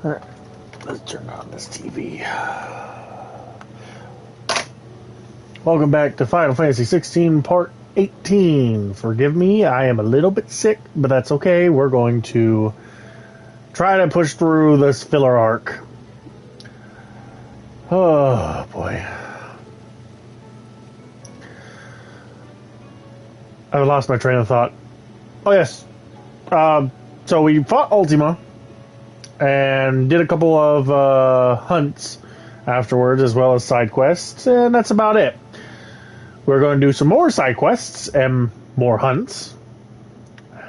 Alright, let's turn on this TV. Welcome back to Final Fantasy 16 Part 18. Forgive me, I am a little bit sick, but that's okay. We're going to try to push through this filler arc. Oh, boy. I lost my train of thought. Oh, yes. So we fought Ultima and did a couple of hunts afterwards, as well as side quests, and that's about it. We're going to do some more side quests and more hunts.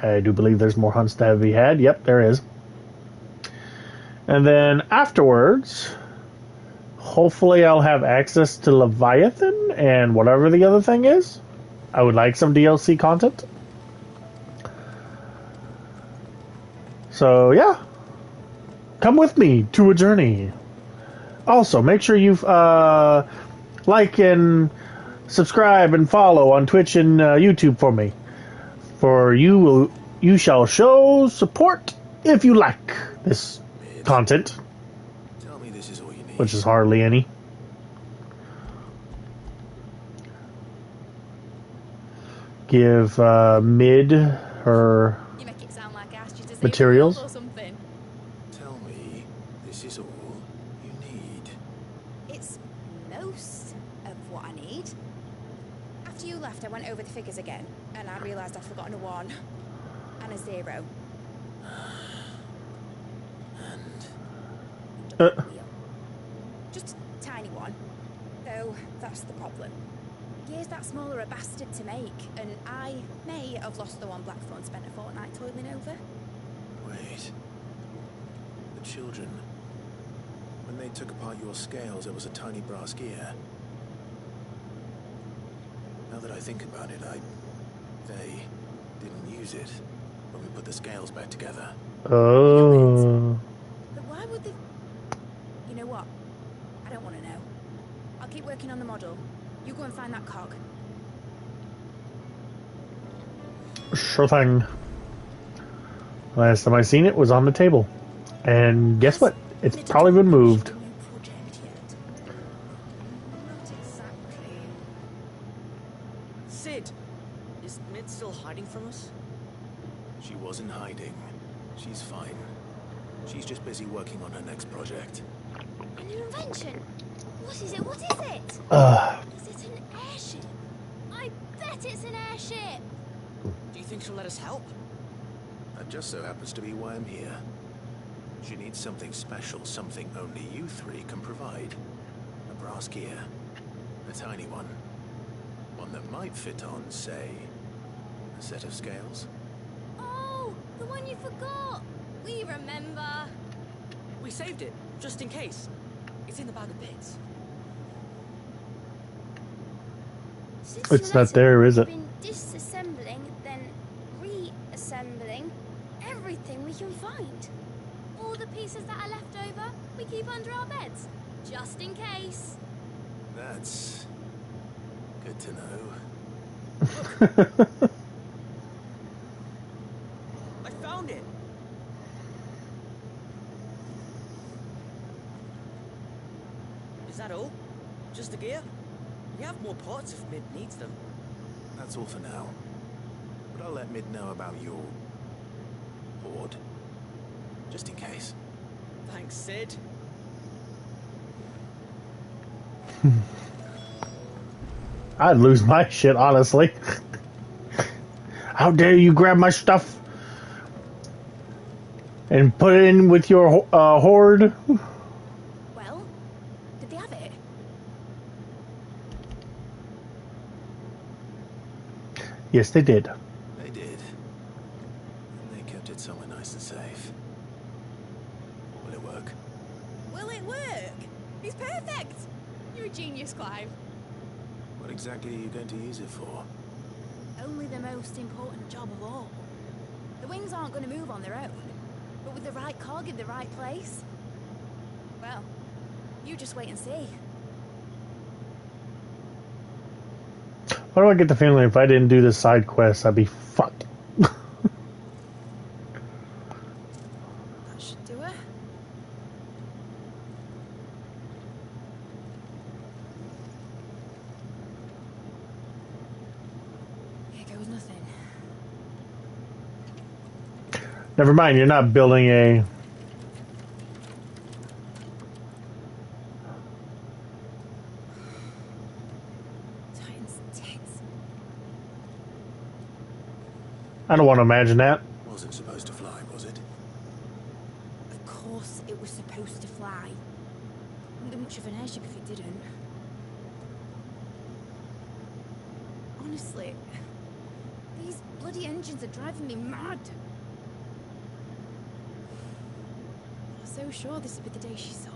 I do believe there's more hunts to be had. Yep, there is. And then afterwards, hopefully I'll have access to Leviathan and whatever the other thing is. I would like some DLC content. So, yeah. Come with me to a journey. Also, make sure you like and subscribe and follow on Twitch and YouTube for me. For you shall show support if you like this content. Tell me this is all you need. Which is hardly any. Give Mid her You make it sound like I asked you to save materials. the world or something. Tell me this is all you need. It's most of what I need. After you left, I went over the figures again, and I realised I'd forgotten a 1 and a 0. And Wheel. Just a tiny one. Though that's the problem. Gears that small are a bastard to make, and I may have lost the one Blackthorn spent a fortnight toiling over. wait. The children. When they took apart your scales, there was a tiny brass gear. Now that I think about it, they didn't use it when we put the scales back together. Oh. But why would they... You know what? I don't want to know. I'll keep working on the model. You go and find that cog. Sure thing. Last time I seen it was on the table. And guess what? It's probably been moved. Not exactly. Sid, is Mid still hiding from us? She wasn't hiding. She's fine. She's just busy working on her next project. A new invention? What is it? What is it? Is it an airship? I bet it's an airship! Do you think she'll let us help? That just so happens to be why I'm here. She needs something special, something only you three can provide. A brass gear. A tiny one. One that might fit on, say, a set of scales. Oh, the one you forgot! We remember! We saved it, just in case. It's in the bag of bits. Since It's you not left, there, is it? we've been disassembling, then reassembling everything we can find. All the pieces that are left over, we keep under our beds, just in case. That's good to know. I found it! Is that all? Just the gear? We have more parts if Mid needs them. That's all for now. But I'll let Mid know about your hoard. Just in case. Thanks, Sid. I'd lose my shit, honestly. How dare you grab my stuff and put it in with your hoard? Well, did they have it? Yes, they did. They did. And they kept it somewhere nice and safe. Will it work? Will it work? It's perfect! You're a genius, Clive. What exactly are you going to use it for? Only the most important job of all. The wings aren't going to move on their own, but with the right cog in the right place, well, you just wait and see. Why do I get the feeling if I didn't do this side quest, I'd be fucked? That should do it. Never mind, you're not building a... Titan's tits. I don't want to imagine that. Wasn't supposed to fly, was it? Of course it was supposed to fly. Wouldn't be much of an airship if it didn't. Honestly, these bloody engines are driving me mad. I was so sure this would be the day she soared.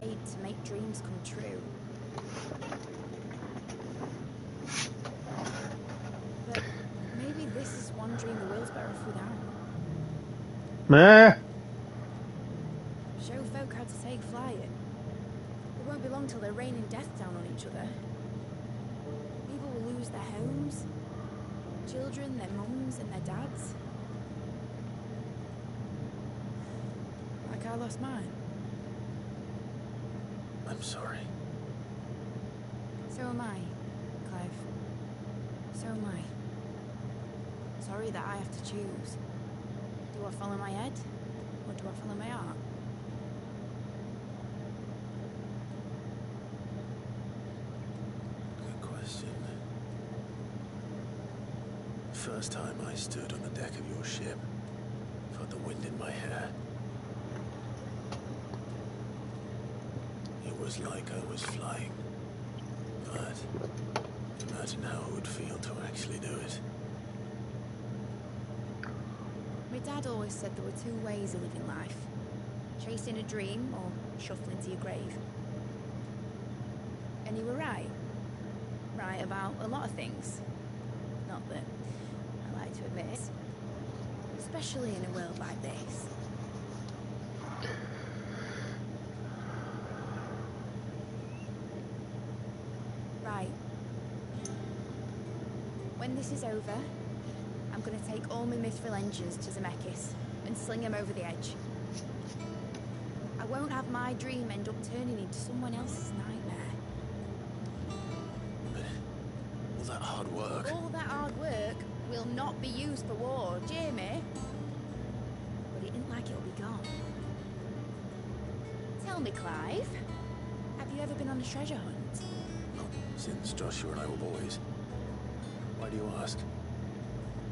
Aid to make dreams come true. But maybe this is one dream the world's better off without. Meh. Show folk how to take flying. It won't be long till they're raining death down on each other. People will lose their homes, children, their mums and their dads. Like I lost mine. I'm sorry. So am I, Clive. So am I. Sorry that I have to choose. Do I follow my head, or do I follow my heart? Good question. First time I stood on the deck of your ship, felt the wind in my hair. It was like I was flying. But imagine how it would feel to actually do it. My dad always said there were two ways of living life. Chasing a dream or shuffling to your grave. And you were right. Right about a lot of things. Not that I like to admit it. Especially in a world like this. Right. When this is over, I'm going to take all my mithril engines to Zemeckis and sling them over the edge. I won't have my dream end up turning into someone else's nightmare. But all that hard work. All that hard work will not be used for war, Jamie. But it isn't like it'll be gone. Tell me, Clive, have you ever been on a treasure hunt? Not since Joshua and I were boys. Why do you ask?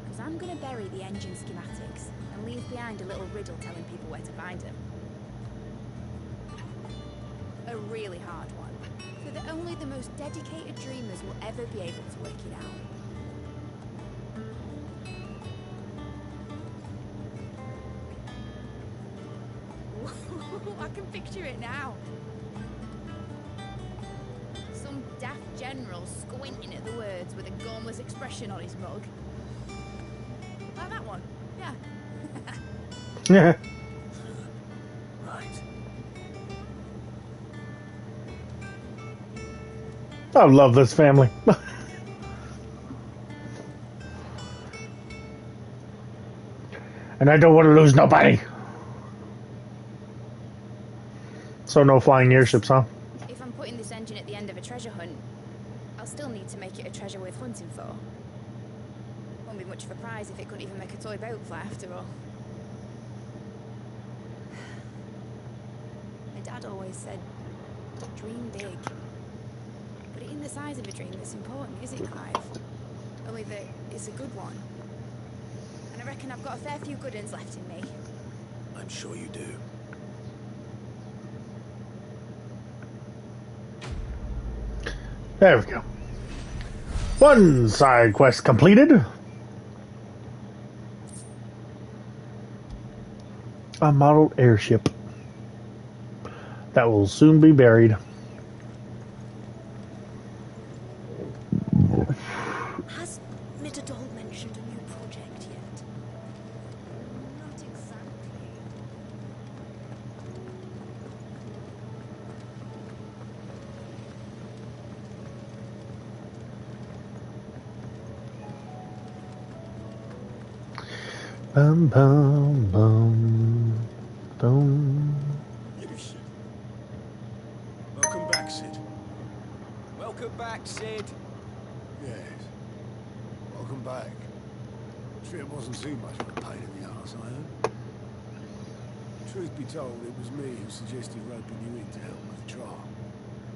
Because I'm going to bury the engine schematics and leave behind a little riddle telling people where to find them. A really hard one, so that only the most dedicated dreamers will ever be able to work it out. I can picture it now. Some daft general squinting at the words with a gormless expression on his mug. Like that one, yeah. Yeah. Right. I love this family. And I don't want to lose nobody. So no flying airships, huh? If I'm putting this engine at the end of a treasure hunt, I'll still need to make it a treasure worth hunting for. Won't be much of a prize if it couldn't even make a toy boat fly after all. My dad always said, dream big. But it isn't the size of a dream that's important, is it, Clive? Only that it's a good one. And I reckon I've got a fair few good uns left in me. I'm sure you do. There we go. One side quest completed. A model airship that will soon be buried. Has Mitadol mentioned a new project yet? Not exactly. Bum bum bum bum. You shit. Welcome back, Sid. Welcome back, Sid. Yes. Welcome back. Trip wasn't too much of a pain in the arse, I heard. Truth be told, it was me who suggested roping you in to help with the trial.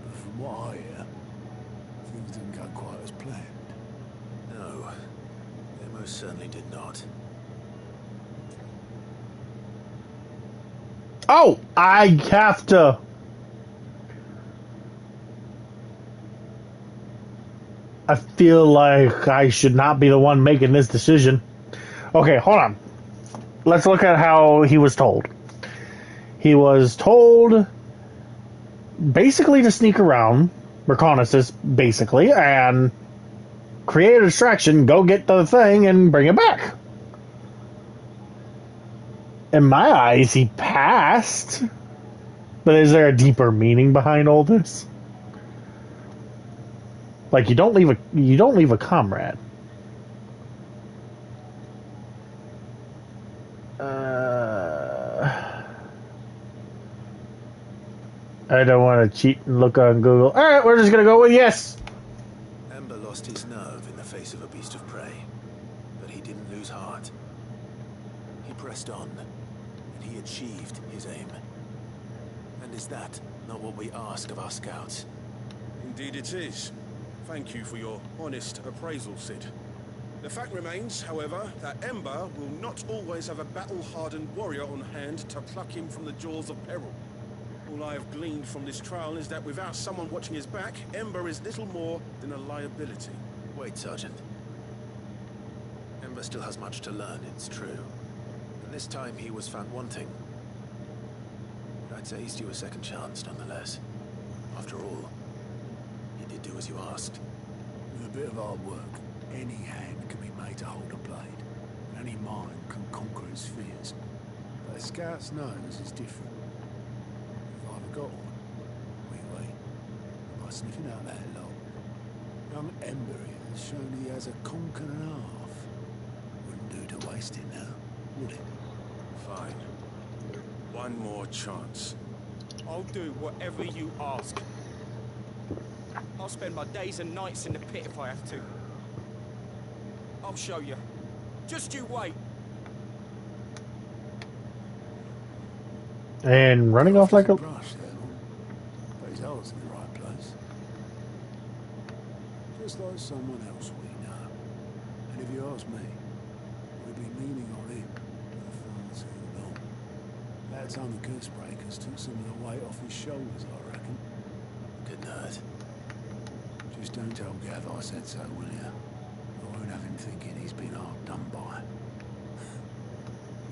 But from what I hear, things didn't go quite as planned. No, they most certainly did not. Oh, I have to. I feel like I should not be the one making this decision. Okay, hold on. Let's look at how he was told. He was told basically to sneak around, reconnaissance, basically, and create a distraction, go get the thing, and bring it back. In my eyes, he passed. But is there a deeper meaning behind all this? Like, you don't leave a comrade. I don't want to cheat and look on Google. All right, we're just gonna go with yes. Ember lost his nerve in the face of a beast of prey, but he didn't lose heart. He pressed on, and he achieved his aim. And is that not what we ask of our scouts? Indeed it is. Thank you for your honest appraisal, Sid. The fact remains, however, that Ember will not always have a battle-hardened warrior on hand to pluck him from the jaws of peril. All I have gleaned from this trial is that without someone watching his back, Ember is little more than a liability. Wait, Sergeant. Ember still has much to learn, it's true. And this time he was found wanting. But I'd say he's due a second chance, nonetheless. After all, he did do as you asked. With a bit of hard work, any hand can be made to hold a blade. Any mind can conquer its fears. But a scout's nose is different. If I've got one, wait. By sniffing out that lot, young Ember here has shown he has a conk and a half. Wouldn't do to waste it now, would it? Fine. One more chance. I'll do whatever you ask. I'll spend my days and nights in the pit if I have to. I'll show you. Just you wait. And running off like a... brush there, but his heart's in the right place. Just like someone else we know. And if you ask me, we've been leaning on him for far too long. That time the curse breakers took some of the weight off his shoulders, I reckon. Good nerd. Just don't tell Gav I said so, will you? I won't have him thinking he's been hard done by.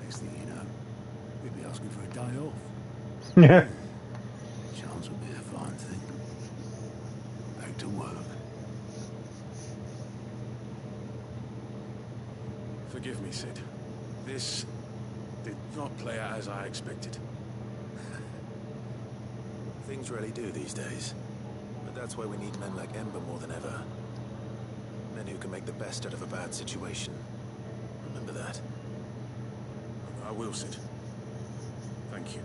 Next thing you know, he'll be asking for a day off. Yeah. Chance will be a fine thing. Back to work. Forgive me, Sid. This did not play out as I expected. Things really do these days. But that's why we need men like Ember more than ever. Men who can make the best out of a bad situation. Remember that. I will, Sid. Thank you.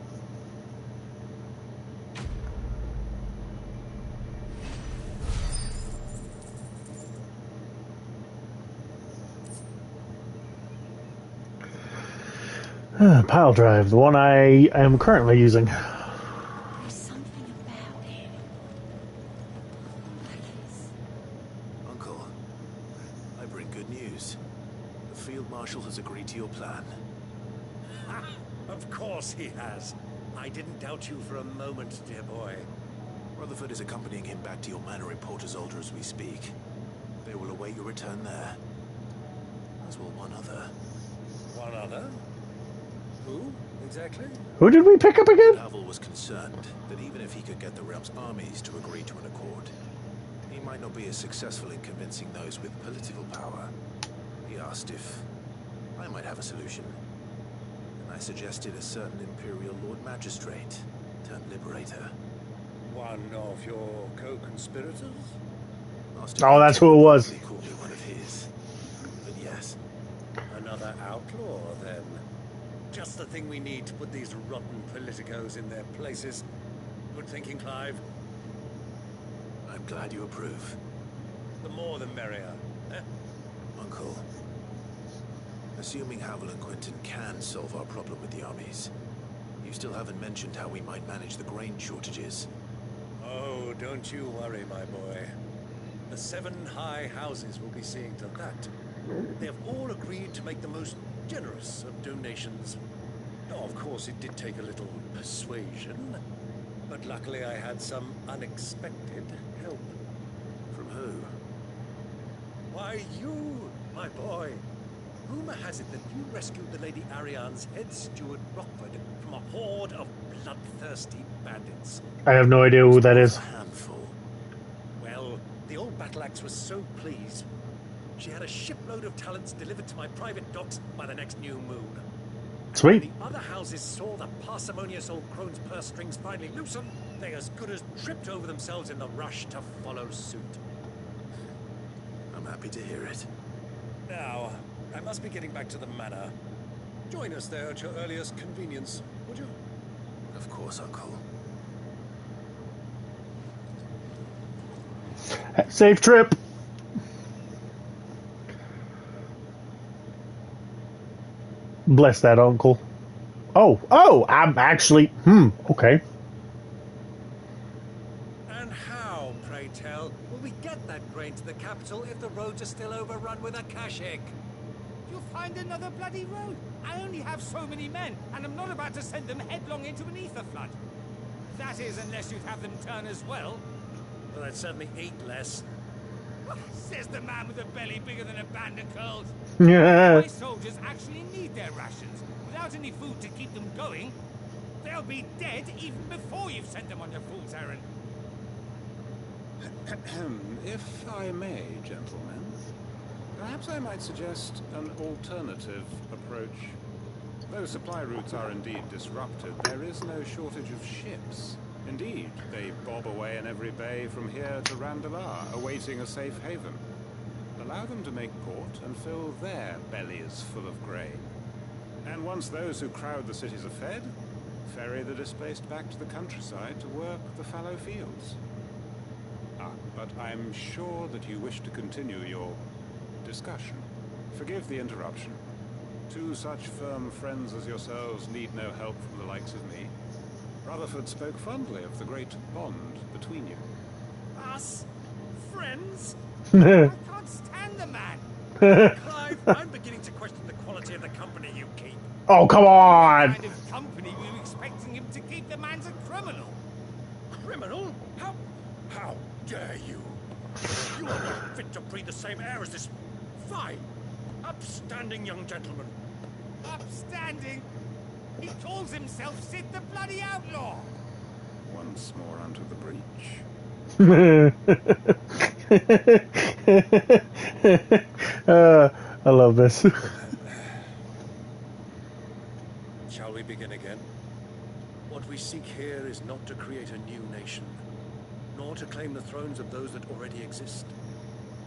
Pile drive, the one I am currently using. There's something about him. Uncle, I bring good news. The Field Marshal has agreed to your plan. Of course he has. I didn't doubt you for a moment, dear boy. Rutherford is accompanying him back to your manor in Porter's Alder as we speak. They will await your return there. As will one other. One other? Who, exactly? Who did we pick up again? Pavel was concerned that even if he could get the realm's armies to agree to an accord, he might not be as successful in convincing those with political power. He asked if I might have a solution. And I suggested a certain Imperial Lord Magistrate turned Liberator. One of your co-conspirators? Master Oh, that's who it was. He called me one of his. But yes, Another outlaw, then. Just the thing we need to put these rotten politicos in their places. Good thinking, Clive. I'm glad you approve. The more the merrier. Eh? Uncle, Assuming Havel and Quentin can solve our problem with the armies, you still haven't mentioned how we might manage the grain shortages. Oh, don't you worry, my boy. The 7 high houses will be seeing to that. They have all agreed to make the most generous of donations. Oh, of course, it did take a little persuasion, but luckily I had some unexpected help. From who? Why, you, my boy. Rumor has it that you rescued the Lady Ariane's head steward Rockford from a horde of bloodthirsty bandits. I have no idea who that is. A handful. Well, the old battle axe was so pleased, she had a shipload of talents delivered to my private docks by the next new moon. Sweet. When the other houses saw the parsimonious old crone's purse strings finally loosen, they as good as tripped over themselves in the rush to follow suit. I'm happy to hear it. Now, I must be getting back to the manor. Join us there at your earliest convenience, would you? Of course, Uncle. Safe trip. Bless that uncle. Oh, I'm actually, okay. And how, pray tell, will we get that grain to the capital if the roads are still overrun with Akashic? You'll find another bloody road. I only have so many men, and I'm not about to send them headlong into an ether flood. That is, unless you'd have them turn as well. Well, I'd certainly eat less. Says the man with a belly bigger than a band of curls. Yeah. My soldiers actually need their rations. Without any food to keep them going, they'll be dead even before you've sent them on your fool's errand. If I may, gentlemen, perhaps I might suggest an alternative approach. Though supply routes are indeed disrupted, there is no shortage of ships. Indeed, they bob away in every bay from here to Randalar, awaiting a safe haven. Allow them to make port and fill their bellies full of grain. And once those who crowd the cities are fed, ferry the displaced back to the countryside to work the fallow fields. But I'm sure that you wish to continue your discussion. Forgive the interruption. 2 such firm friends as yourselves need no help from the likes of me. Rutherford spoke fondly of the great bond between you. Us? Friends? I can't stand the man. Clive, I'm beginning to question the quality of the company you keep. Oh, come on. What kind of company were you expecting him to keep? The man's a criminal. Criminal? How dare you? You are not fit to breathe the same air as this fine, upstanding young gentleman. Upstanding? He calls himself Sid the bloody outlaw. Once more under the breach. I love this. Shall we begin again? What we seek here is not to create a new nation, nor to claim the thrones of those that already exist.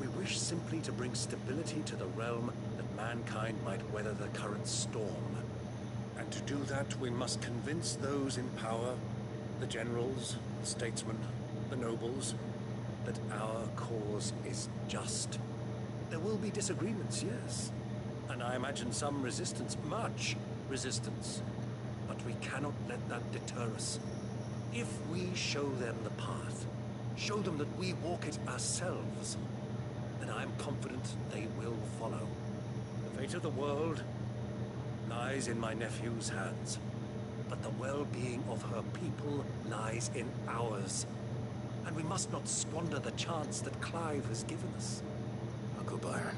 We wish simply to bring stability to the realm that mankind might weather the current storm. And to do that, we must convince those in power, the generals, the statesmen, the nobles, that our cause is just. There will be disagreements, yes. And I imagine some resistance, much resistance. But we cannot let that deter us. If we show them the path, show them that we walk it ourselves, then I am confident they will follow. The fate of the world lies in my nephew's hands, but the well-being of her people lies in ours. And we must not squander the chance that Clive has given us. Uncle Byron,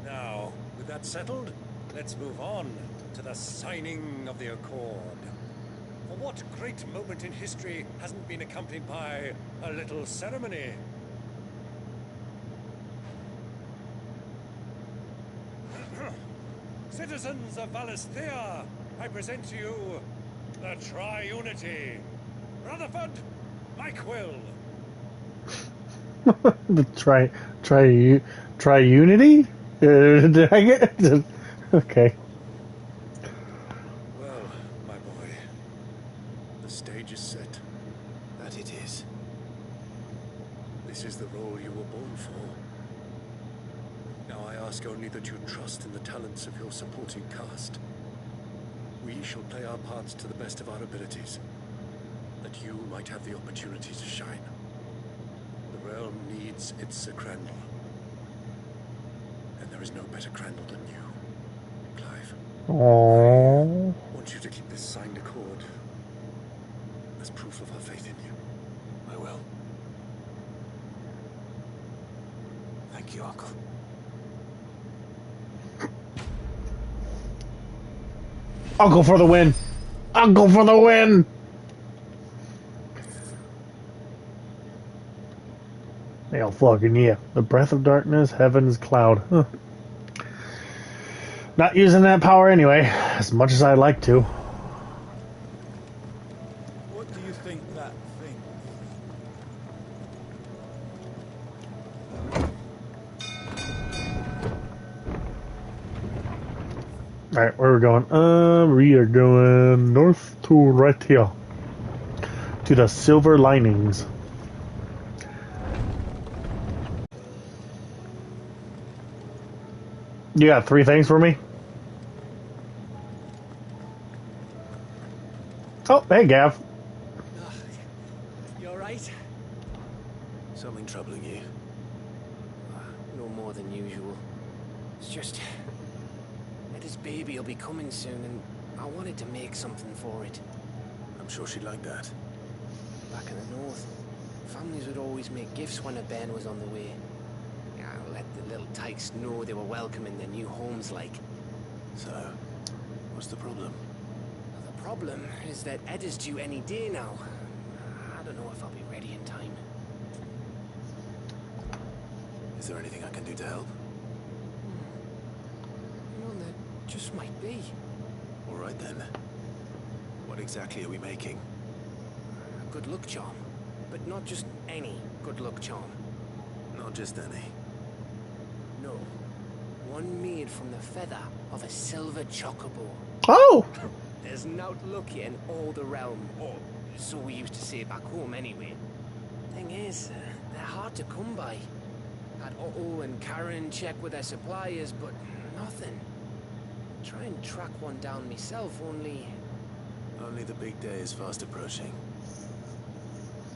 Now, with that settled, let's move on to the signing of the Accord. For what great moment in history hasn't been accompanied by a little ceremony? Citizens of Valisthea, I present to you the Tri-Unity. Rutherford, Mikewill. The tri-unity? Did I get okay. Well, my boy, the stage is set. that it is. This is the role you were born for. Now I ask only that you trust in the talents of your supporting cast. We shall play our parts to the best of our abilities, that you might have the opportunity to shine. The realm needs its Sir Crandall. And there is no better Crandall than you, Clive. Aww. I want you to keep this signed accord as proof of our faith in you. I will. Thank you, Uncle. Uncle for the win! Uncle for the win! Hell fucking yeah. The breath of darkness, heaven's cloud. Huh. Not using that power anyway, as much as I'd like to. What do you think that thing? Alright, where are we going? We are going north to right here. To the Silver Linings. You got 3 things for me? Oh, hey, Gav. You alright? Something troubling you? No more than usual. It's just... Etta's baby will be coming soon, and I wanted to make something for it. I'm sure she'd like that. Back in the north, families would always make gifts when a bairn was on the way. Let the little tykes know they were welcome in their new homes, like. So, what's the problem? The problem is that Etta's due any day now. I don't know if I'll be ready in time. Is there anything I can do to help? Well, there just might be. All right then. What exactly are we making? A good luck charm. But not just any good luck charm. Not just any. No. One made from the feather of a silver chocobo. Oh! There's naught lucky in all the realm, or so we used to say back home anyway. Thing is, they're hard to come by. Had Otto and Karen check with their suppliers, but nothing. Try and track one down myself, only... Only the big day is fast approaching.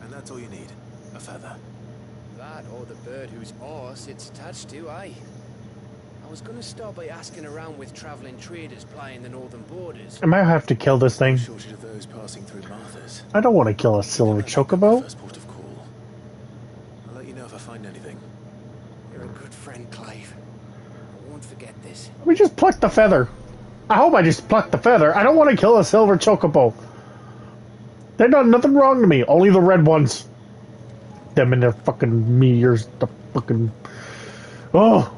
And that's all you need? A feather? That or the bird whose horse it's attached to, aye. I was gonna start by asking around with traveling traders plying the northern borders. I might have to kill this thing. Shortage of those passing through Martha's. I don't want to kill a silver chocobo. First port of call. I'll let you know if I find anything. You're a good friend, Clive. I won't forget this. We just plucked the feather. I hope I just plucked the feather. I don't want to kill a silver chocobo. They've done nothing wrong to me. Only the red ones. Them and their fucking meteors. The fucking... Oh!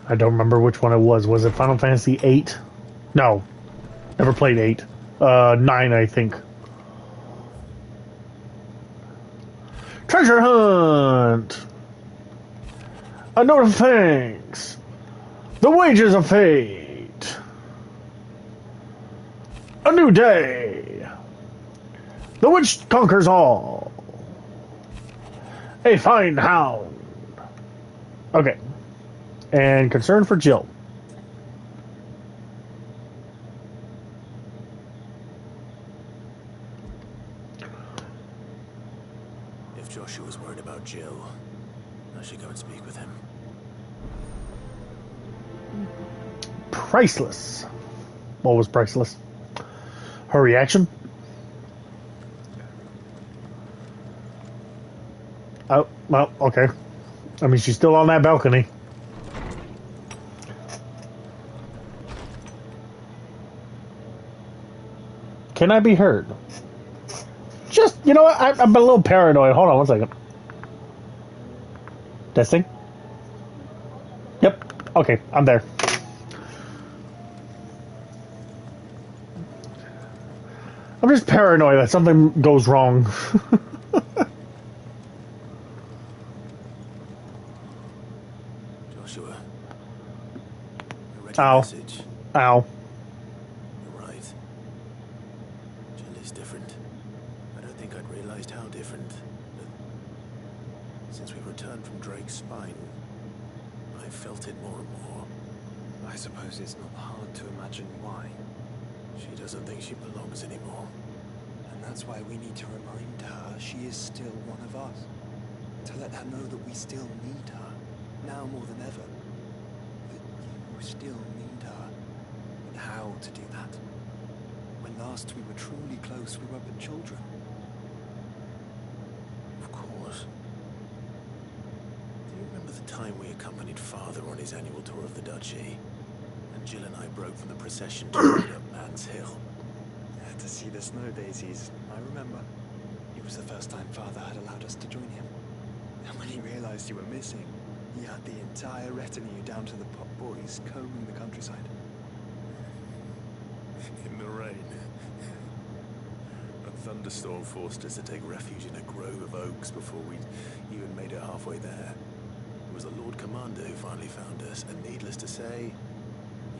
I don't remember which one it was. Was it Final Fantasy VIII? No. Never played 8. 9, I think. Treasure hunt! A note of thanks! The wages of fate! A new day! The witch conquers all! A fine hound! Okay. And concern for Jill. If Joshua's worried about Jill, I should go and speak with him. Priceless. What was priceless? Her reaction? Oh, well, okay. I mean, she's still on that balcony. Can I be heard? Just, you know what? I'm a little paranoid. Hold on one second. Testing? Yep. Okay, I'm there. I'm just paranoid that something goes wrong. Joshua. I read your Ow. message. Ow. You're right. Jill is different. I don't think I'd realized how different. But since we returned return from Drake's spine, I felt it more and more. I suppose it's not hard to imagine why. She doesn't think she belongs anymore. And that's why we need to remind her she is still one of us. To let her know that we still need her, now more than ever. That you still need her. And how to do that. When last we were truly close, we were but children. Of course. Do you remember the time we accompanied Father on his annual tour of the Duchy? And Jill and I broke from the procession to meet up Man's Hill. To see the snow daisies, I remember. It was the first time Father had allowed us to join him. And when he realized you were missing, he had the entire retinue down to the pop boys combing the countryside. In the rain. A thunderstorm forced us to take refuge in a grove of oaks before we'd even made it halfway there. It was the Lord Commander who finally found us, and needless to say,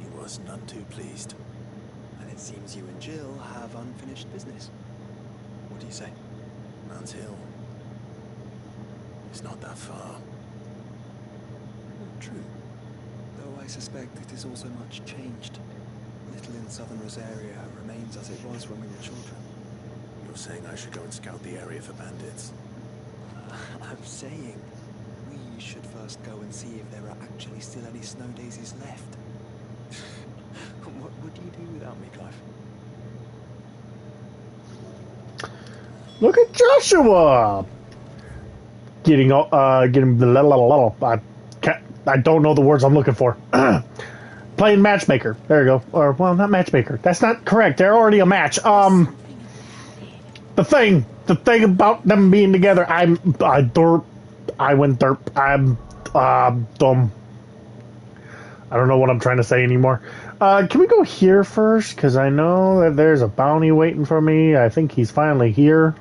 he was none too pleased. And it seems you and Jill have unfinished business. What do you say? Man's Hill. It's not that far. True. Though I suspect it is also much changed. Little in southern Rosaria remains as it was when we were children. You're saying I should go and scout the area for bandits? I'm saying we should first go and see if there are actually still any snow daisies left. What would you do without me, Clive? Look at Joshua! Getting the I don't know the words I'm looking for. Playing matchmaker. There you go. Or, well, not matchmaker. That's not correct. They're already a match. The thing about them being together, I went derp. I'm dumb. I don't know what I'm trying to say anymore. Can we go here first? Because I know that there's a bounty waiting for me. I think he's finally here.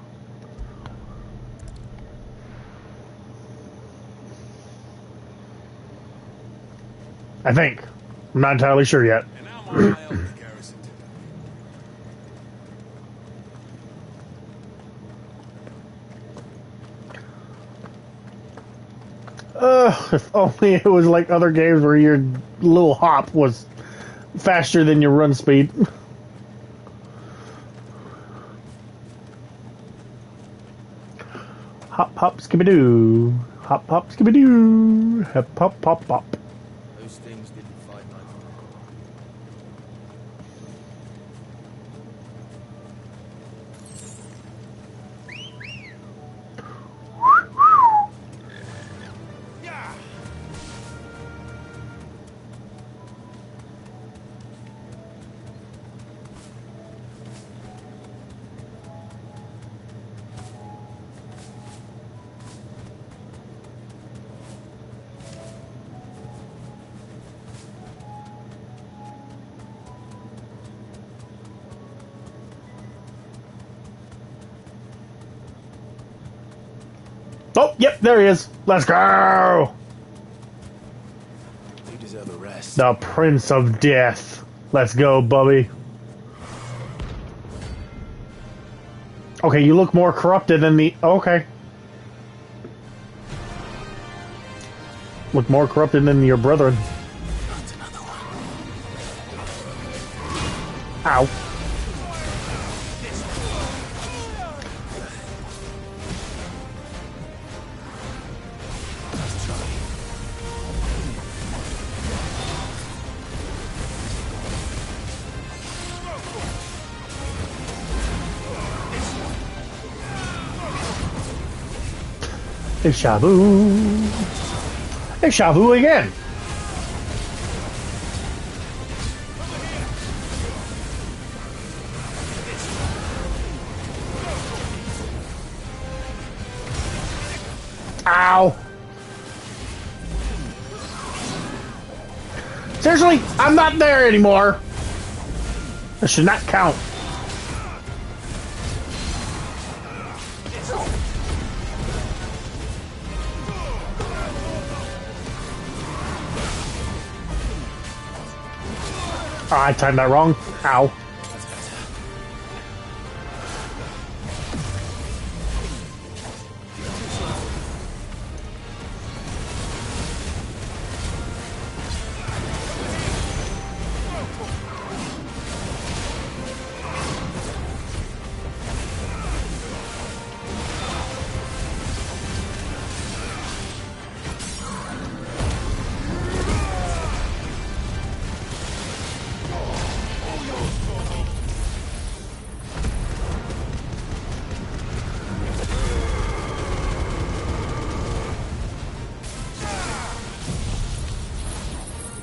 I think. I'm not entirely sure yet. If only it was like other games where your little hop was faster than your run speed. Hop, hop, skibidoo. Hop, hop, skibidoo. Hop, hop, pop, pop. Those things didn't fight like Oh, yep, there he is. Let's go! You deserve a rest. The Prince of Death. Let's go, Bubby. Okay, you look more corrupted than the... Okay. Look more corrupted than your brethren. That's another one. Ow. It's Shabu. It's Shabu again. Ow. Seriously, I'm not there anymore. This should not count. Oh, I timed that wrong. Ow.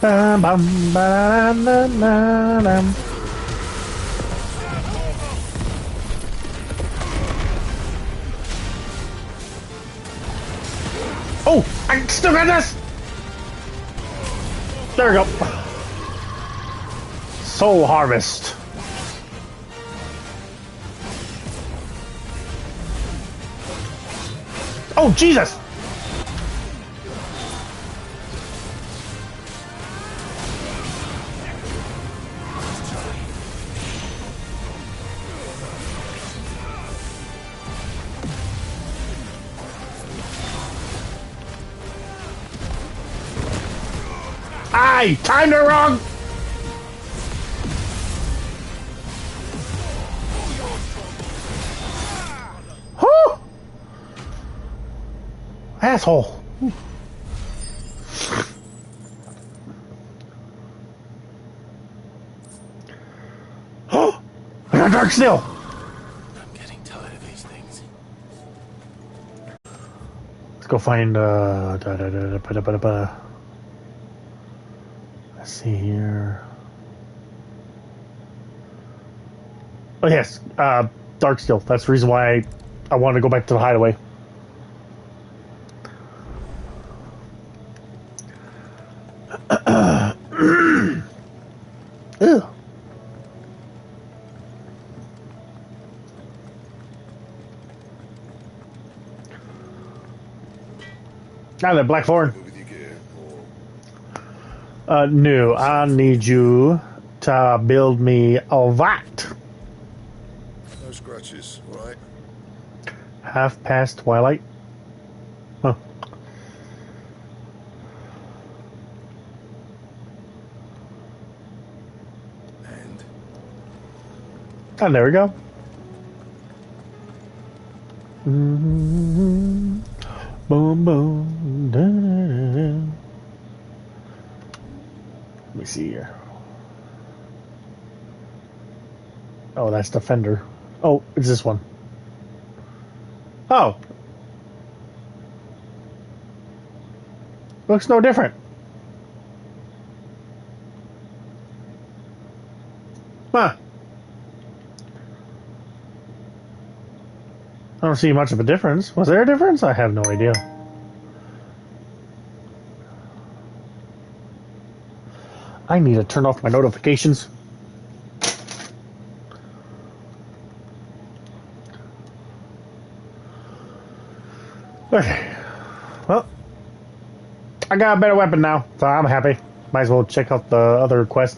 Bum, bum, ba-da-dum-dum-dum-dum. Oh, I still got this. There we go. Soul Harvest. Oh, Jesus! I timed it wrong! Whew! Asshole. Oh! I got dark still! I'm getting tired of these things. Let's go find, Let's see here. Oh, yes, dark still. That's the reason why I want to go back to the hideaway. Ew. Ah, that Blackthorn. No, I need you to build me a vat. No scratches, right? Half past twilight. Huh. And there we go. Mm-hmm. Boom, boom. Da, da, da. Let me see here. Oh, that's Defender. Oh, it's this one. Oh. Looks no different. Huh. I don't see much of a difference. Was there a difference? I have no idea. I need to turn off my notifications. Okay. Well, I got a better weapon now, so I'm happy. Might as well check out the other quest.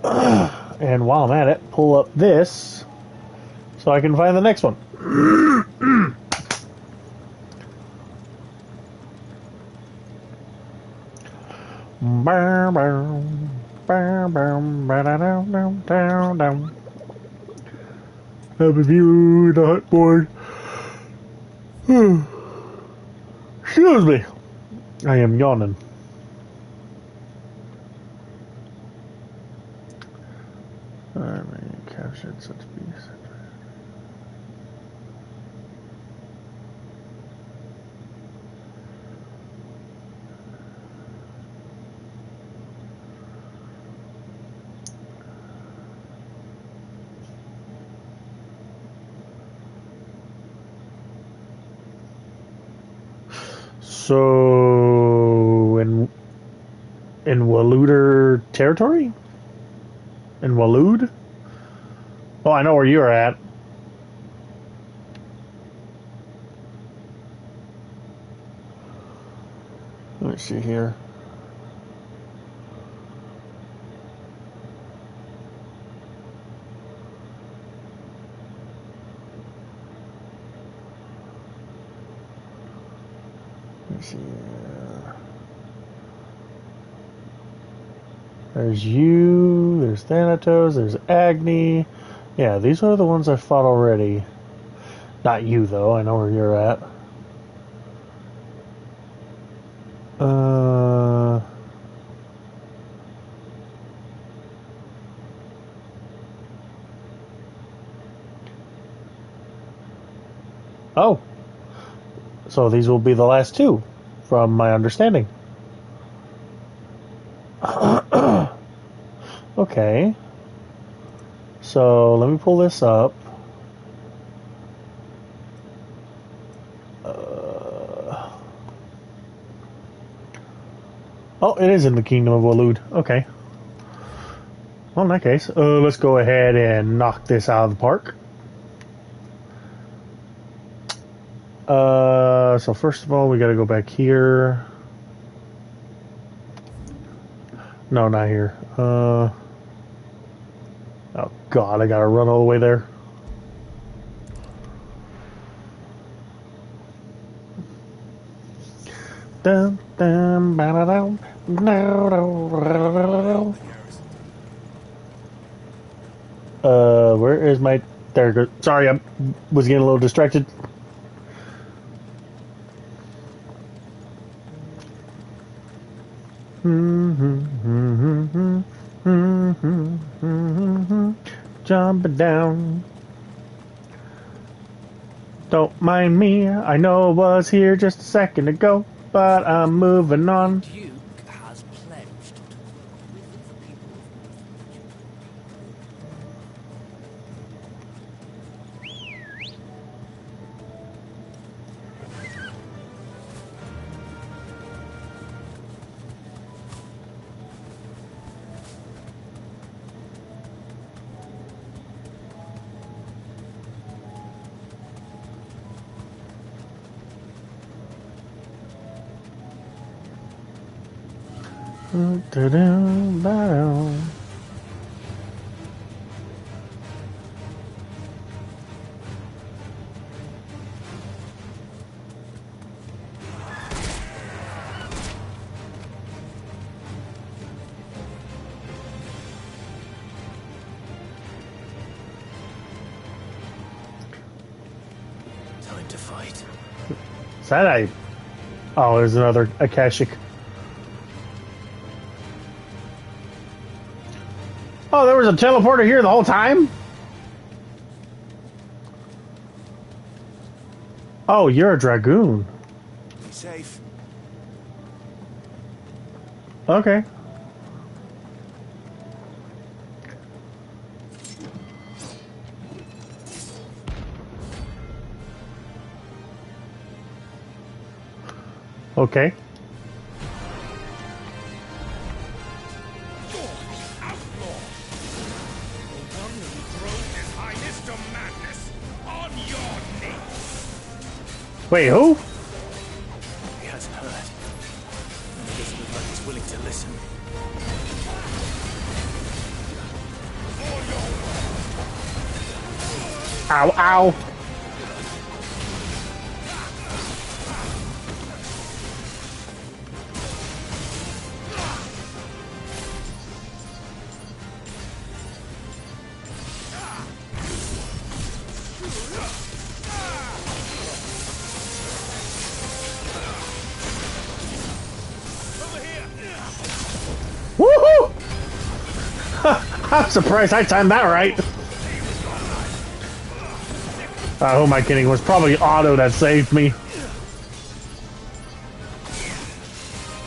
And while I'm at it, pull up this so I can find the next one. Have a view of the hut board. Excuse me. I am yawning. I captured such beasts. So in Waluder territory? In Walud? Oh, I know where you're at. Let me see here. Let me see here. There's you, there's Thanatos, there's Agni. Yeah, these are the ones I fought already. Not you, though. I know where you're at. Oh. So these will be the last two, from my understanding. Okay. So let me pull this up. Oh, it is in the Kingdom of Walud. Okay. Well, in that case, let's go ahead and knock this out of the park. So first of all, we got to go back here. No, not here. Oh God, I gotta run all the way there. Dun, dun, ba-da-dum, da-da-dum. Where is my... There it goes. Sorry, I was getting a little distracted. Jumping down. Don't mind me. I know I was here just a second ago, but I'm moving on. The Duke has pledged to work with the people of Time to fight. Is that a... Oh, there's another Akashic. Oh, there was a teleporter here the whole time? Oh, you're a Dragoon. Be safe. Okay. Okay. Wait, who? He hasn't heard. And he doesn't look like he's willing to listen. Ow, ow. Woohoo! I'm surprised I timed that right. Who am I kidding? It was probably Otto that saved me.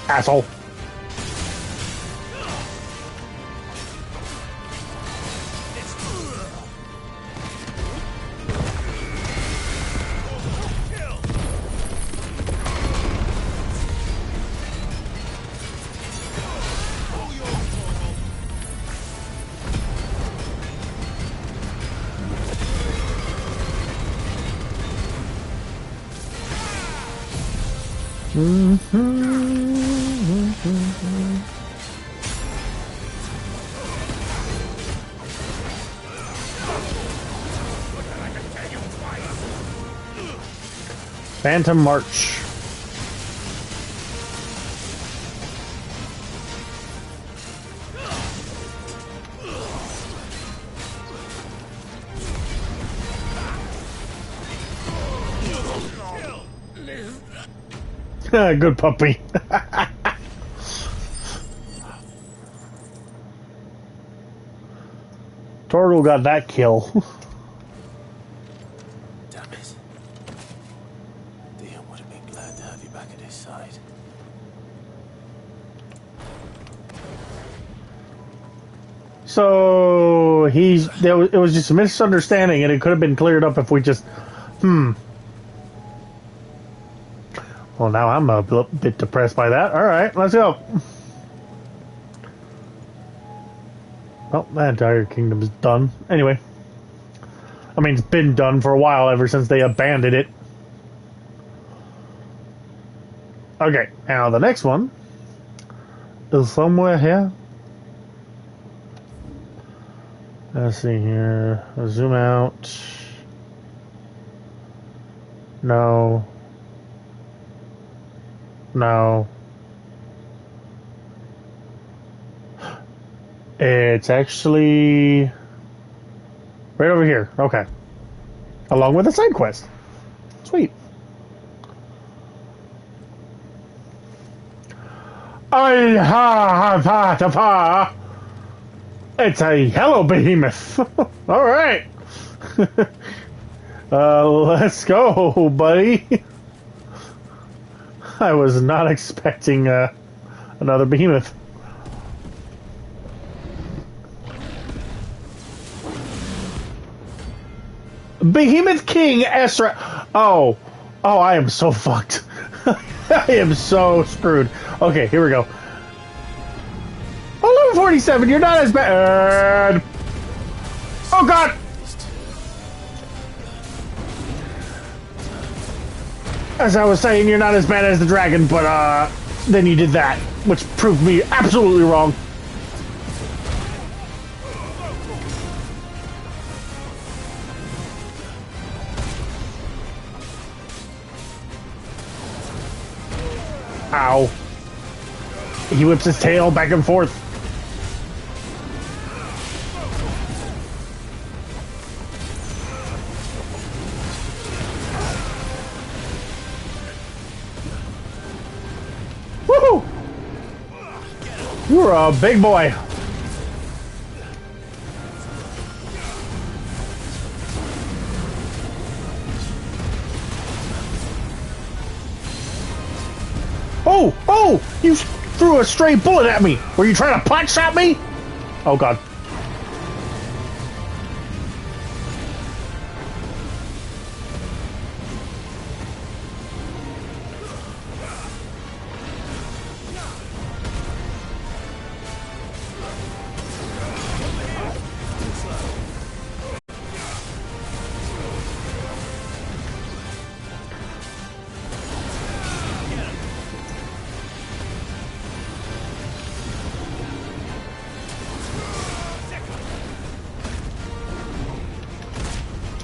Asshole. Phantom March. Good puppy. Turtle got that kill. Damn it. Dion would have been glad to have you back at his side. So it was just a misunderstanding, and it could have been cleared up if we just. Well, now I'm a bit depressed by that. All right, let's go. Well, that entire kingdom is done. Anyway, I mean, it's been done for a while, ever since they abandoned it. Okay, now the next one is somewhere here. Let's see here. Zoom out. No. No. It's actually right over here. Okay. Along with the side quest. Sweet. It's a hello behemoth. All right. Let's go, buddy. I was not expecting another behemoth. Behemoth King Esra. Oh, I am so fucked. I am so screwed. Okay, here we go. 1147, you're not as bad. Oh god. As I was saying, you're not as bad as the dragon, but then you did that, which proved me absolutely wrong. Ow. He whips his tail back and forth. Woohoo! You're a big boy. Oh! You threw a stray bullet at me! Were you trying to pot shot me? Oh god.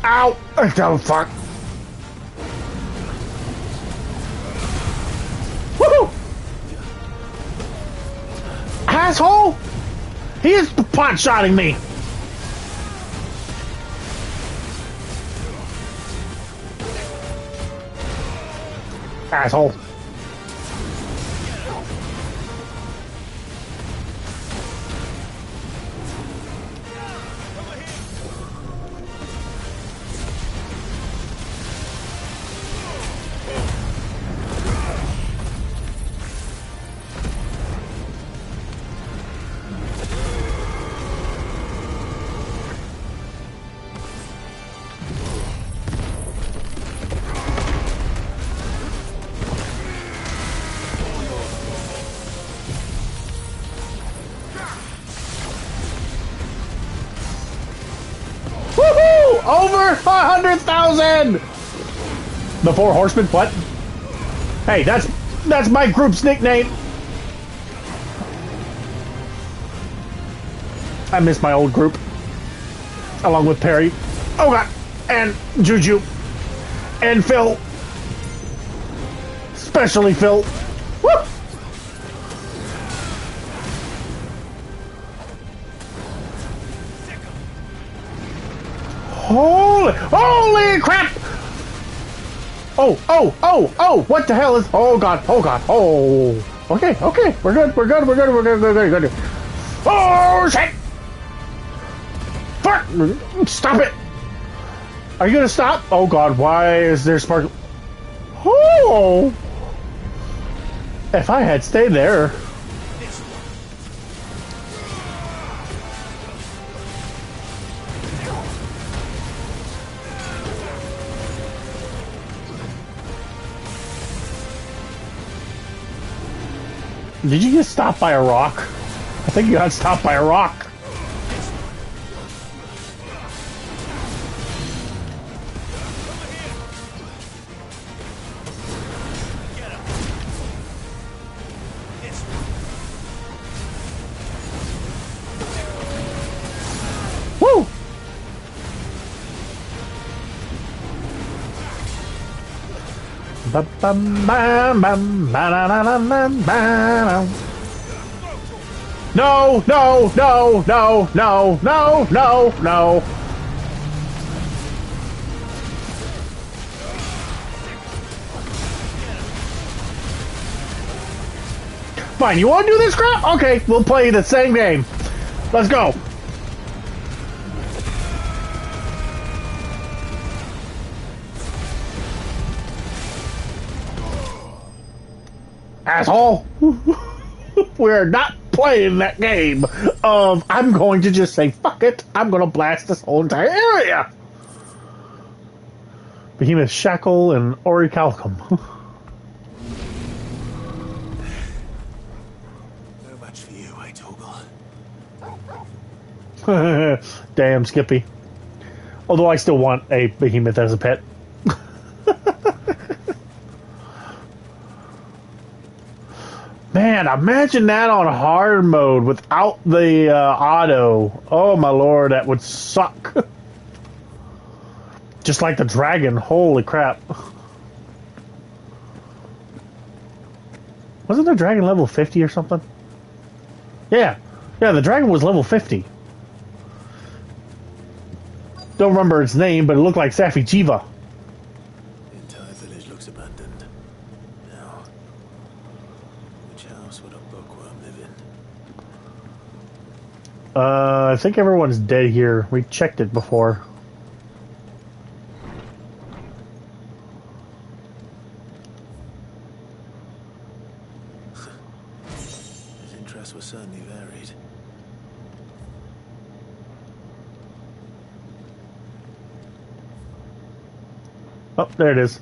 Ow! Oh, fuck. Woohoo! Asshole! He is pot-shotting me! Asshole. Woohoo! Over 500,000! The Four Horsemen? What? Hey, that's my group's nickname. I miss my old group. Along with Perry. Oh god! And Juju. And Phil. Especially Phil. Woo! Holy crap! Oh, what the hell is, oh god, okay, we're good. Oh shit! Fuck! Stop it! Are you gonna stop? Oh god, why is there sparkle? Oh! If I had stayed there. Did you get stopped by a rock? I think you got stopped by a rock. Woo! No, no, no, no, no, no, no, no. Fine, you want to do this crap? Okay, we'll play the same game. Let's go. Asshole. We're not playing that game of I'm going to just say fuck it. I'm going to blast this whole entire area. Behemoth Shackle and Orichalcum. No match for you, eh, Toggle? Damn, Skippy. Although I still want a behemoth as a pet. Man, imagine that on hard mode without the auto. Oh my lord, that would suck. Just like the dragon. Holy crap. Wasn't the dragon level 50 or something? Yeah. Yeah, the dragon was level 50. Don't remember its name, but it looked like Safi Jiva. The entire village looks abandoned. Now, which house would a bookworm live in? I think everyone's dead here. We checked it before. His interests were certainly varied. Oh, there it is.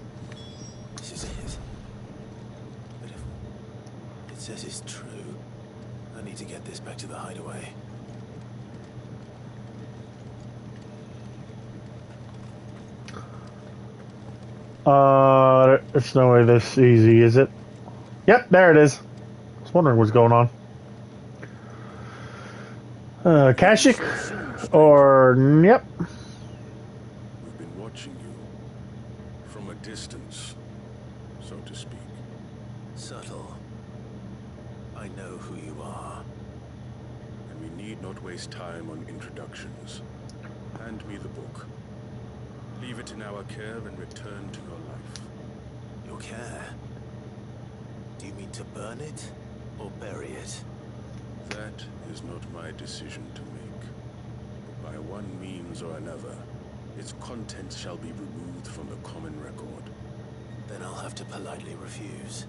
This is it. But if it says it's true, I need to get this back to the hideaway. There's no way this easy, is it? Yep, there it is. I was wondering what's going on. Kashik? Or, yep. We've been watching you from a distance, so to speak. Subtle. I know who you are. And we need not waste time on introductions. Hand me the book. Leave it in our care and return to your life. Your care? Do you mean to burn it or bury it? That is not my decision to make. But by one means or another, its contents shall be removed from the common record. Then I'll have to politely refuse.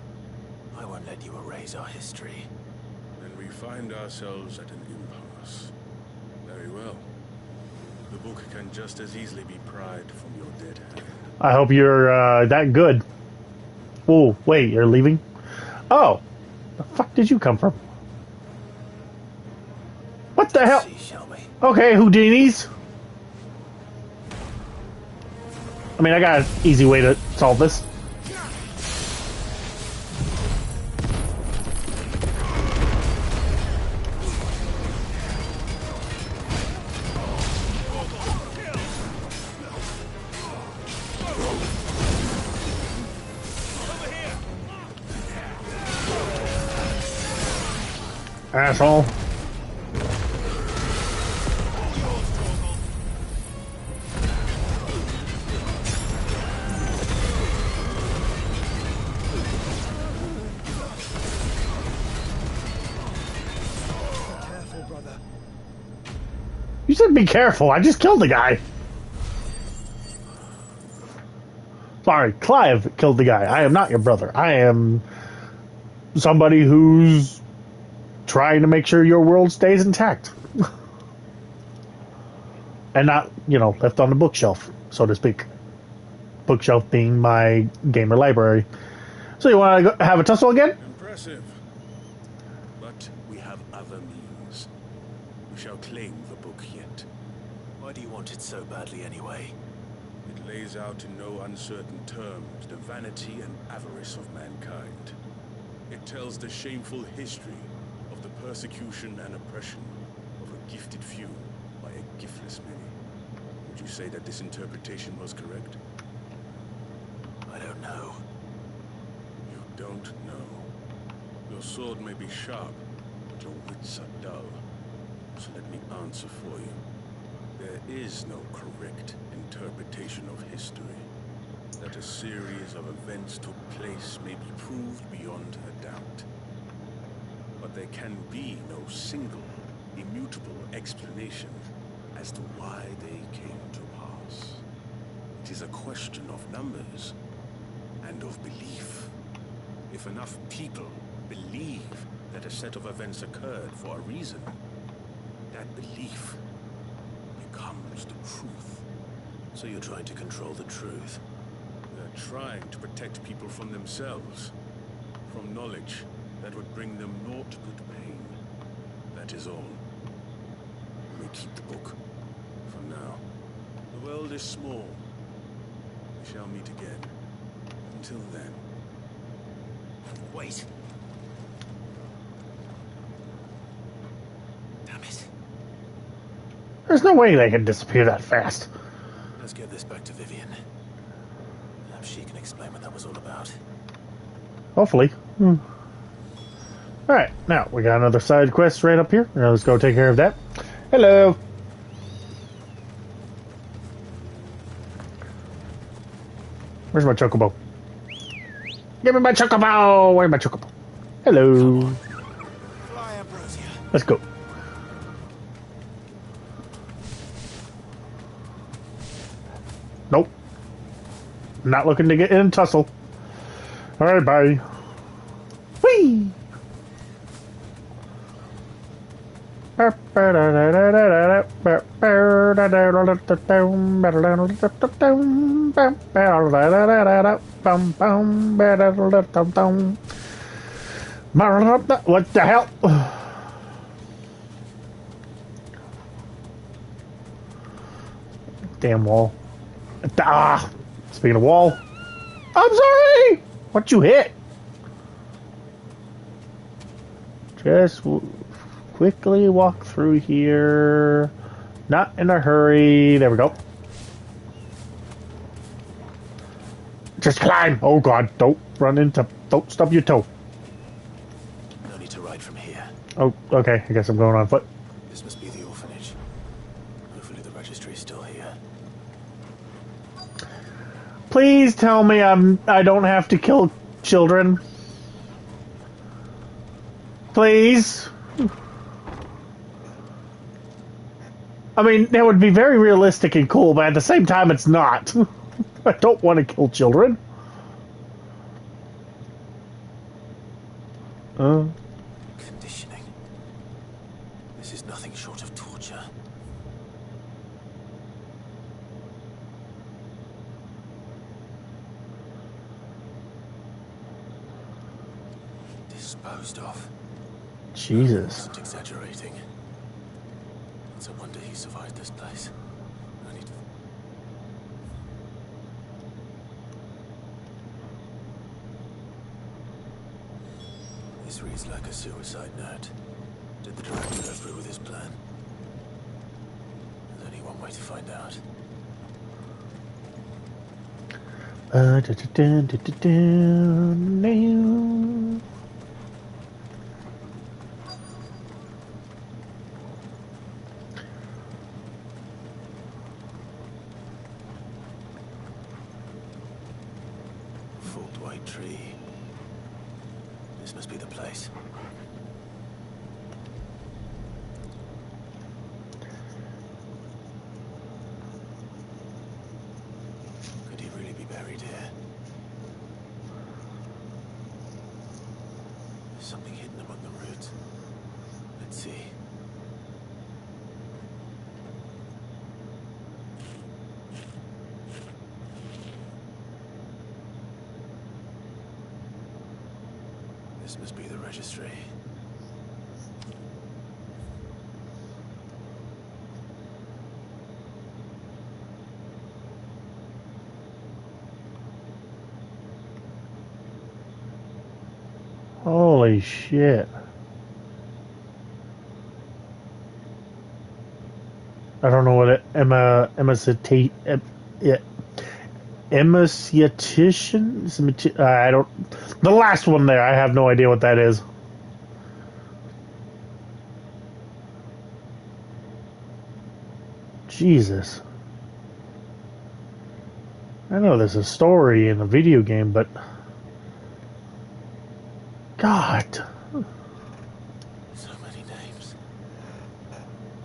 I won't let you erase our history. Then we find ourselves at an impasse. Very well. The book can just as easily be pried from your dead hand. I hope you're that good. Oh, wait, you're leaving? Oh, the fuck did you come from? What the hell? See, shall we? Okay, Houdinis. I mean, I got an easy way to solve this. Asshole. Careful, brother. You said be careful. I just killed the guy. Sorry, Clive killed the guy. I am not your brother. I am somebody who's trying to make sure your world stays intact. And not, you know, left on the bookshelf, so to speak. Bookshelf being my gamer library. So you want to have a tussle again? Impressive. other means. We shall claim the book yet. Why do you want it so badly anyway? It lays out in no uncertain terms the vanity and avarice of mankind. It tells the shameful history of the persecution and oppression of a gifted few by a giftless many. Would you say that this interpretation was correct? I don't know. You don't know. Your sword may be sharp, but your wits are dull. So let me answer for you. There is no correct interpretation of history. That a series of events took place may be proved beyond a doubt. But there can be no single, immutable explanation as to why they came to pass. It is a question of numbers and of belief. If enough people believe that a set of events occurred for a reason, that belief becomes the truth. So you're trying to control the truth? They're trying to protect people from themselves, from knowledge that would bring them naught but pain. That is all. We may keep the book for now. The world is small. We shall meet again. Until then. Wait. Damn it. There's no way they can disappear that fast. Let's get this back to Vivian. Perhaps she can explain what that was all about. Hopefully. Alright, now we got another side quest right up here. Now let's go take care of that. Hello. Where's my chocobo? Give me my chocobo! Where's my chocobo? Hello. Fly, Ambrosia. Let's go. Nope. Not looking to get in tussle. Alright, bye. Whee! What the hell? Damn wall. Ah! Speaking of wall. I'm sorry! What you hit? Just quickly walk through here. Not in a hurry. There we go. Just climb. Oh god, don't run into... Don't stub your toe. No need to ride from here. Oh, okay. I guess I'm going on foot. This must be the orphanage. Hopefully the registry's still here. Please tell me I don't have to kill children. Please. I mean, that would be very realistic and cool, but at the same time, it's not. I don't want to kill children. Conditioning. This is nothing short of torture. Disposed of. Jesus. I wasn't exaggerating. It's a wonder he survived this place. I need... This reads like a suicide note. Did the director go through with his plan? There's only one way to find out. Full white tree. This must be the place. Could he really be buried here? There's something hidden among the roots. Let's see. This must be the registry. Holy shit. I don't know what it emaciation. I don't. The last one there, I have no idea what that is. Jesus. I know there's a story in a video game, but God. So many names.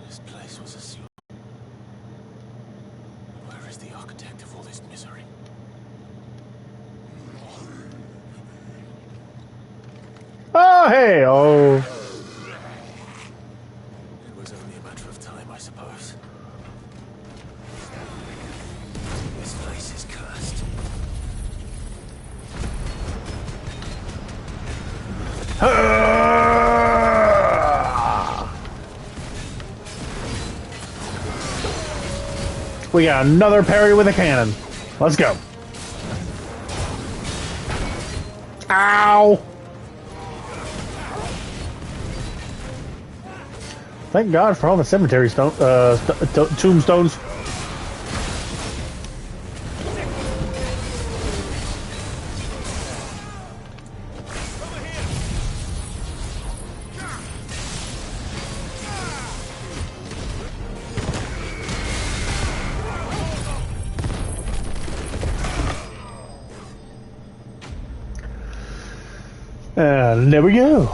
This place was a sewer. Where is the architect of all this misery? Oh, hey, oh. It was only a matter of time, I suppose. This place is cursed. We got another parry with a cannon. Let's go. Ow! Thank God for all the cemetery tombstones. And there we go.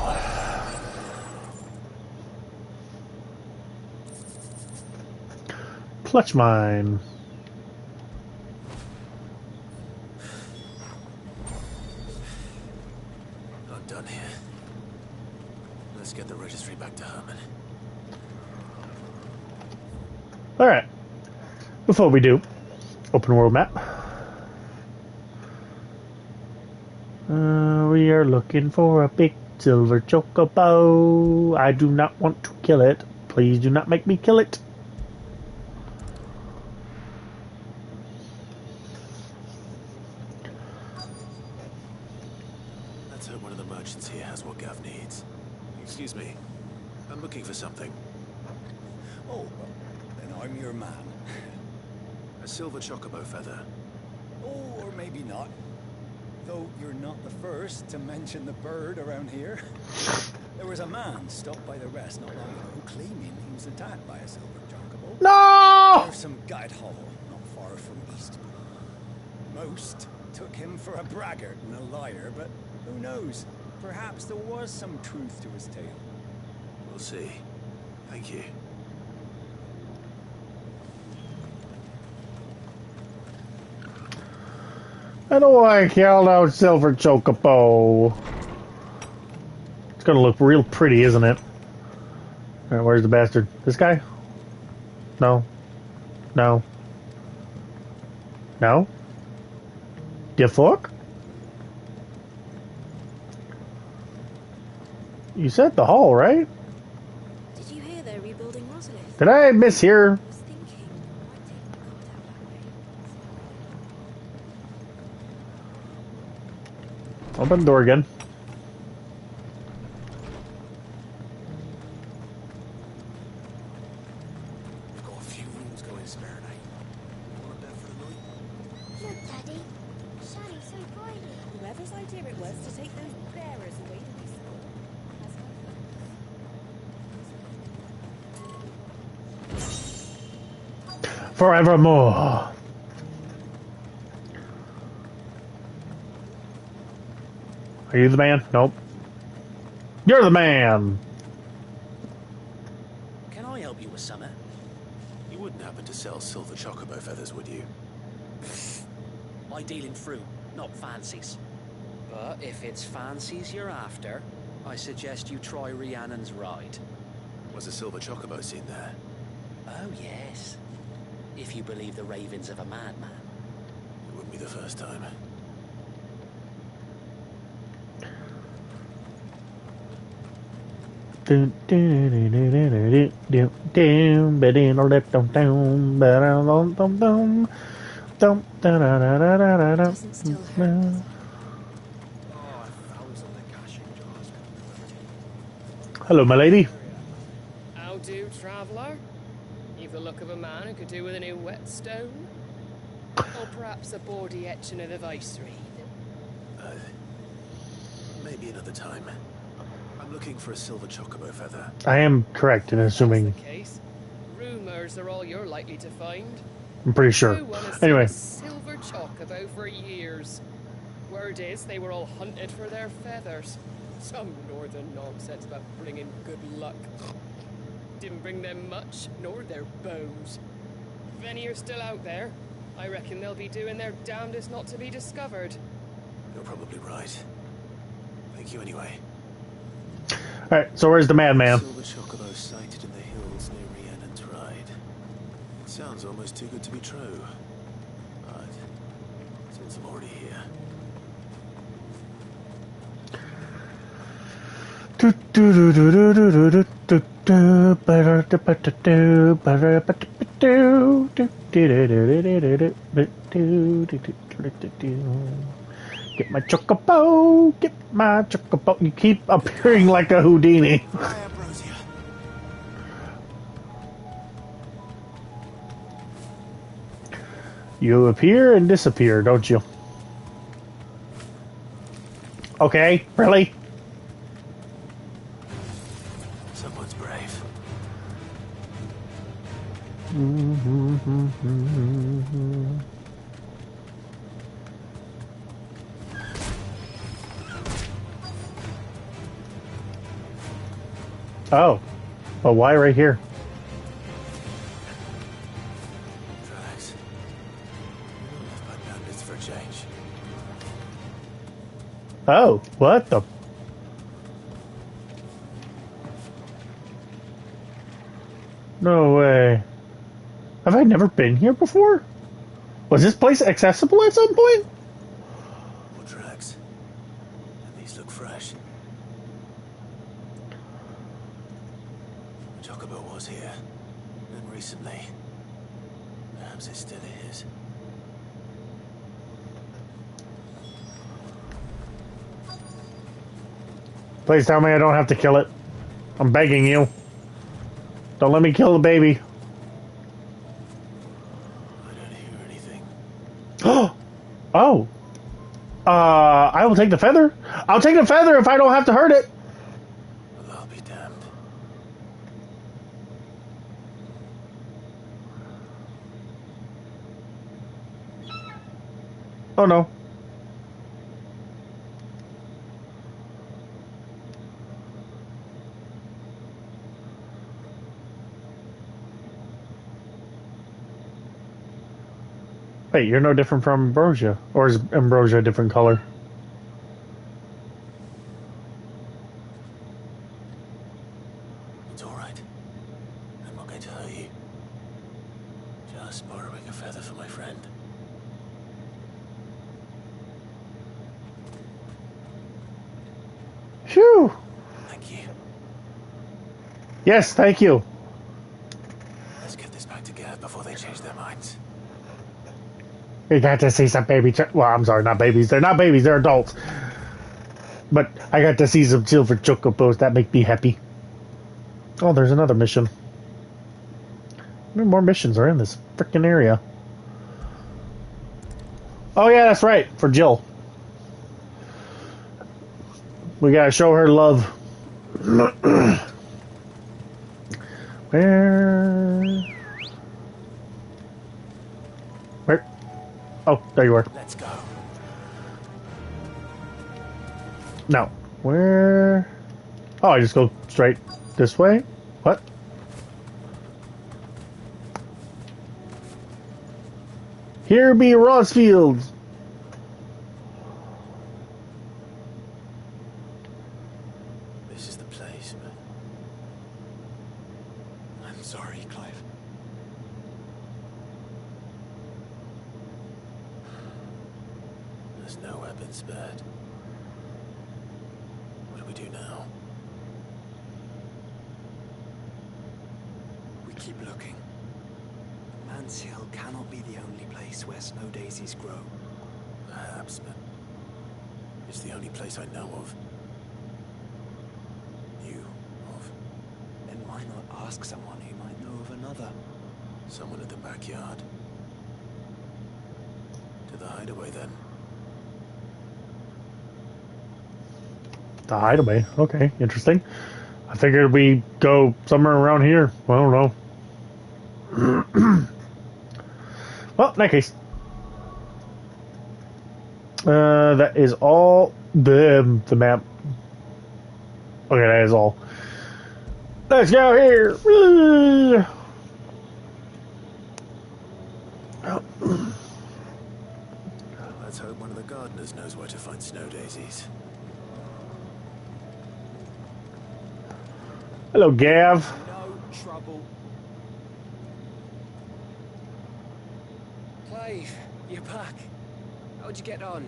Clutch mine. I'm done here. Let's get the registry back to Herman. Alright. Before we do, open world map. We are looking for a big silver chocobo. I do not want to kill it. Please do not make me kill it. Let's hope one of the merchants here has what Gav needs. Excuse me. I'm looking for something. Oh, well, then I'm your man. A silver chocobo feather. Oh, or maybe not. Though you're not the first to mention the bird around here. There was a man stopped by the rest not long ago claiming he was attacked by a silver chocobo. No! There's some guide hollow not far from East. Most took him for a braggart and a liar, but who knows? Perhaps there was some truth to his tale. We'll see. Thank you. I don't like yelled out silver chocobo. It's gonna look real pretty, isn't it? Alright, where's the bastard? This guy? No. No. No? The fuck? You said the hall, right? Did you hear they're rebuilding Rosalith? Did I mishear? I was thinking, might take the cult out that way. Open the door again. We've got a few rooms going spare night. Want a bed for the night? Look, Daddy. Shining so brightly. Whoever's idea it was to take those bearers away from this school has no Forevermore. Are you the man? Nope. You're the man. Can I help you with something? You wouldn't happen to sell silver chocobo feathers, would you? I deal in fruit, not fancies. But if it's fancies you're after, I suggest you try Rhiannon's ride. Was a silver chocobo seen there? Oh, yes. If you believe the ravings of a madman. It wouldn't be the first time. Doesn't still hurt. Oh, 1,000 Akashic jars. Hello, my lady. How do, traveller? You've the look of a man who could do with a new whetstone. Or perhaps a bawdy etching of the viceroy. Maybe another time. I'm looking for a silver chocobo feather. I am correct in assuming. That's the case. Rumors are all you're likely to find. I'm pretty sure. No one has seen Anyway. a silver chocobo for years. Word is they were all hunted for their feathers. Some northern nonsense about bringing good luck. Didn't bring them much, nor their bows. If any are still out there, I reckon they'll be doing their damnedest not to be discovered. You're probably right. Thank you anyway. Alright, so where's the madman? Silver chocobo sighted in the hills near Rhiannon's Ride. It sounds almost too good to be true. But since I'm already here. Get my chocobo, get my chocobo. You keep appearing like a Houdini. You appear and disappear, don't you? Okay, really? Someone's brave. Oh, but why right here? Tracks. Left by bandits for a change. Oh, what the? No way. Have I never been here before? Was this place accessible at some point? More tracks. And these look fresh. Chocobo was here. And recently. Perhaps it still is. Please tell me I don't have to kill it. I'm begging you. Don't let me kill the baby. I don't hear anything. Oh. I will take the feather. I'll take the feather if I don't have to hurt it. Well, I'll be damned. Oh no. Wait, you're no different from Ambrosia. Or is Ambrosia a different color? It's all right. I'm not going to hurt you. Just borrowing a feather for my friend. Phew. Thank you. Yes, thank you. Let's get this back together before they change their minds. You got to see some baby. Well, I'm sorry, not babies. They're not babies. They're adults. But I got to see some silver chocobos. That make me happy. Oh, there's another mission. How many more missions are in this freaking area? Oh yeah, that's right. For Jill, we gotta show her love. Where? Oh, there you are. Let's go. No. Where? Oh, I just go straight this way? What? Here be Rossfields. This is the place, but I'm sorry, Clive. There's no weapon spared. What do we do now? We keep looking. Man's Hill cannot be the only place where snow daisies grow. Perhaps, but it's the only place I know of. You of. ask someone who might know of another. Someone at the backyard. To the hideaway, then. The hideaway. Okay, interesting. I figured we go somewhere around here. I don't know. Well, in that case, that is all the map. Okay, that is all. Let's go here. Woo! Let's hope one of the gardeners knows where to find snow daisies. Hello, Gav. No trouble. Clive, you're back. How'd you get on?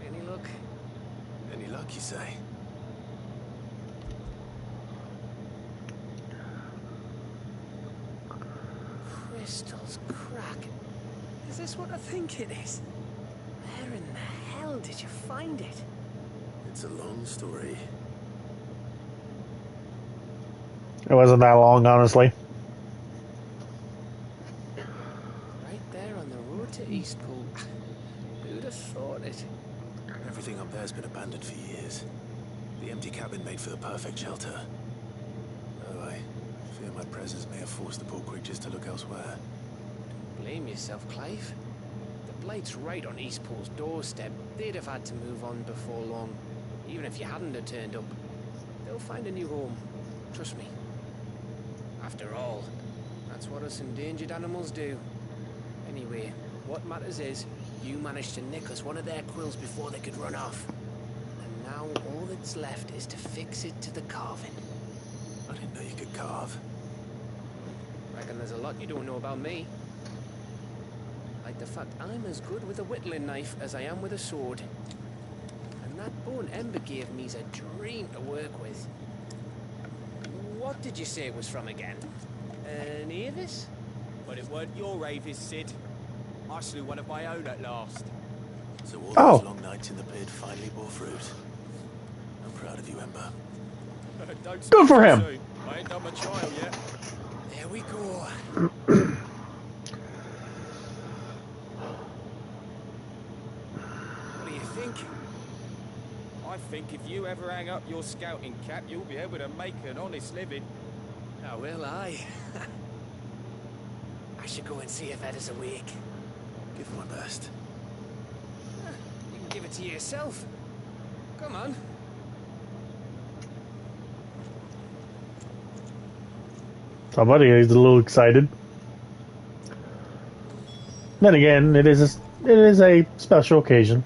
Any luck? Any luck, you say? Crystals crack. Is this what I think it is? Where in the hell did you find it? It's a long story. It wasn't that long, honestly. Right there on the road to Eastpool. Who'd have thought it? Everything up there's been abandoned for years. The empty cabin made for the perfect shelter. Oh, I fear my presence may have forced the poor creatures to look elsewhere. Blame yourself, Clive. The Blight's right on Eastpool's doorstep. They'd have had to move on before long. Even if you hadn't have turned up. They'll find a new home. Trust me. After all, that's what us endangered animals do. Anyway, what matters is, you managed to nick us one of their quills before they could run off. And now all that's left is to fix it to the carving. I didn't know you could carve. Reckon there's a lot you don't know about me. Like the fact I'm as good with a whittling knife as I am with a sword. And that bone Ember gave me's a dream to work with. What did you say it was from again? An Avis? But it weren't your Avis, Sid. I slew one of my own at last. So all Oh. those long nights in the pit finally bore fruit. I'm proud of you, Ember. Don't Good for speak him. too soon. I ain't done my trial yet. There we go. What do you think? I think if you ever hang up your scouting cap, you'll be able to make an honest living. Oh, will I? I should go and see if Ed is awake. Give my best. You can give it to yourself. Come on. Somebody is a little excited. Then again, it is a special occasion.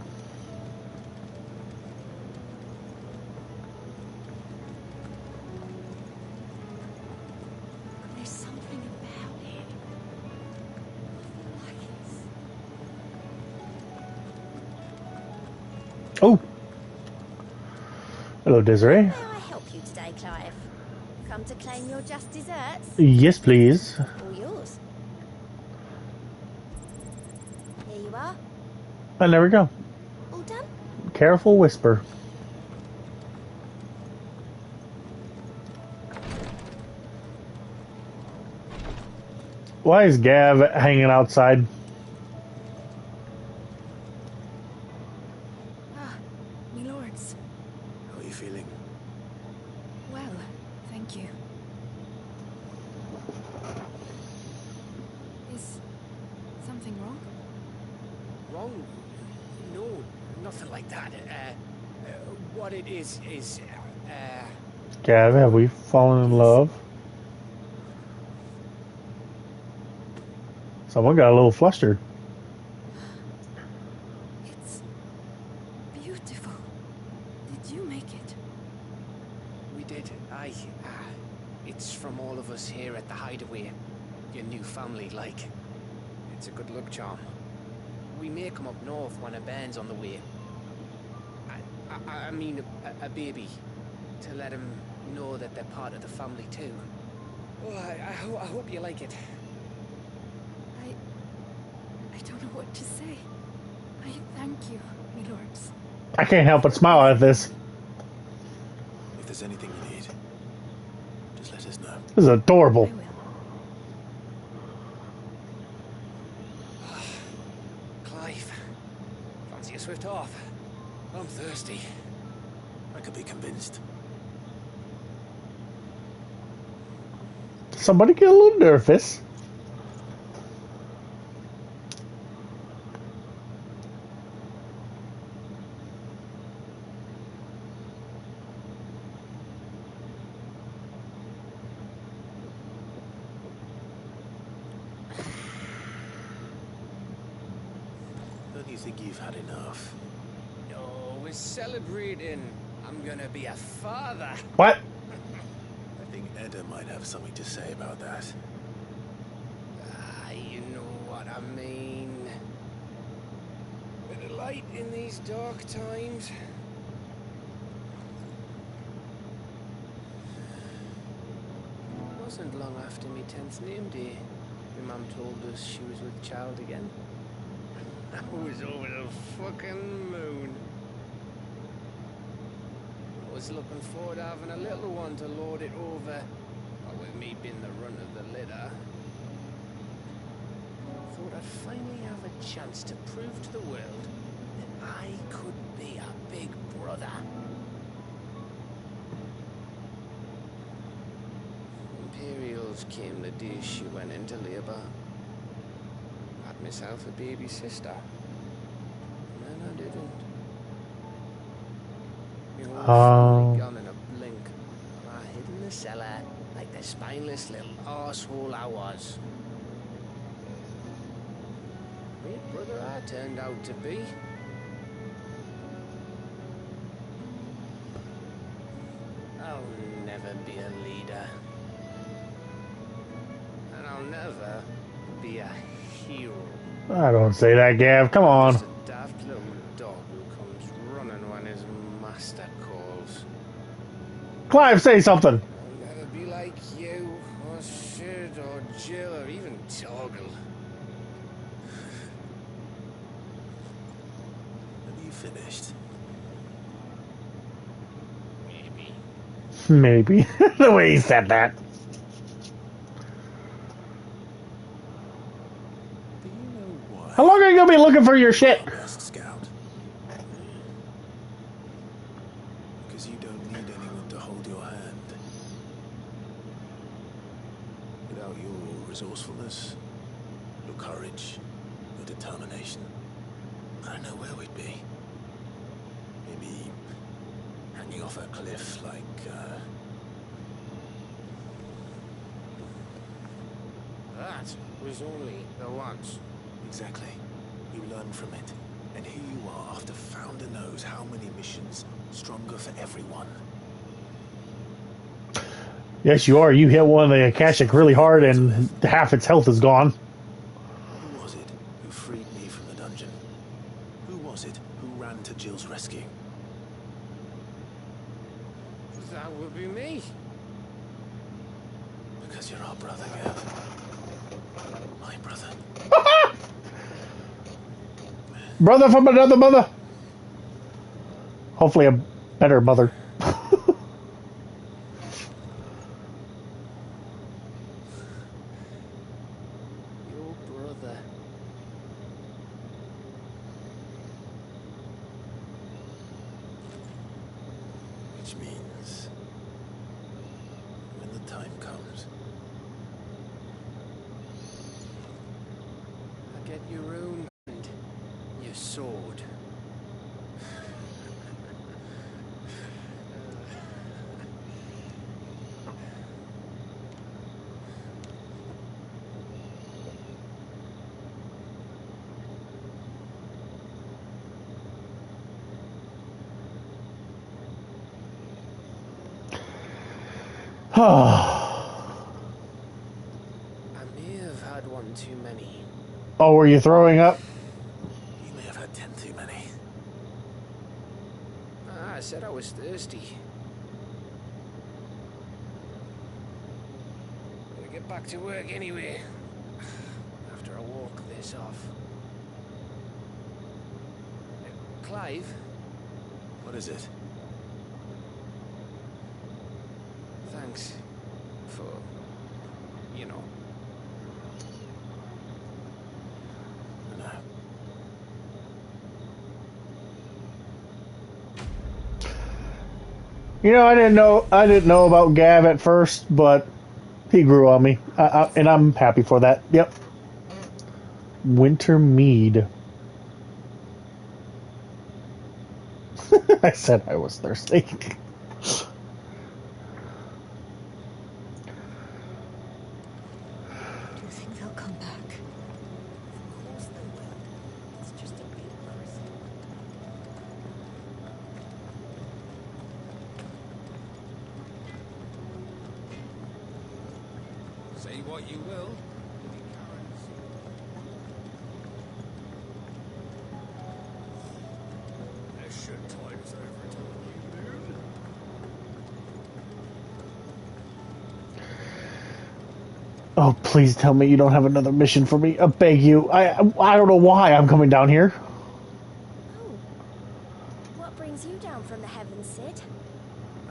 There's something about it. Like it's... Oh! Hello, Desiree. May I help you today, Clive? Come to claim your just desserts? Yes, please. All yours. Here you are. And there we go. All done? Careful whisper. Why is Gav hanging outside? Ah, me lords. How are you feeling? Well, thank you. Is something wrong? Wrong? No, nothing like that. What it is, Gav, have we fallen in love? Someone got a little flustered. It's beautiful. Did you make it? we did. It's from all of us here at the Hideaway. Your new family, like. It's a good luck charm. We may come up north when a band's on the way. I mean, a baby. To let him know that they're part of the family, too. Well, I hope you like it. I don't know what to say. I thank you, me lords. I can't help but smile at this. If there's anything you need, just let Let us know. This is adorable. I will. Clive, fancy a swift off? I'm thirsty. I could be convinced. Somebody get a little nervous. Don't you think you've had enough? Oh, we're celebrating. I'm gonna be a father. What? I think Edda might have something to say about that. Ah, you know what I mean. Bit of light in these dark times. It wasn't long after me 10th name day. My mum told us she was with child again. I was over the fucking moon. I was looking forward to having a little one to lord it over. But with me being the runt of the litter, thought I'd finally have a chance to prove to the world that I could be a big brother. Imperials came the day she went into labour. Had myself a baby sister. And then I didn't. My whole family gone in a blink. And I hid in the cellar like the spineless little arsehole I was. Great brother I turned out to be. I'll never be a leader. And I'll never be a hero. I don't say that, Gav. Come on. Just a daft little dog who comes running when his master calls. Clive, say something. I'll never be like you, or Sid, or Jill, or even Toggle. Have you finished? Maybe. Maybe. The way he said that. Do you know why? How long are you going to be looking for your shit? Our best scout. Because you don't need anyone to hold your hand. Without your resourcefulness, your courage, your determination, I don't know where we'd be. Maybe hanging off a cliff like, That was only the once. Exactly. You learn from it. And here you are after Founder knows how many missions, stronger for everyone. Yes, you are. You hit one of the Akashic really hard and half its health is gone. Who was it who freed me from the dungeon? Who was it who ran to Jill's rescue? That would be me. Because you're our brother, Gav. My brother. Brother from another mother. Hopefully a better mother. Your brother. Which means, when the time comes, I get your own and your sword. I may have had one too many. Oh, were you throwing up? you may have had 10 too many. I said I was thirsty. Gonna get back to work anyway. After I walk this off. Clive, What is it? thanks for you know. No. You know, I didn't know about Gav at first, but he grew on me, and I'm happy for that. Yep. Winter mead. I said I was thirsty. Do you think they'll come back? Of course they will. It's just a big crystal. Say what you will. That shit tide us over to the new moon. Oh, please tell me you don't have another mission for me. I beg you. I don't know why I'm coming down here. Oh. What brings you down from the heavens, Sid?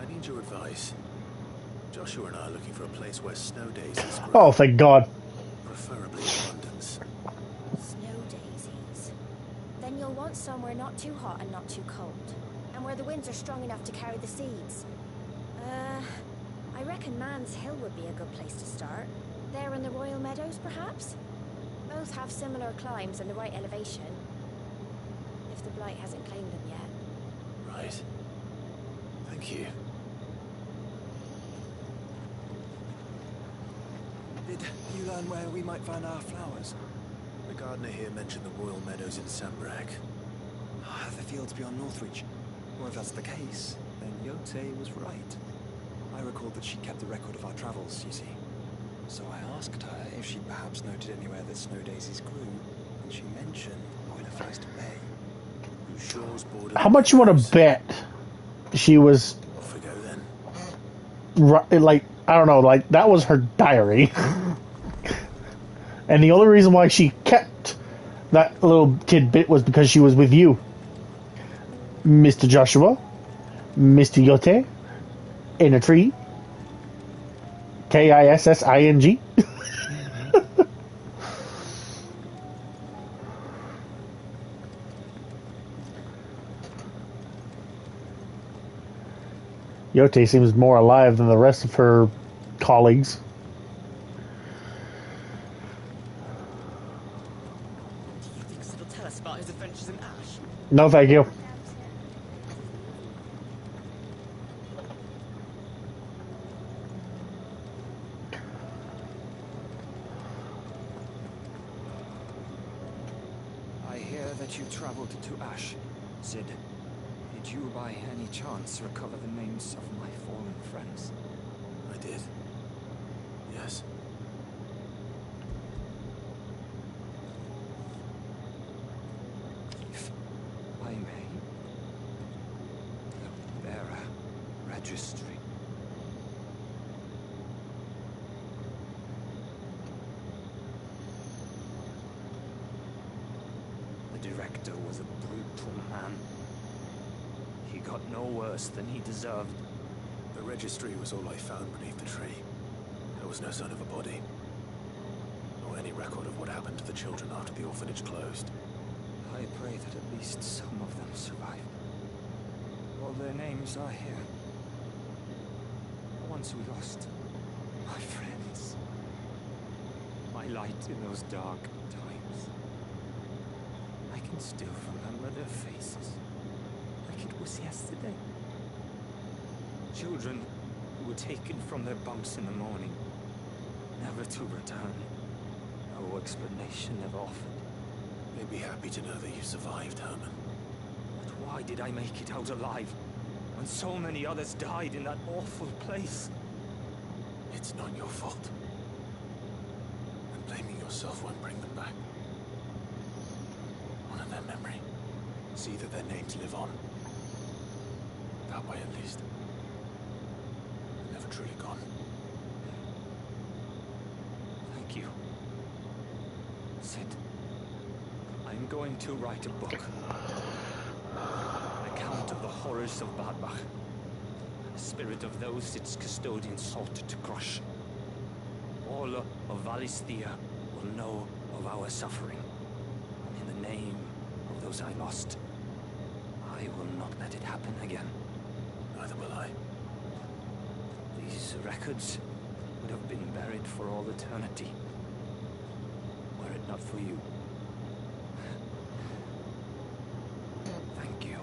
I need your advice. Joshua and I are looking for a place where snow daisies grow. Oh, thank God. Preferably in abundance. Snow daisies. Then you'll want somewhere not too hot and not too cold. And where the winds are strong enough to carry the seeds. I reckon Man's Hill would be a good place to start. There in the Royal Meadows, perhaps? Both have similar climbs and the right elevation. If the Blight hasn't claimed them yet. Right. Thank you. Did you learn where we might find our flowers? The gardener here mentioned the Royal Meadows in Sambrak. The fields beyond Northreach. Well, if that's the case, then Yote was right. I recalled that she kept a record of our travels, you see. So I asked her if she perhaps noted anywhere that snow daisies grew, and she mentioned Oilefist Bay. Whose shores border How much you want to bet she was, Off we go then. like, I don't know, like, that was her diary. And the only reason why she kept that little tidbit was because she was with you, Mr. Joshua, Mr. Yote, in a tree, Kissing. Yote seems more alive than the rest of her colleagues. Do you think Sid will tell us about his adventures in Ash? No, thank you. I hear that you traveled to Ash, Sid. Did you by any chance recover the names of my fallen friends? I did. Yes. If I may. The bearer registry. The director was a brutal man. He got no worse than he deserved. The registry was all I found beneath the tree. There was no sign of a body. Or any record of what happened to the children after the orphanage closed. I pray that at least some of them survived. All their names are here. Once we lost my friends. My light in those dark times. I can still remember their faces. Like it was yesterday. Children who were taken from their bunks in the morning, never to return. No explanation ever offered. They'd be happy to know that you survived, Herman. But why did I make it out alive, when so many others died in that awful place? It's not your fault. And blaming yourself won't bring them back. Honor their memory. See that their names live on. That way, at least. They're never truly gone. Thank you. Sid, I'm going to write a book. An account of the horrors of Badbach. The spirit of those its custodians sought to crush. all of Valisthea will know of our suffering. And in the name of those I lost, I will not let it happen again. Neither will I. These records would have been buried for all eternity, were it not for you. Thank you.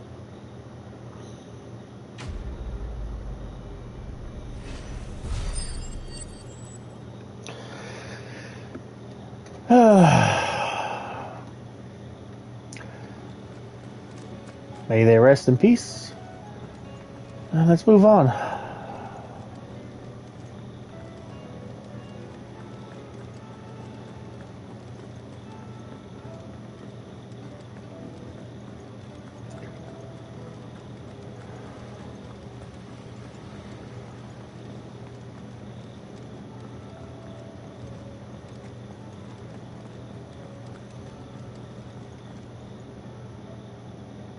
May they rest in peace. Let's move on.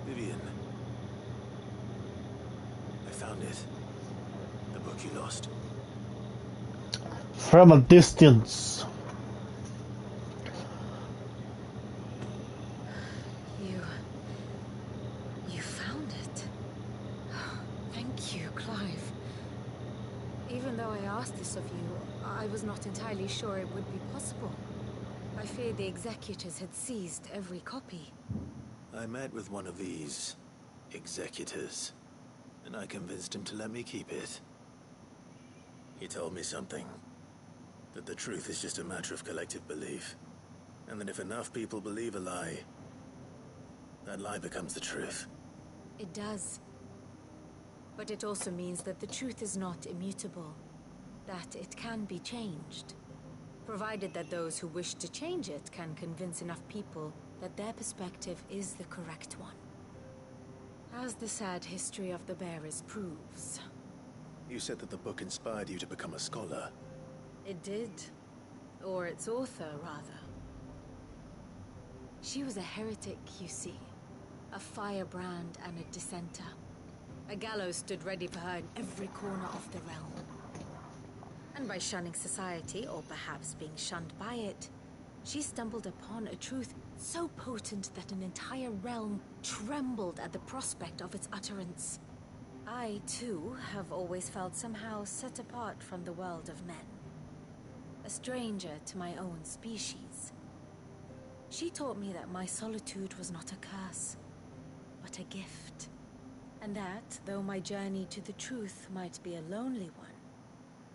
Vivian. I found it. The book you lost. From a distance. You found it. Thank you, Clive. Even though I asked this of you, I was not entirely sure it would be possible. I feared the executors had seized every copy. I met with one of these executors, and I convinced him to let me keep it. He told me something. That the truth is just a matter of collective belief. And that if enough people believe a lie, that lie becomes the truth. It does. But it also means that the truth is not immutable. That it can be changed. Provided that those who wish to change it can convince enough people that their perspective is the correct one. As the sad history of the bearers proves. You said that the book inspired you to become a scholar. It did. Or its author, rather. She was a heretic, you see. A firebrand and a dissenter. A gallows stood ready for her in every corner of the realm. And by shunning society, or perhaps being shunned by it, she stumbled upon a truth so potent that an entire realm trembled at the prospect of its utterance. I, too, have always felt somehow set apart from the world of men. A stranger to my own species. She taught me that my solitude was not a curse, but a gift. And that, though my journey to the truth might be a lonely one,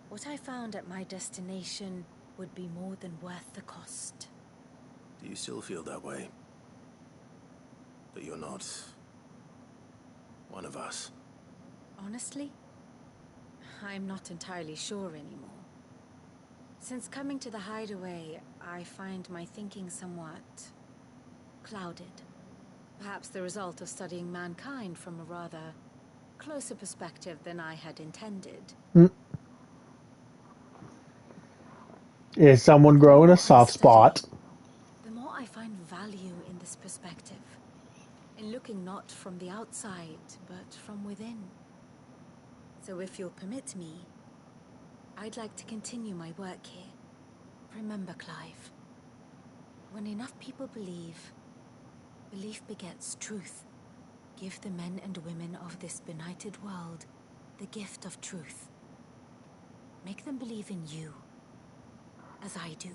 what I found at my destination would be more than worth the cost. Do you still feel that way? That you're not one of us? Honestly, I'm not entirely sure anymore. Since coming to the hideaway, I find my thinking somewhat clouded. Perhaps the result of studying mankind from a rather closer perspective than I had intended. Is someone growing a soft spot? The more I find value in this perspective. In looking not from the outside, but from within. So if you'll permit me, I'd like to continue my work here. Remember, Clive, when enough people believe, belief begets truth. Give the men and women of this benighted world the gift of truth. Make them believe in you, as I do.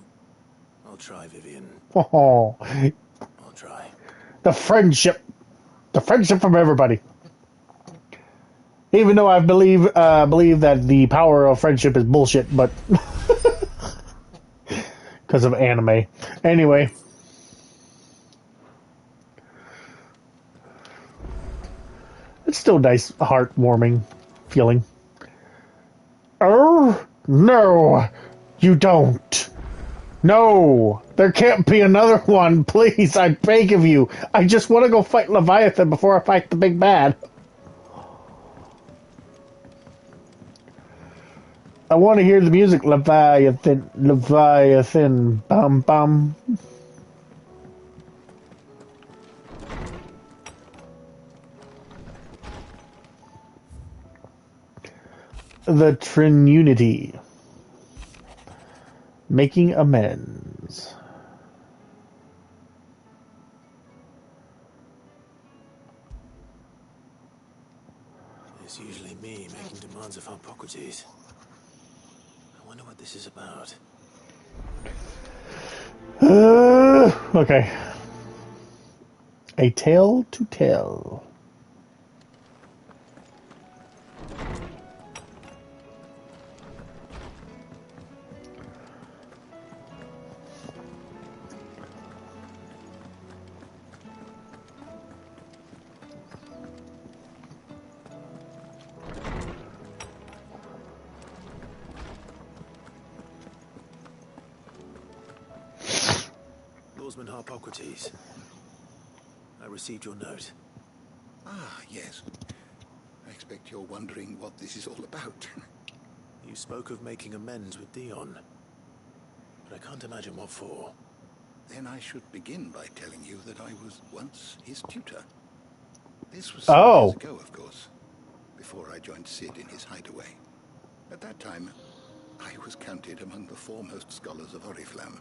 I'll try, Vivian. Oh, I'll try. the friendship from everybody. Even though I believe that the power of friendship is bullshit, but because of anime. Anyway, it's still nice, heartwarming feeling. Oh no, you don't. No, there can't be another one. Please, I beg of you. I just want to go fight Leviathan before I fight the big bad. I want to hear the music, Leviathan, Leviathan, bum bum. The Trinunity. Making amends. It's usually me making demands of Hippocrates. I wonder what this is about. Okay. A tale to tell. Lawsman Hippocrates. I received your note. Ah, yes. I expect you're wondering what this is all about. You spoke of making amends with Dion. But I can't imagine what for. Then I should begin by telling you that I was once his tutor. This was some years ago, of course, before I joined Sid in his hideaway. At that time, I was counted among the foremost scholars of Oriflamme,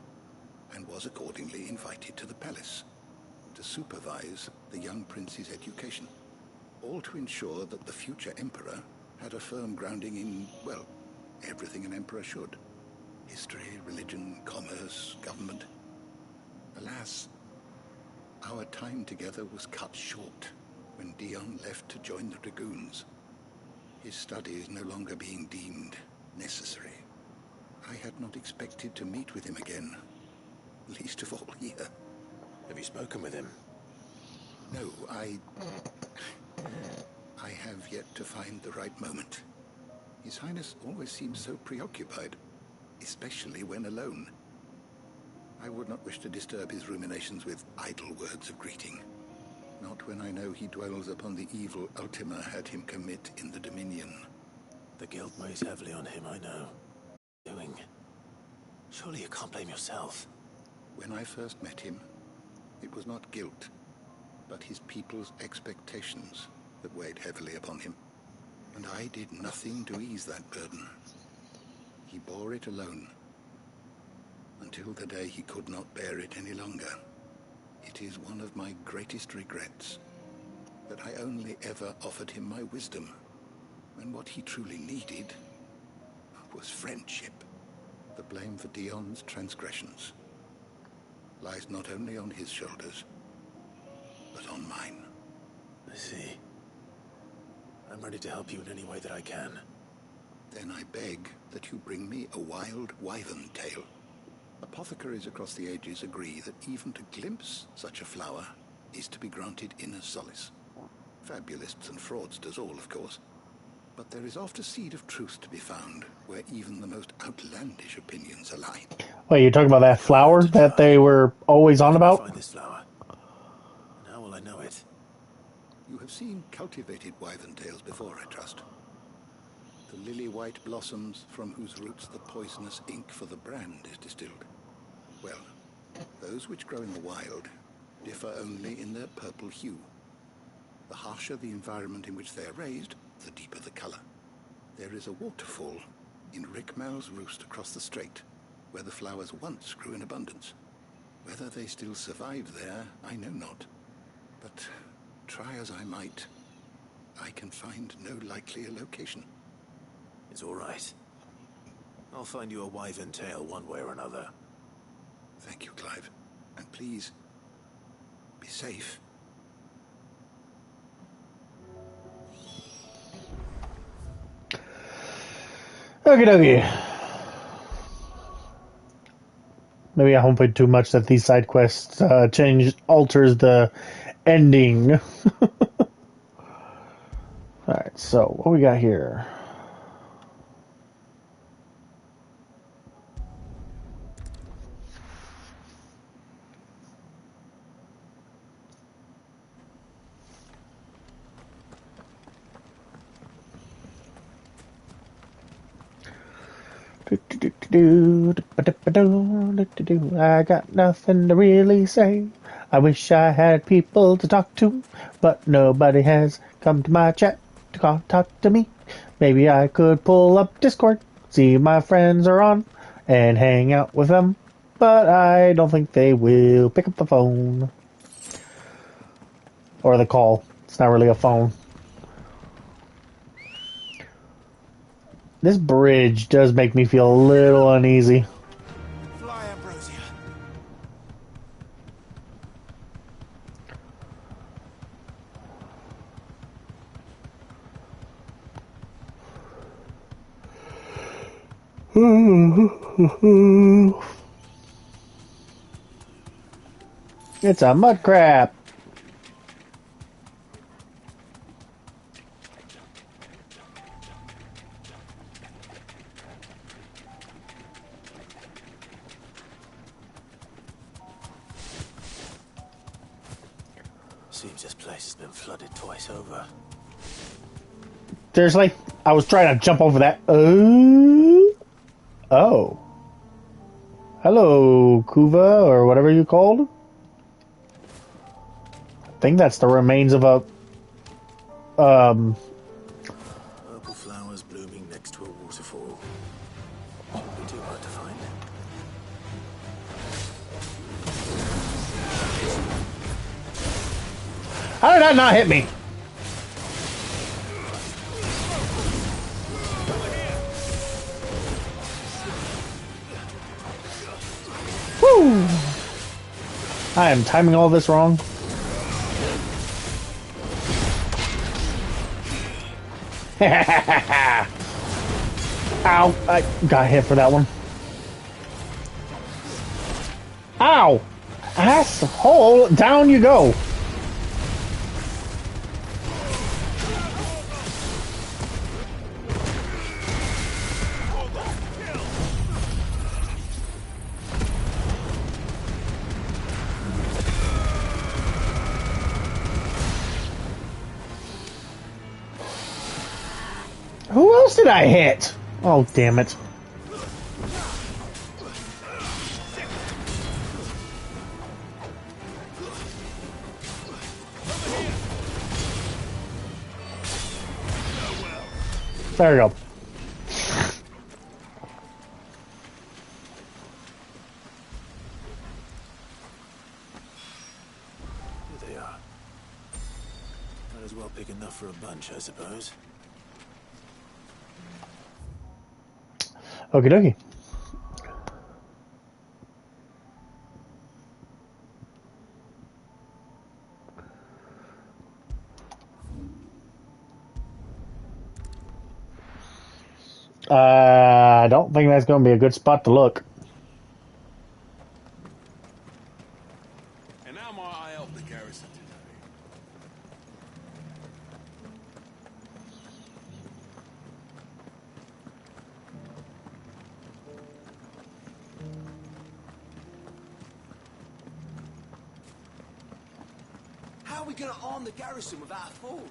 and was accordingly invited to the palace to supervise the young prince's education, all to ensure that the future emperor had a firm grounding in, well, everything an emperor should. History, religion, commerce, government. Alas, our time together was cut short when Dion left to join the Dragoons. His studies no longer being deemed necessary. I had not expected to meet with him again, least of all here. Have you spoken with him? No, I have yet to find the right moment. His Highness always seems so preoccupied, especially when alone. I would not wish to disturb his ruminations with idle words of greeting. Not when I know he dwells upon the evil Ultima had him commit in the Dominion. The guilt weighs heavily on him, I know. Doing. Surely you can't blame yourself. When I first met him, it was not guilt, but his people's expectations that weighed heavily upon him. And I did nothing to ease that burden. He bore it alone, until the day he could not bear it any longer. It is one of my greatest regrets that I only ever offered him my wisdom, when what he truly needed was friendship. The blame for Dion's transgressions lies not only on his shoulders, but on mine. I see. I'm ready to help you in any way that I can. Then I beg that you bring me a wild wyvern tail. Apothecaries across the ages agree that even to glimpse such a flower is to be granted inner solace. Fabulists and fraudsters all, of course. But there is oft a seed of truth to be found where even the most outlandish opinions align. Wait, you're talking about that flower that they were always on about? Find this flower. And how will I know it? You have seen cultivated wyvern tails before, I trust. The lily-white blossoms from whose roots the poisonous ink for the brand is distilled. Well, those which grow in the wild differ only in their purple hue. The harsher the environment in which they are raised, the deeper the color. There is a waterfall in Rickmal's roost across the strait, where the flowers once grew in abundance. Whether they still survive there, I know not. But try as I might, I can find no likelier location. It's all right. I'll find you a wyvern tail one way or another. Thank you, Clive. And please, be safe. Okie dokie. Maybe I won't play too much that these side quests alters the ending. Alright, so what we got here? I got nothing to really say. I wish I had people to talk to, but nobody has come to my chat to talk to me. Maybe I could pull up Discord, see my friends are on, and hang out with them, but I don't think they will pick up the phone. Or the call. It's not really a phone. This bridge does make me feel a little uneasy. Fly, Ambrosia. It's a mud crab. Seems this place has been flooded twice over. Seriously? I was trying to jump over that. Oh. Hello, Kuva, or whatever you called. I think that's the remains of a... Purple flowers blooming next to a waterfall. Shouldn't be too hard to find. How did that not hit me? Woo! I am timing all this wrong. Ow! I got hit for that one. Ow! Asshole! Down you go! Who else did I hit? Oh, damn it. There we go. Here they are. Might as well pick enough for a bunch, I suppose. Okie dokie. I don't think that's going to be a good spot to look. And how might I help the garrison today? How are we gonna arm the garrison without a forge?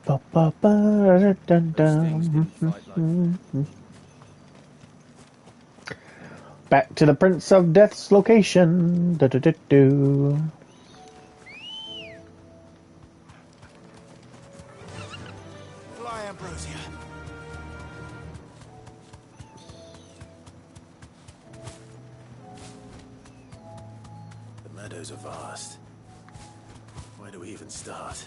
Ba, ba, ba, dun, dun. Back to the Prince of Death's location. Du, du, du, du. Fly, Ambrosia. The meadows are vast. Where do we even start?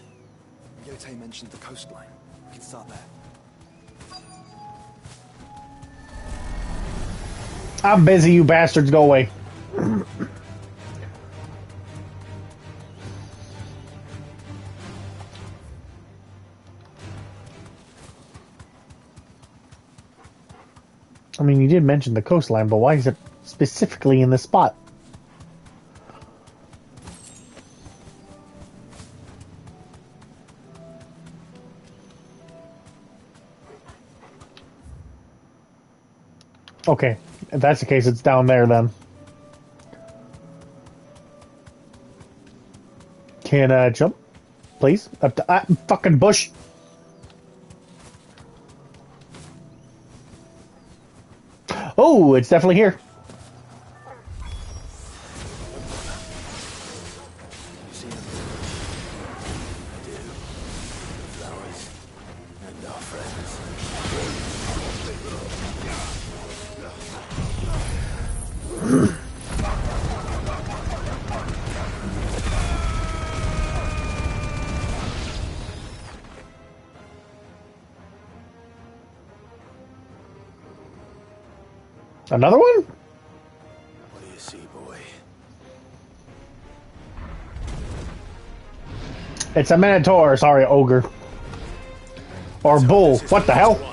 Yote mentioned the coastline. We can start there. I'm busy, you bastards. Go away. I mean, you did mention the coastline, but why is it specifically in this spot? Okay, if that's the case, it's down there then. Can I jump, please? Up to fucking bush. Oh, it's definitely here. You see them? I do. The flowers and our friends. Another one? What do you see, boy? It's a minotaur. Sorry, ogre. Or bull. What the hell?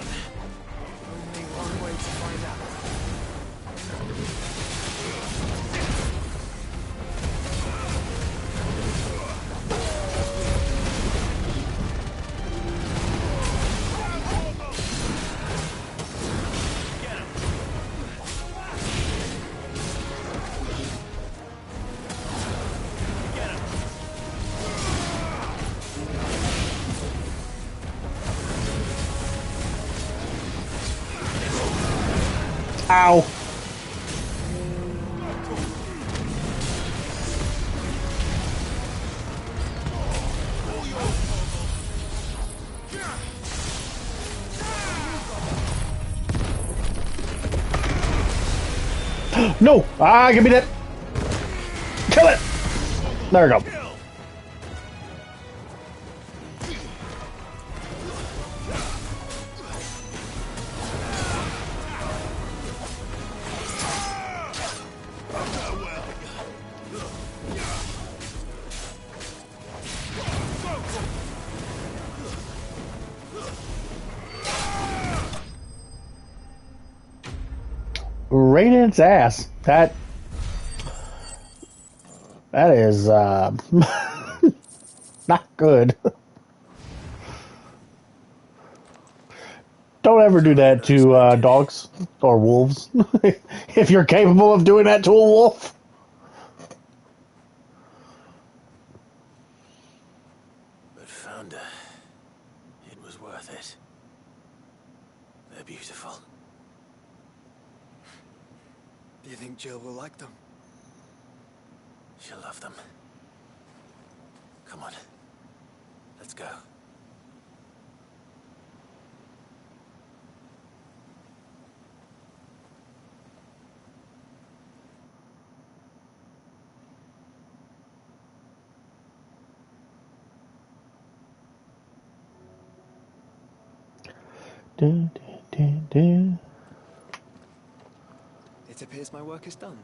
Ow. No! Ah, give me that! Kill it! There we go. Right in its ass. That is not good. Don't ever do that to dogs or wolves. If you're capable of doing that to a wolf. But Founder, it was worth it. They're beautiful. Do you think Jill will like them? She'll love them. Come on. Let's go. It appears my work is done.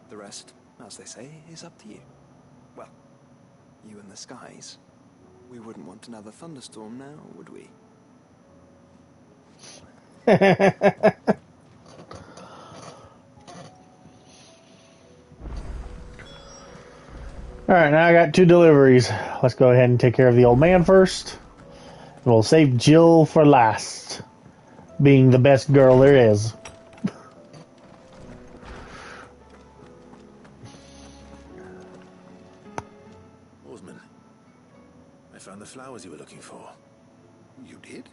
The rest, as they say, is up to you. Well, you and the skies. We wouldn't want another thunderstorm now, would we? Alright, now I got 2 deliveries. Let's go ahead and take care of the old man first. We'll save Jill for last. Being the best girl there is. Oarsman, I found the flowers you were looking for. You did?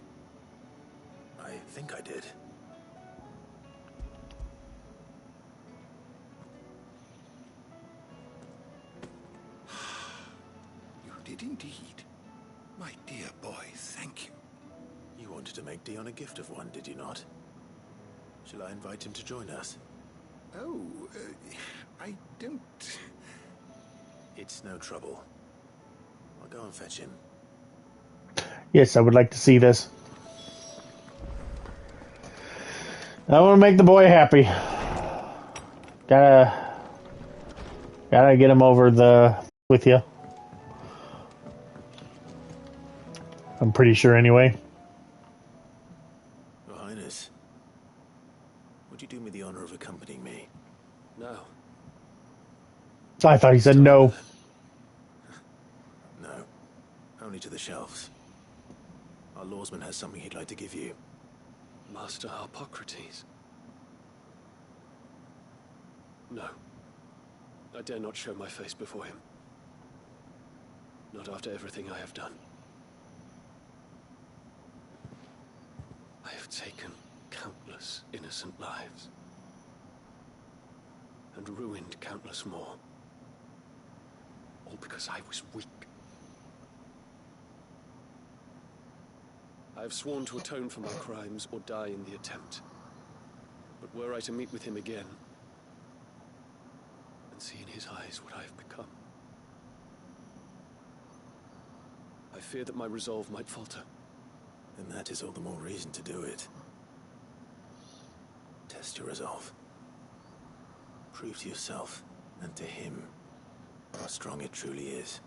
I think I did. You did indeed. My dear boy, thank you. You wanted to make Dion a gift of one, did you not? Shall I invite him to join us? Oh, I don't... It's no trouble. I'll go and fetch him. Yes, I would like to see this. I want to make the boy happy. Gotta get him over the with you. I'm pretty sure anyway. Your Highness, would you do me the honor of accompanying me? No. I thought he said no. No. Only to the shelves. Our lawsman has something he'd like to give you. Master Harpocrates. No. I dare not show my face before him. Not after everything I have done. I have taken countless innocent lives. And ruined countless more. All because I was weak. I have sworn to atone for my crimes or die in the attempt. But were I to meet with him again, see in his eyes what I have become. I fear that my resolve might falter. Then that is all the more reason to do it. Test your resolve. Prove to yourself and to him how strong it truly is.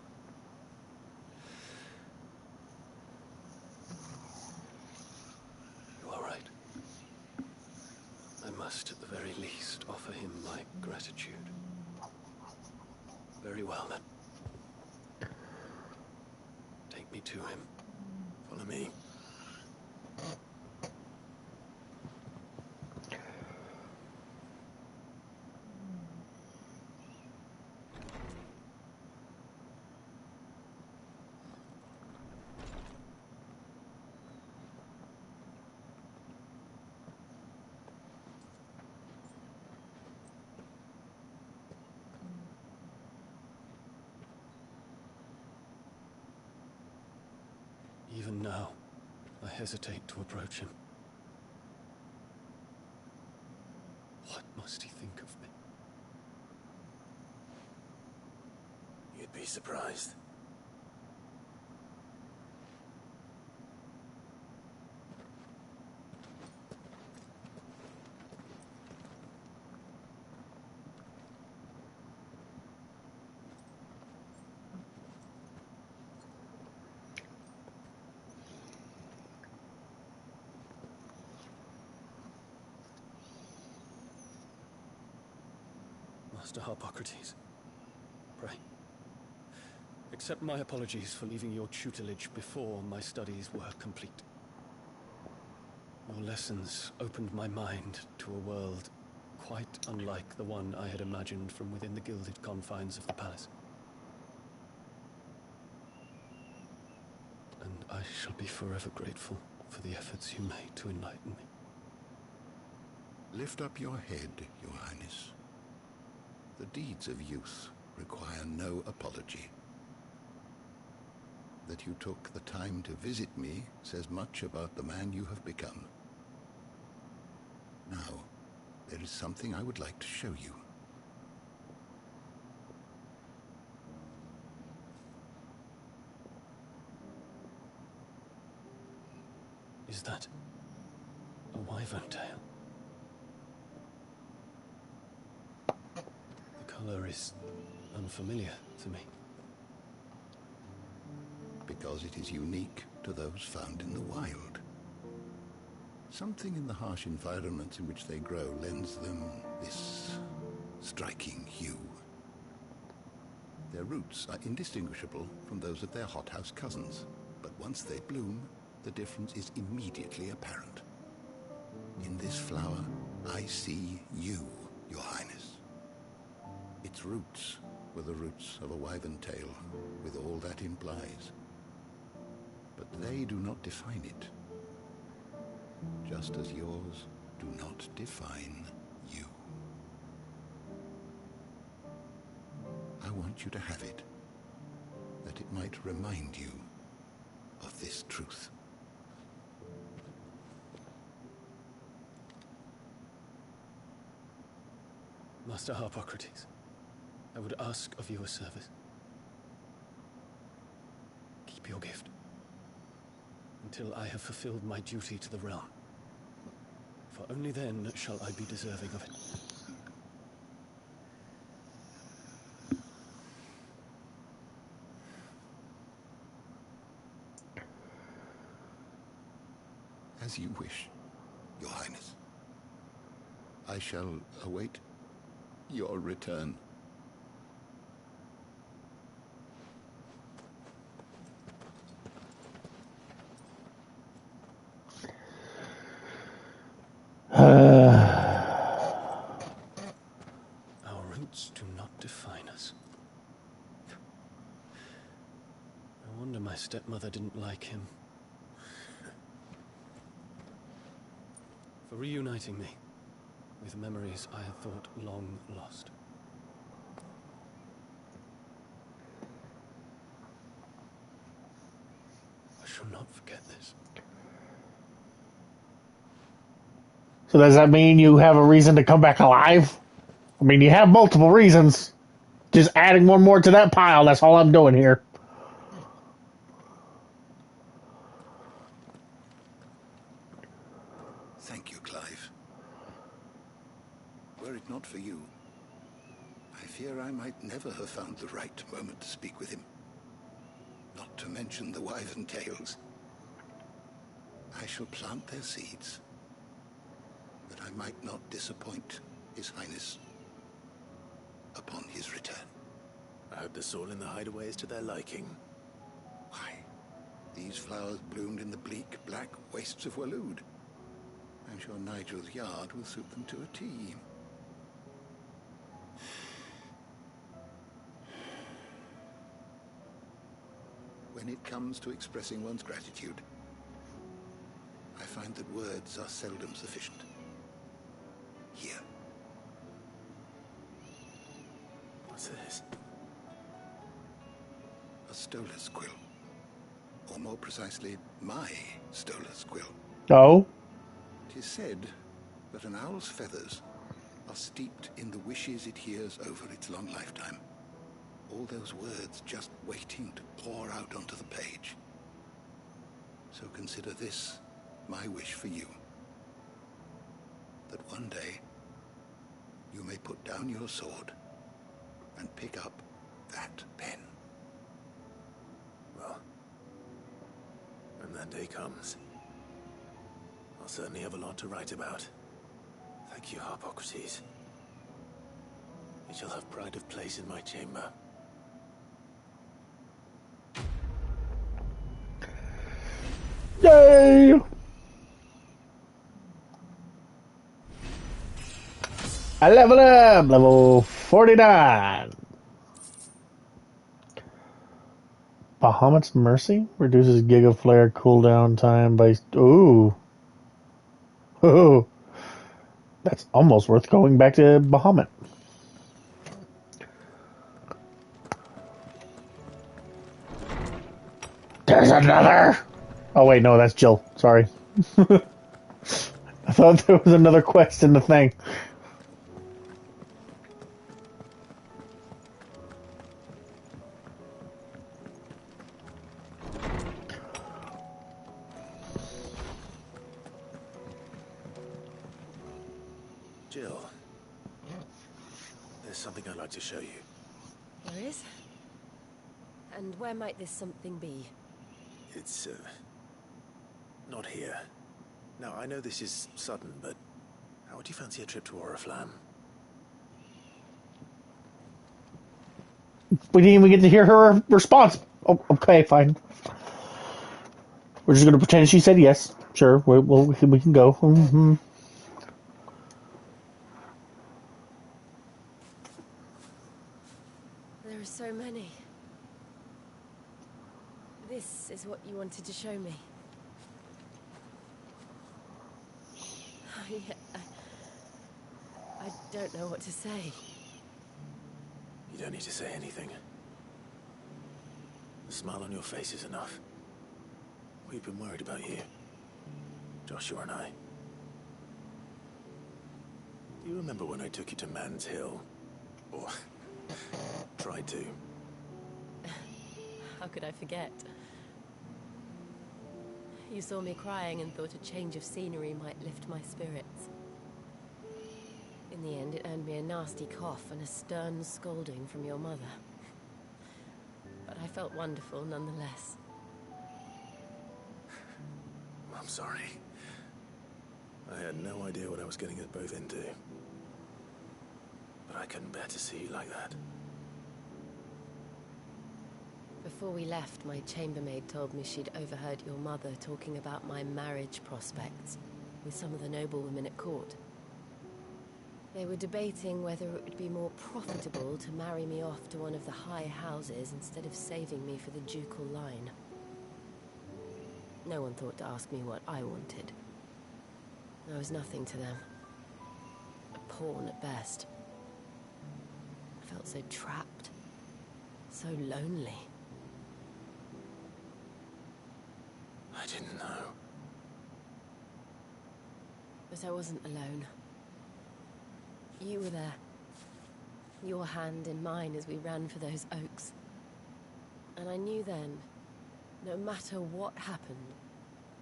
You are right. I must, at the very least, offer him my gratitude. Very well, then. Take me to him. Follow me. Even now, I hesitate to approach him. What must he think of me? You'd be surprised. Master Harpocrates, pray. Accept my apologies for leaving your tutelage before my studies were complete. Your lessons opened my mind to a world quite unlike the one I had imagined from within the gilded confines of the palace. And I shall be forever grateful for the efforts you made to enlighten me. Lift up your head, Your Highness. The deeds of youth require no apology. That you took the time to visit me says much about the man you have become. Now, there is something I would like to show you. Is that a wyvern tail? The color is unfamiliar to me. Because it is unique to those found in the wild. Something in the harsh environments in which they grow lends them this striking hue. Their roots are indistinguishable from those of their hothouse cousins, but once they bloom, the difference is immediately apparent. In this flower, I see you, Your Highness. Its roots were the roots of a wyvern tail, with all that implies. But they do not define it, just as yours do not define you. I want you to have it, that it might remind you of this truth. Master Harpocrates, I would ask of you a service. Keep your gift until I have fulfilled my duty to the realm. For only then shall I be deserving of it. As you wish, Your Highness. I shall await your return. Our roots do not define us. No wonder my stepmother didn't like him. For reuniting me with memories I had thought long lost. I shall not forget this. So does that mean you have a reason to come back alive? I mean, you have multiple reasons. Just adding one more to that pile. That's all I'm doing here. Thank you, Clive. Were it not for you, I fear I might never have found the right moment to speak with him. Not to mention the wyvern tales. I shall plant their seeds, that I might not disappoint His Highness upon his return. I hope the soil in the hideaway is to their liking. Why, these flowers bloomed in the bleak, black wastes of Waloed. I'm sure Nigel's yard will suit them to a T. When it comes to expressing one's gratitude, I find that words are seldom sufficient. Here. What's this? A stolas quill. Or more precisely, my stolas quill. Oh? 'Tis said that an owl's feathers are steeped in the wishes it hears over its long lifetime. All those words just waiting to pour out onto the page. So consider this my wish for you. That one day you may put down your sword and pick up that pen. Well, when that day comes, I'll certainly have a lot to write about. Thank you, Harpocrates. You shall have pride of place in my chamber. Yay! I level up! Level 49. Behemoth's Mercy? Reduces Giga Flare cooldown time by... Ooh. Ooh. That's almost worth going back to Behemoth. There's another! Oh wait, no, that's Jill. Sorry. I thought there was another quest in the thing. Jill, there's something I'd like to show you. There is? And where might this something be? It's, not here. Now, I know this is sudden, but how would you fancy a trip to Oriflamme? We didn't even get to hear her response. Oh, okay, fine. We're just gonna pretend she said yes. Sure, we can go. Mm-hmm. There are so many. This is what you wanted to show me. I don't know what to say. You don't need to say anything. The smile on your face is enough. We've been worried about you. Joshua and I. Do you remember when I took you to Man's Hill? Or tried to? How could I forget? You saw me crying and thought a change of scenery might lift my spirits. In the end, it earned me a nasty cough and a stern scolding from your mother. But I felt wonderful nonetheless. I'm sorry. I had no idea what I was getting us both into. But I couldn't bear to see you like that. Before we left, my chambermaid told me she'd overheard your mother talking about my marriage prospects with some of the noblewomen at court. They were debating whether it would be more profitable to marry me off to one of the high houses instead of saving me for the ducal line. No one thought to ask me what I wanted. I was nothing to them. A pawn at best. I felt so trapped. So lonely. I didn't know. But I wasn't alone. You were there. your hand in mine as we ran for those oaks. And I knew then, no matter what happened,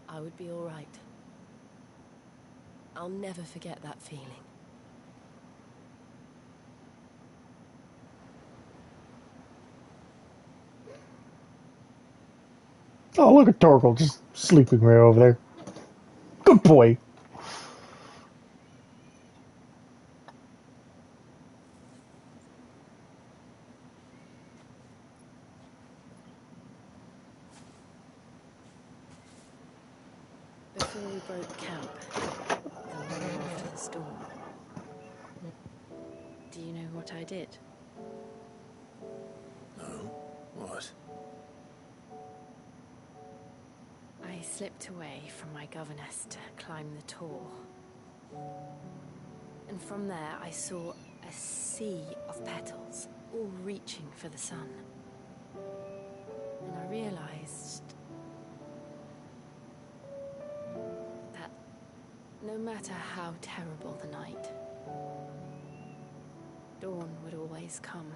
I would be all right. I'll never forget that feeling. Oh, look at Torgal just sleeping right over there. Good boy. Before we broke camp, the morning after the storm, do you know what I did? No? What? I slipped away from my governess to climb the Tor. And from there I saw a sea of petals, all reaching for the sun. And I realized that no matter how terrible the night, dawn would always come.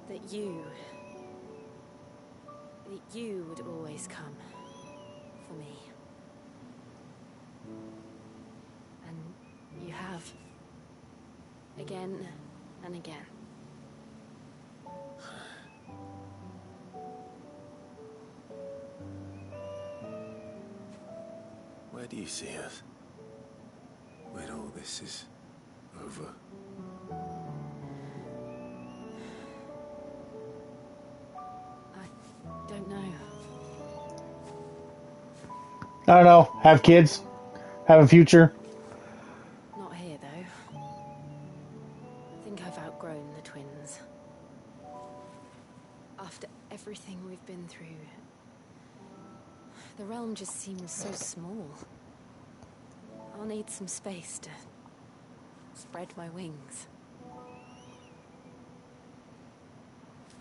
That you would always come for me. And you have. Again and again. Where do you see us? When all this is over? I don't know. I don't know. Have kids. Have a future. Not here, though. I think I've outgrown the twins. After everything we've been through, the realm just seems so small. I'll need some space to spread my wings.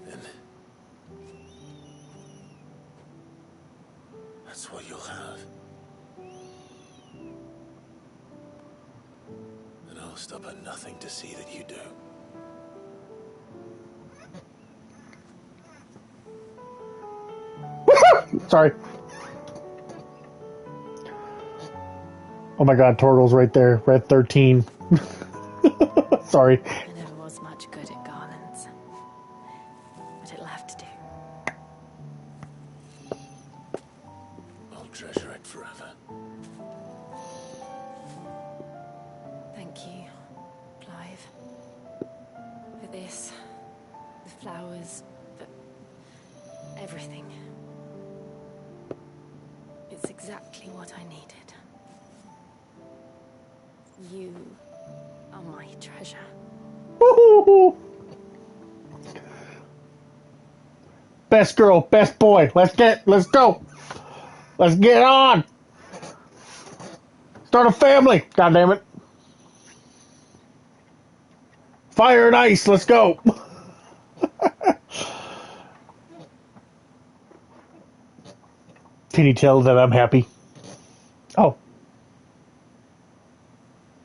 Then that's what you'll have. And I'll stop at nothing to see that you do. Sorry. Oh my god, Torgal's right there. We're at 13. Sorry. I never was much good at garlands. But it'll have to do. I'll treasure it forever. Thank you, Clive. For this, the flowers, for everything. It's exactly what I needed. You are my treasure. Best girl, best boy. Let's go. Let's get on. Start a family. God damn it. Fire and ice. Let's go. Can you tell that I'm happy? Oh.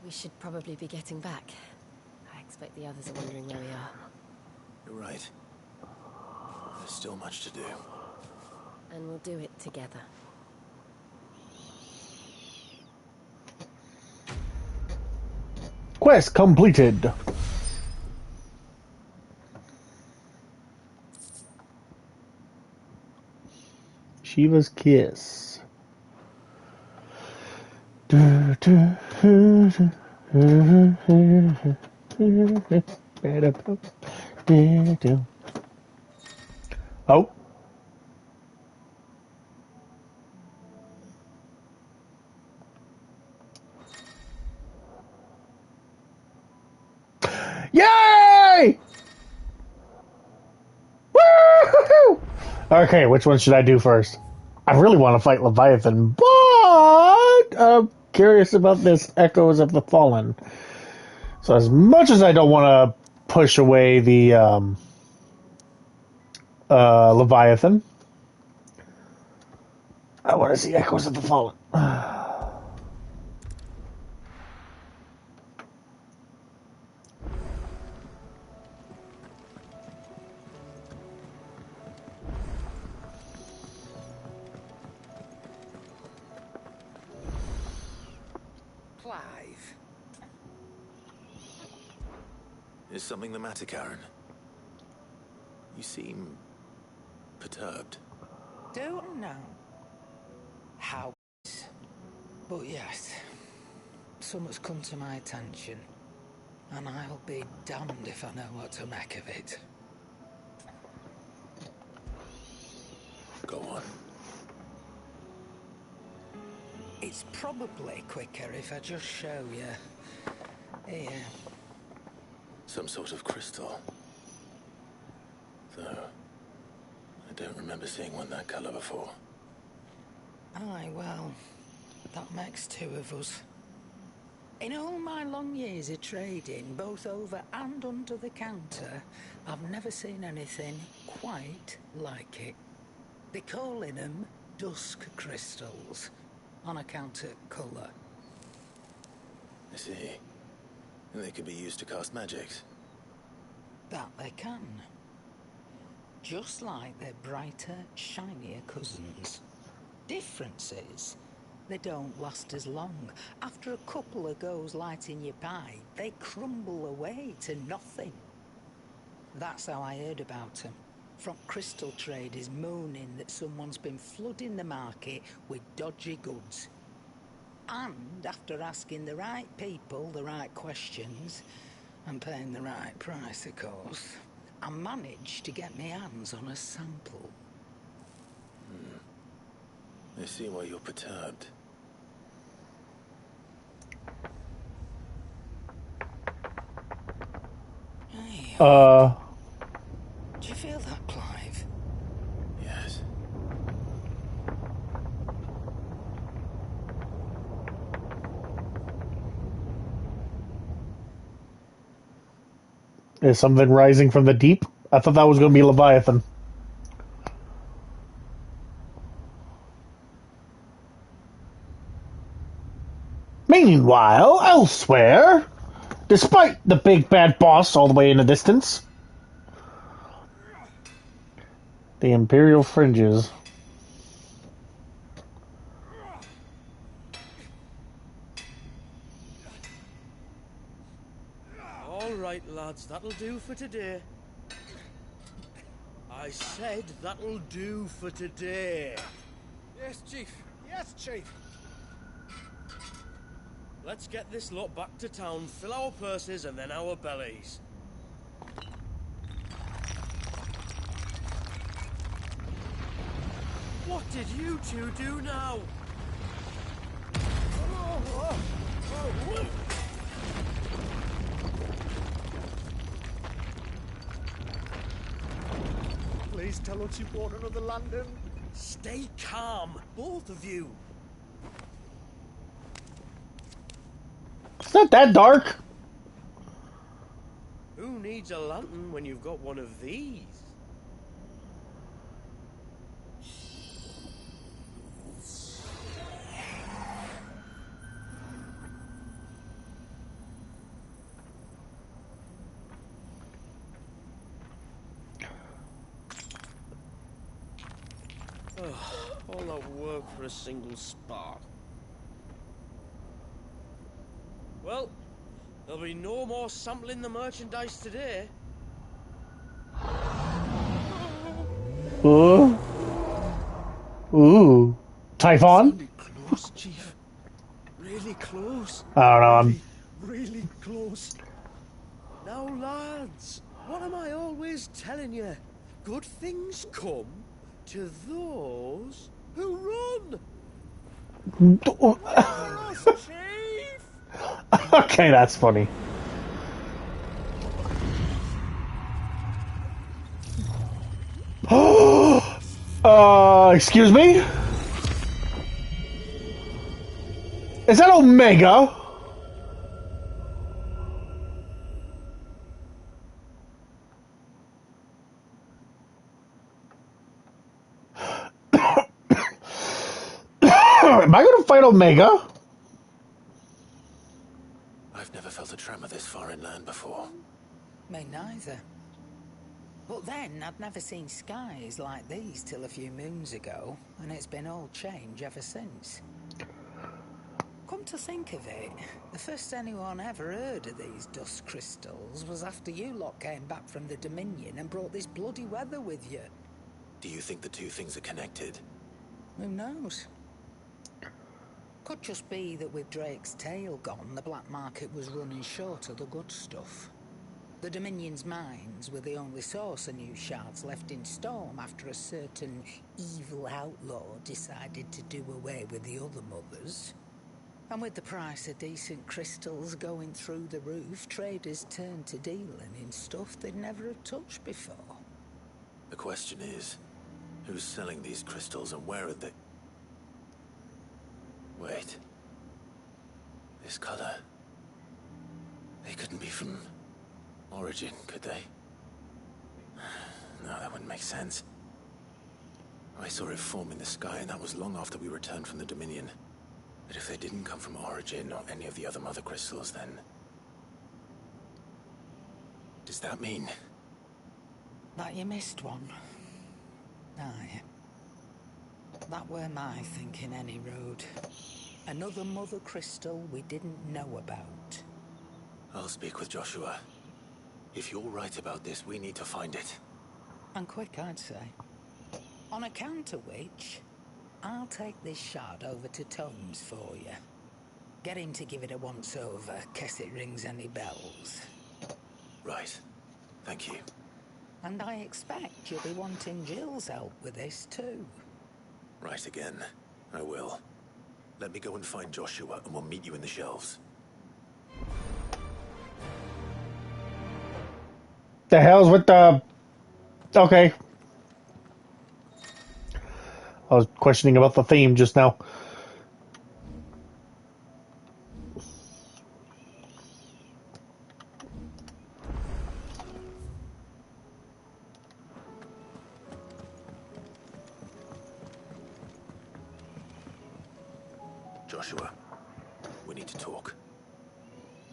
We should probably be getting back. I expect the others are wondering where we are. You're right. There's still much to do. And we'll do it together. Quest completed. Shiva's Kiss. Oh. Yay! Woo! Okay, which one should I do first? I really want to fight Leviathan, but I'm curious about this Echoes of the Fallen. So as much as I don't want to push away the Leviathan, I want to see Echoes of the Fallen. Clive. Is something the matter, Karen? You seem perturbed. Don't know how, but yes, something's come to my attention, and I'll be damned if I know what to make of it. Go on. It's probably quicker if I just show you. Here. Some sort of crystal. Though, I don't remember seeing one that color before. Aye, well, that makes two of us. In all my long years of trading, both over and under the counter, I've never seen anything quite like it. They're calling them dusk crystals, on account of colour. I see. And they could be used to cast magics. That they can. Just like their brighter, shinier cousins. Difference is, they don't last as long. After a couple of goes lighting your pipe, they crumble away to nothing. That's how I heard about them. From crystal traders moaning that someone's been flooding the market with dodgy goods. And after asking the right people the right questions, and paying the right price, of course, I managed to get my hands on a sample. I see why you're perturbed. Hey, Uh, do you feel that, Clive? Yes. is something rising from the deep? I thought that was going to be Leviathan. Meanwhile, elsewhere, despite the big bad boss all the way in the distance, the Imperial fringes. All right, lads, that'll do for today. I said that'll do for today. Yes, Chief. Yes, Chief. Let's get this lot back to town, fill our purses and then our bellies. What did you two do now? Please tell us you bought another lantern. Stay calm, both of you. It's not that dark. Who needs a lantern when you've got one of these? All that work for a single spark. Well, there'll be no more sampling the merchandise today. Ooh. Ooh. Typhon? Sounded close, Chief. Really close. I don't know. Really close. Now, lads, what am I always telling you? Good things come to those who run. Yes, Chief. Okay, that's funny. Excuse me? Is that Omega? Am I gonna fight Omega? I've never felt a tremor this far inland before. Me neither. But then, I'd never seen skies like these till a few moons ago, and it's been all change ever since. Come Come to think of it, the first anyone ever heard of these dust crystals was after you lot came back from the Dominion and brought this bloody weather with you. Do you think the two things are connected? Who knows? Could just be that with Drake's tail gone, the black market was running short of the good stuff. The Dominion's mines were the only source of new shards left in Storm after a certain evil outlaw decided to do away with the other mothers. And with the price of decent crystals going through the roof, traders turned to dealing in stuff they'd never have touched before. The question is, who's selling these crystals and where are they? Wait. This color. They couldn't be from Origin, could they? No, that wouldn't make sense. I saw it form in the sky, and that was long after we returned from the Dominion. But if they didn't come from Origin or any of the other mother crystals, then... does that mean... that you missed one? Aye. That were my thinking, any road. Another mother crystal we didn't know about. I'll speak with Joshua. If you're right about this, we need to find it. And quick, I'd say. On account of which, I'll take this shard over to Tomes for you. Get him to give it a once-over, case it rings any bells. Right. Thank you. And I expect you'll be wanting Jill's help with this, too. Right again. I will. Let me go and find Joshua, and we'll meet you in the shelves. The hell's with the... Okay. I was questioning about the theme just now. Joshua, we need to talk.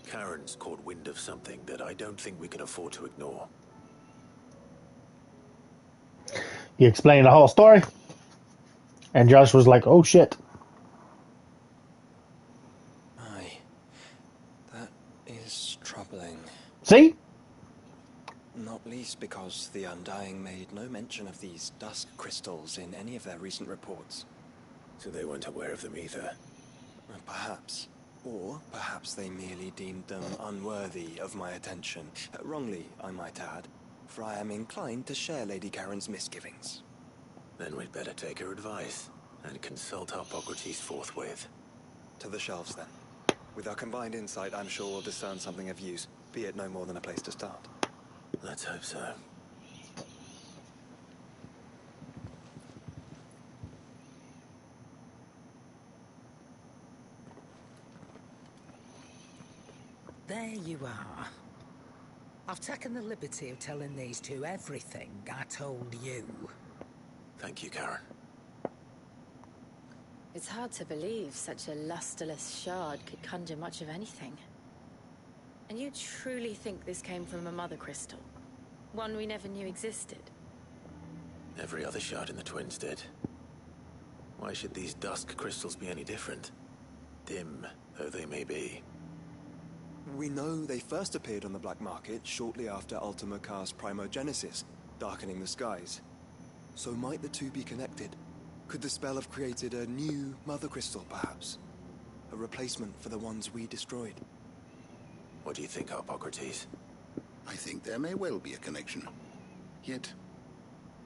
Karen's caught wind of something that I don't think we can afford to ignore. He explained the whole story. And Josh was like, oh shit. Aye. That is troubling. See? Not least because the Undying made no mention of these dusk crystals in any of their recent reports. So they weren't aware of them either. Perhaps. Or perhaps they merely deemed them unworthy of my attention. Wrongly, I might add, for I am inclined to share Lady Karen's misgivings. Then we'd better take her advice and consult Hippocrates forthwith. To the shelves, then. With our combined insight, I'm sure we'll discern something of use, be it no more than a place to start. Let's hope so. There you are. I've taken the liberty of telling these two everything I told you. Thank you, Karen. It's hard to believe such a lusterless shard could conjure much of anything. And you truly think this came from a mother crystal? One we never knew existed? Every other shard in the Twins did. Why should these dusk crystals be any different? Dim though they may be. We know they first appeared on the black market shortly after Ultima Car's primogenesis, darkening the skies. So might the two be connected? Could the spell have created a new mother crystal, perhaps? A replacement for the ones we destroyed? What do you think, Hippocrates? I think there may well be a connection. Yet,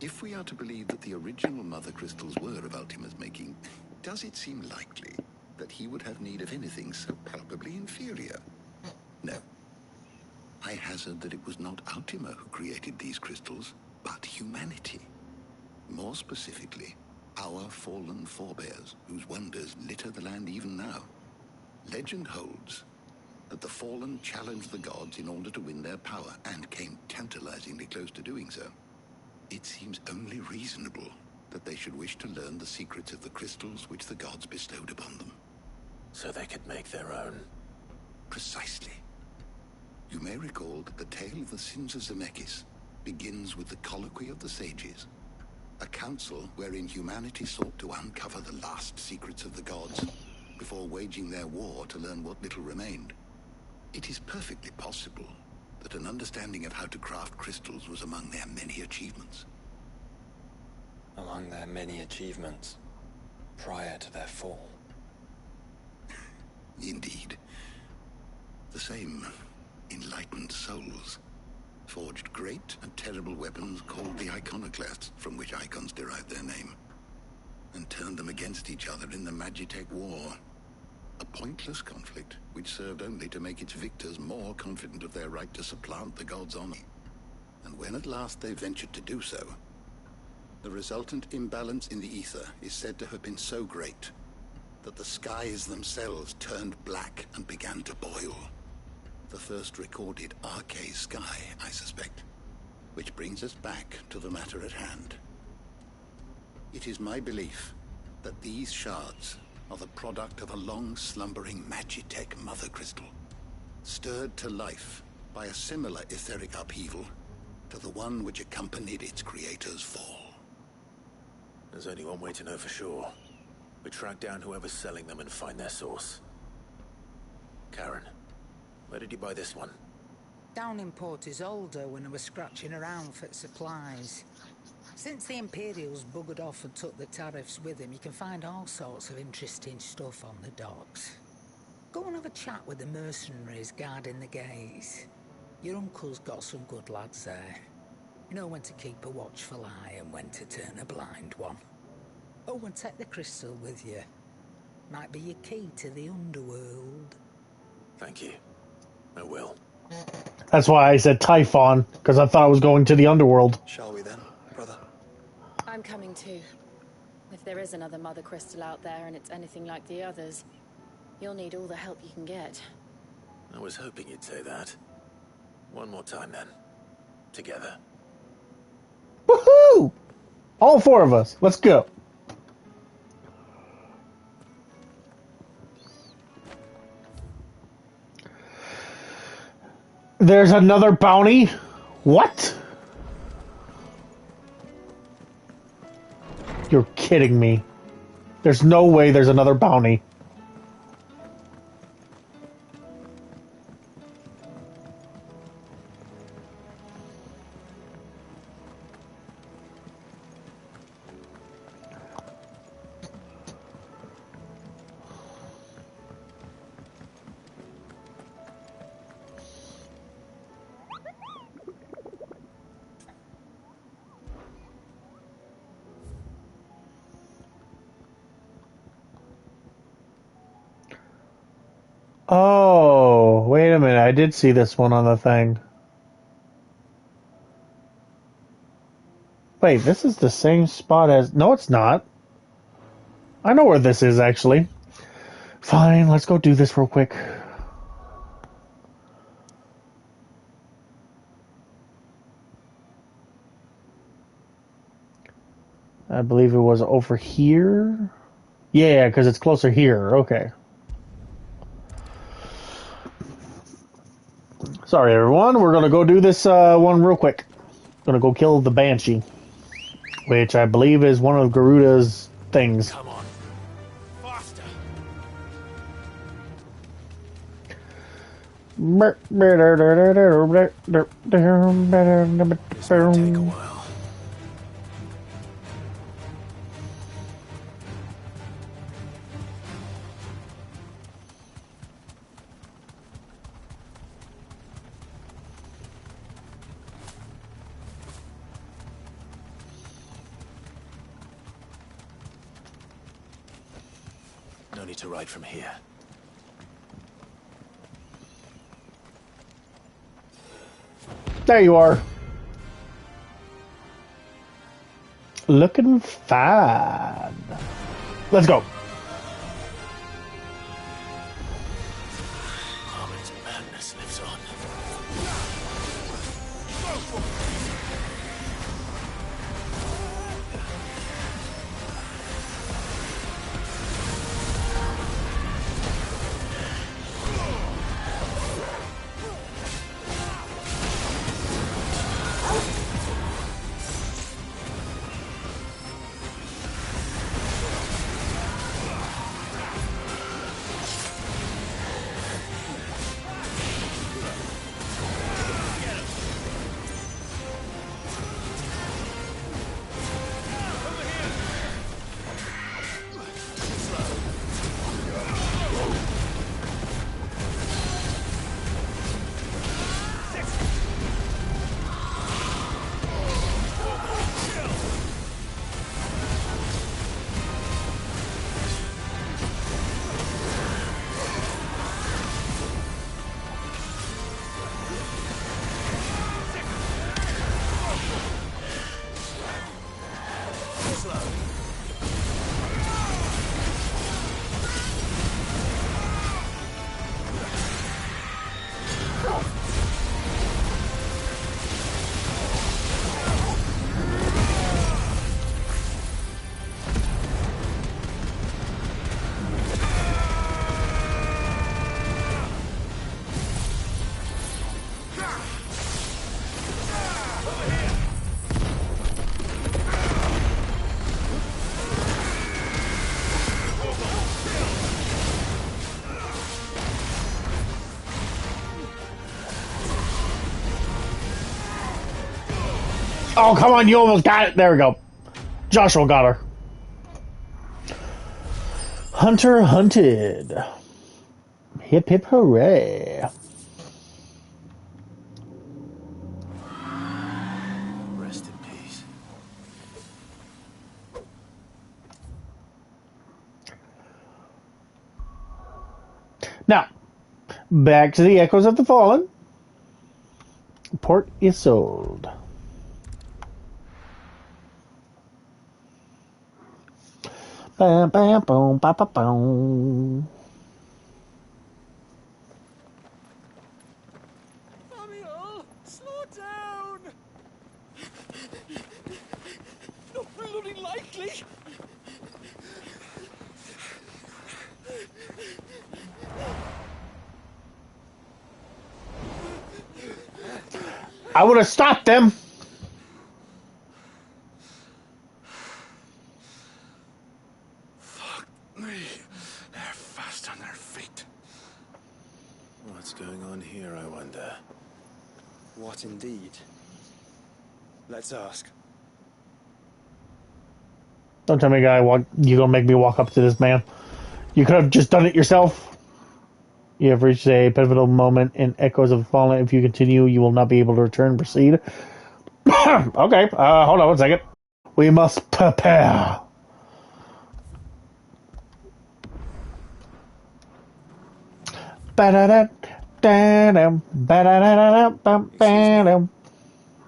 if we are to believe that the original mother crystals were of Ultima's making, does it seem likely that he would have need of anything so palpably inferior? No. I hazard that it was not Ultima who created these crystals, but humanity. More specifically, our fallen forebears, whose wonders litter the land even now. Legend holds that the fallen challenged the gods in order to win their power, and came tantalizingly close to doing so. It seems only reasonable that they should wish to learn the secrets of the crystals which the gods bestowed upon them. So they could make their own. Precisely. You may recall that the tale of the sins of Zemeckis begins with the colloquy of the sages, a council wherein humanity sought to uncover the last secrets of the gods, before waging their war to learn what little remained. It is perfectly possible that an understanding of how to craft crystals was among their many achievements. Among their many achievements, prior to their fall. Indeed. The same enlightened souls forged great and terrible weapons called the iconoclasts, from which icons derive their name, and turned them against each other in the Magitech War. A pointless conflict which served only to make its victors more confident of their right to supplant the gods' honor. And when at last they ventured to do so, the resultant imbalance in the ether is said to have been so great that the skies themselves turned black and began to boil. The first recorded Arcade sky, I suspect. Which brings us back to the matter at hand. It is my belief that these shards are the product of a long-slumbering Magitech mother crystal, stirred to life by a similar etheric upheaval to the one which accompanied its creator's fall. There's only one way to know for sure. We track down whoever's selling them and find their source. Karen, where did you buy this one? Down in Port Isolde when I was scratching around for supplies. Since the Imperials buggered off and took the tariffs with them, you can find all sorts of interesting stuff on the docks. Go and have a chat with the mercenaries guarding the gates. Your uncle's got some good lads there. You know when to keep a watchful eye and when to turn a blind one. Oh, and take the crystal with you. Might be your key to the underworld. Thank you. I will. That's why I said Typhon, because I thought I was going to the underworld. Shall we then, brother? I'm coming too. If there is another mother crystal out there and it's anything like the others, you'll need all the help you can get. I was hoping you'd say that. One more time then. Together. Woohoo! All four of us. Let's go. There's another bounty? What? You're kidding me. There's no way there's another bounty. Oh, wait a minute. I did see this one on the thing. Wait, this is the same spot as... No, it's not. I know where this is, actually. Fine, let's go do this real quick. I believe it was over here. Yeah, because it's closer here. Okay. Sorry, everyone. We're going to go do this one real quick. Going to go kill the Banshee, which I believe is one of Garuda's things. Come on. Faster. This will take a while. No need to ride from here. There you are. Looking fine. Let's go. Harmon's madness lives on. Oh, come on, you almost got it. There we go. Joshua got her. Hunter hunted. Hip hip hooray. Rest in peace. Now, back to the Echoes of the Fallen. Port is sold. Bam, bam, boom, ba, ba, boom. Samuel, slow down. Not bloody likely. I would have stopped them. Fuck me. They're fast on their feet. What's going on here, I wonder? What indeed? Let's ask. Don't tell me, guy, you're gonna make me walk up to this man. You could have just done it yourself. You have reached a pivotal moment in Echoes of the Fallen. If you continue, you will not be able to return. Proceed. Okay, hold on one second. We must prepare.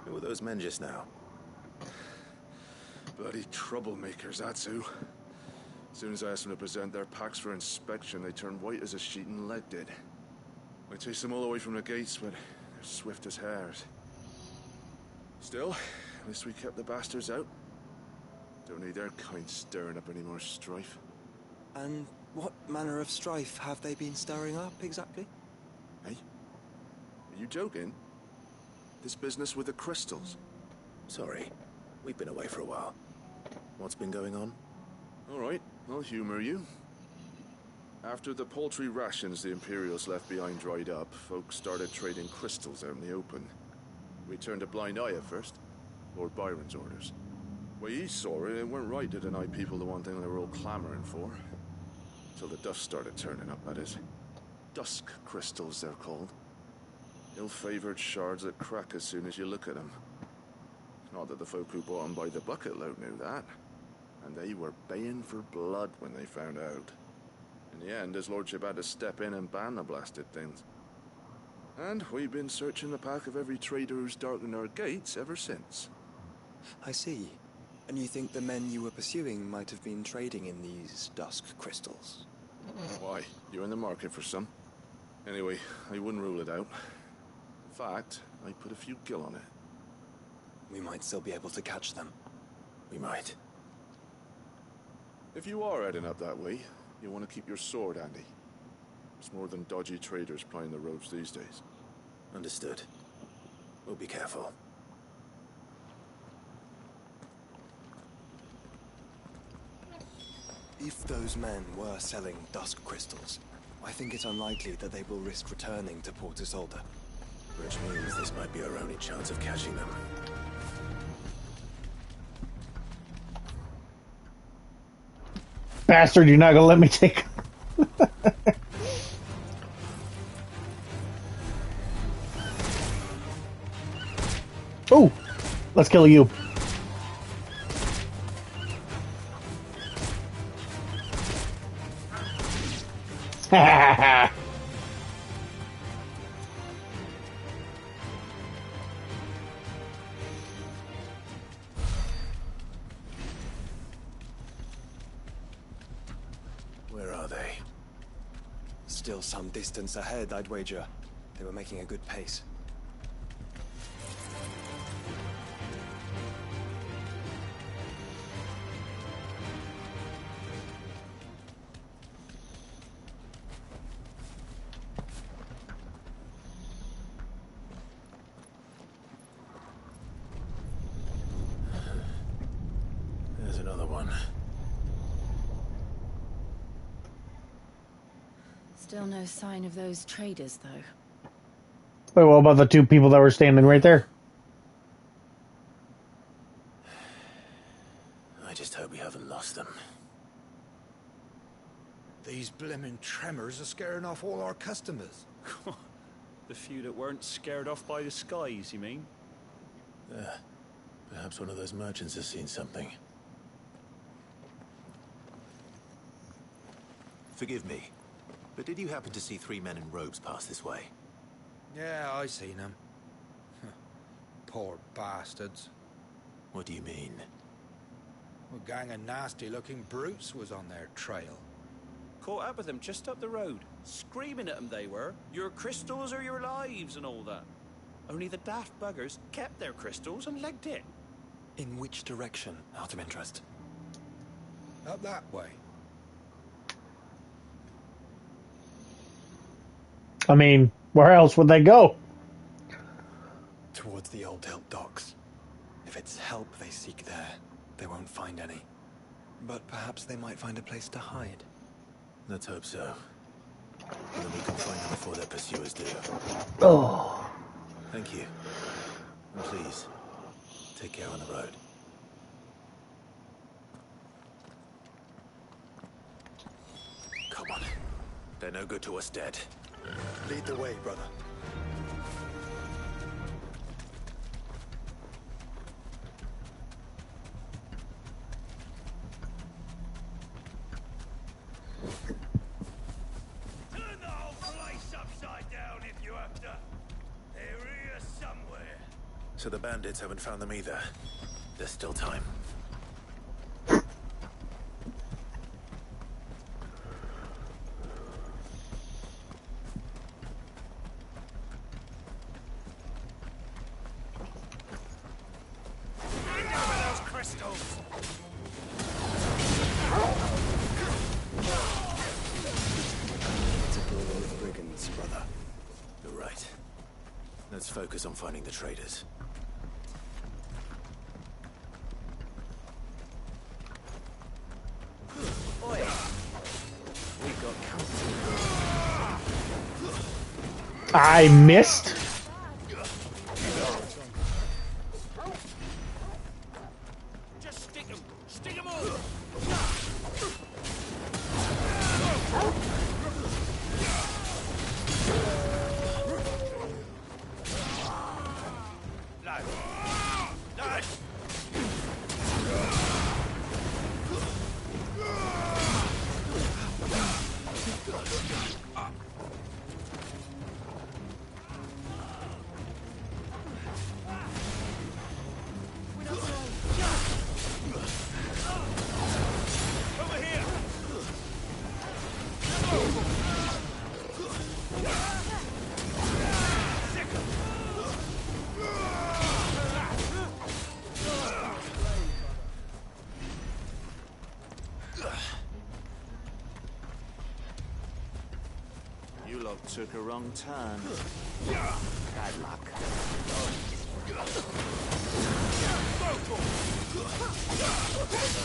Who were those men just now? Bloody troublemakers, that's who. As soon as I asked them to present their packs for inspection, they turned white as a sheet and lead did. I chased them all away from the gates, but they're swift as hares. Still, at least we kept the bastards out. Don't need their kind stirring up any more strife. And what manner of strife have they been stirring up, exactly? Hey? Are you joking? This business with the crystals? Sorry, we've been away for a while. What's been going on? All right, I'll humor you. After the paltry rations the Imperials left behind dried up, folks started trading crystals out in the open. We turned a blind eye at first. Lord Byron's orders. When he saw it, it weren't right to deny people the one thing they were all clamoring for. Till the dust started turning up, that is. Dusk crystals, they're called. Ill-favored shards that crack as soon as you look at them. Not that the folk who bought them by the bucket-load knew that. And they were baying for blood when they found out. In the end, his lordship had to step in and ban the blasted things. And we've been searching the path of every trader who's darkened our gates ever since. I see. And you think the men you were pursuing might have been trading in these dusk crystals? Why? You're in the market for some. Anyway, I wouldn't rule it out. In fact, I put a few gil on it. We might still be able to catch them. We might. If you are heading up that way, you want to keep your sword handy. It's more than dodgy traders plying the ropes these days. Understood. We'll be careful. If those men were selling dusk crystals, I think it's unlikely that they will risk returning to Port Isolde. Which means this might be our only chance of catching them. Bastard, you're not gonna let me take... Oh! Let's kill you. Where are they? Still some distance ahead, I'd wager. They were making a good pace. There's another one. Still no sign of those traders, though. Wait, what about the two people that were standing right there? These blimmin' tremors are scaring off all our customers. The few that weren't scared off by the skies, you mean? Perhaps one of those merchants has seen something. Forgive me, but did you happen to see 3 men in robes pass this way? Yeah, I seen them. Poor bastards. What do you mean? A gang of nasty-looking brutes was on their trail. Caught up with them just up the road. Screaming at them they were. Your crystals are your lives and all that. Only the daft buggers kept their crystals and legged it. In which direction, out of interest? Up that way. I mean, where else would they go? Towards the old hilt docks. If it's help they seek there, they won't find any. But perhaps they might find a place to hide. Let's hope so. Then we can find them before their pursuers do. Oh. Thank you. And please, take care on the road. Come on. They're no good to us dead. Lead the way, brother. Turn the whole place upside down if you have to. They're here somewhere. So the bandits haven't found them either. There's still time. Let's focus on finding the traders. Oi! We got company. I missed. Just stick 'em! Stick 'em all! You lot took a wrong turn. Bad luck.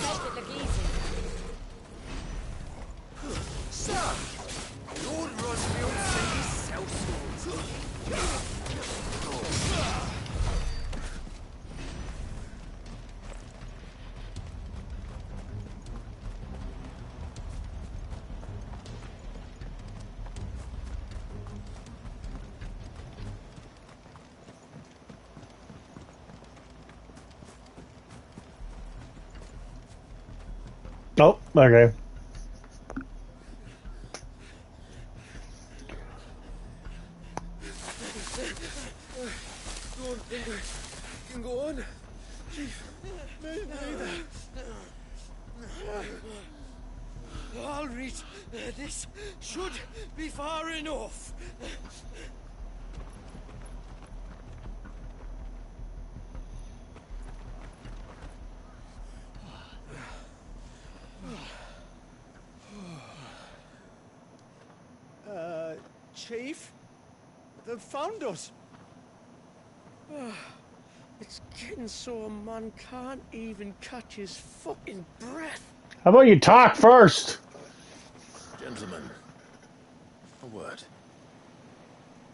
Make it look easy. Sir! Lord Rosfield sent his sellswords. Oh, okay. Go on, you can go on. Chief, move. I'll reach. This should be far enough. Chief? They've found us. It's getting so a man can't even catch his fucking breath. How about you talk first? Gentlemen, a word.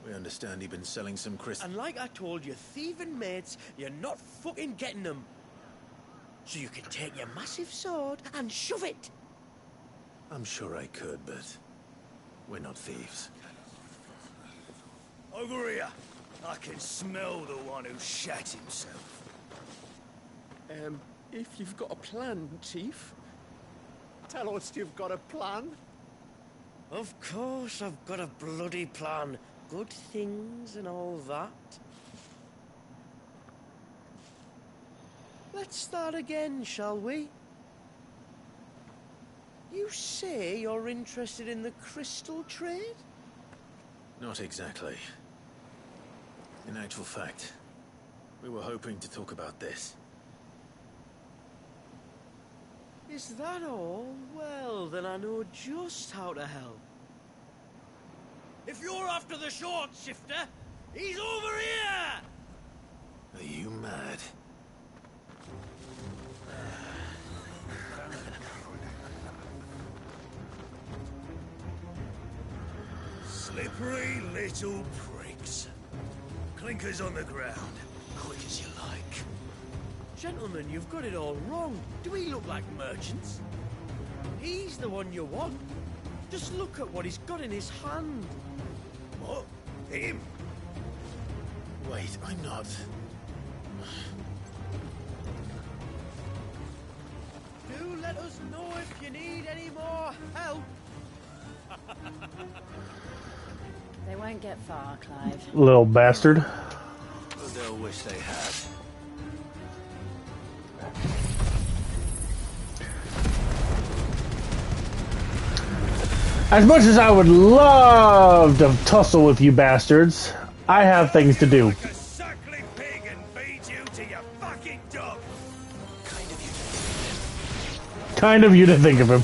We understand you've been selling some crystals. And like I told your thieving mates, you're not fucking getting them. So you can take your massive sword and shove it. I'm sure I could, but we're not thieves. Over here. I can smell the one who shat himself. If you've got a plan, Chief. Tell us you've got a plan. Of course I've got a bloody plan. Good things and all that. Let's start again, shall we? You say you're interested in the crystal trade? Not exactly. In actual fact, we were hoping to talk about this. Is that all? Well, then I know just how to help. If you're after the short shifter, he's over here! Are you mad? Slippery little pricks. Clinkers on the ground, quick as you like. Gentlemen, you've got it all wrong. Do we look like merchants? He's the one you want. Just look at what he's got in his hand. What? Him? Wait, I'm not. Do let us know if you need any more help. They won't get far, Clive. Little bastard. But they'll wish they had. As much as I would love to tussle with you bastards, I have things to do. Kind of you to think of him.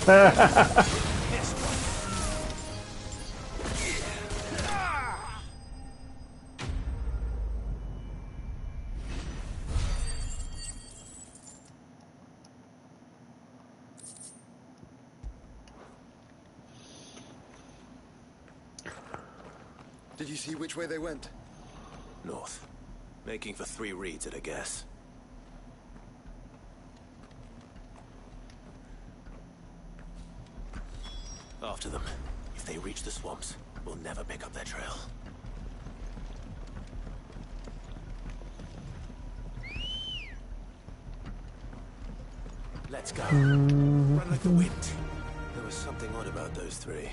Did you see which way they went? North. Making for 3 reeds at a guess. After them. If they reach the swamps, we'll never pick up their trail. Let's go. Run like the wind. There was something odd about those 3.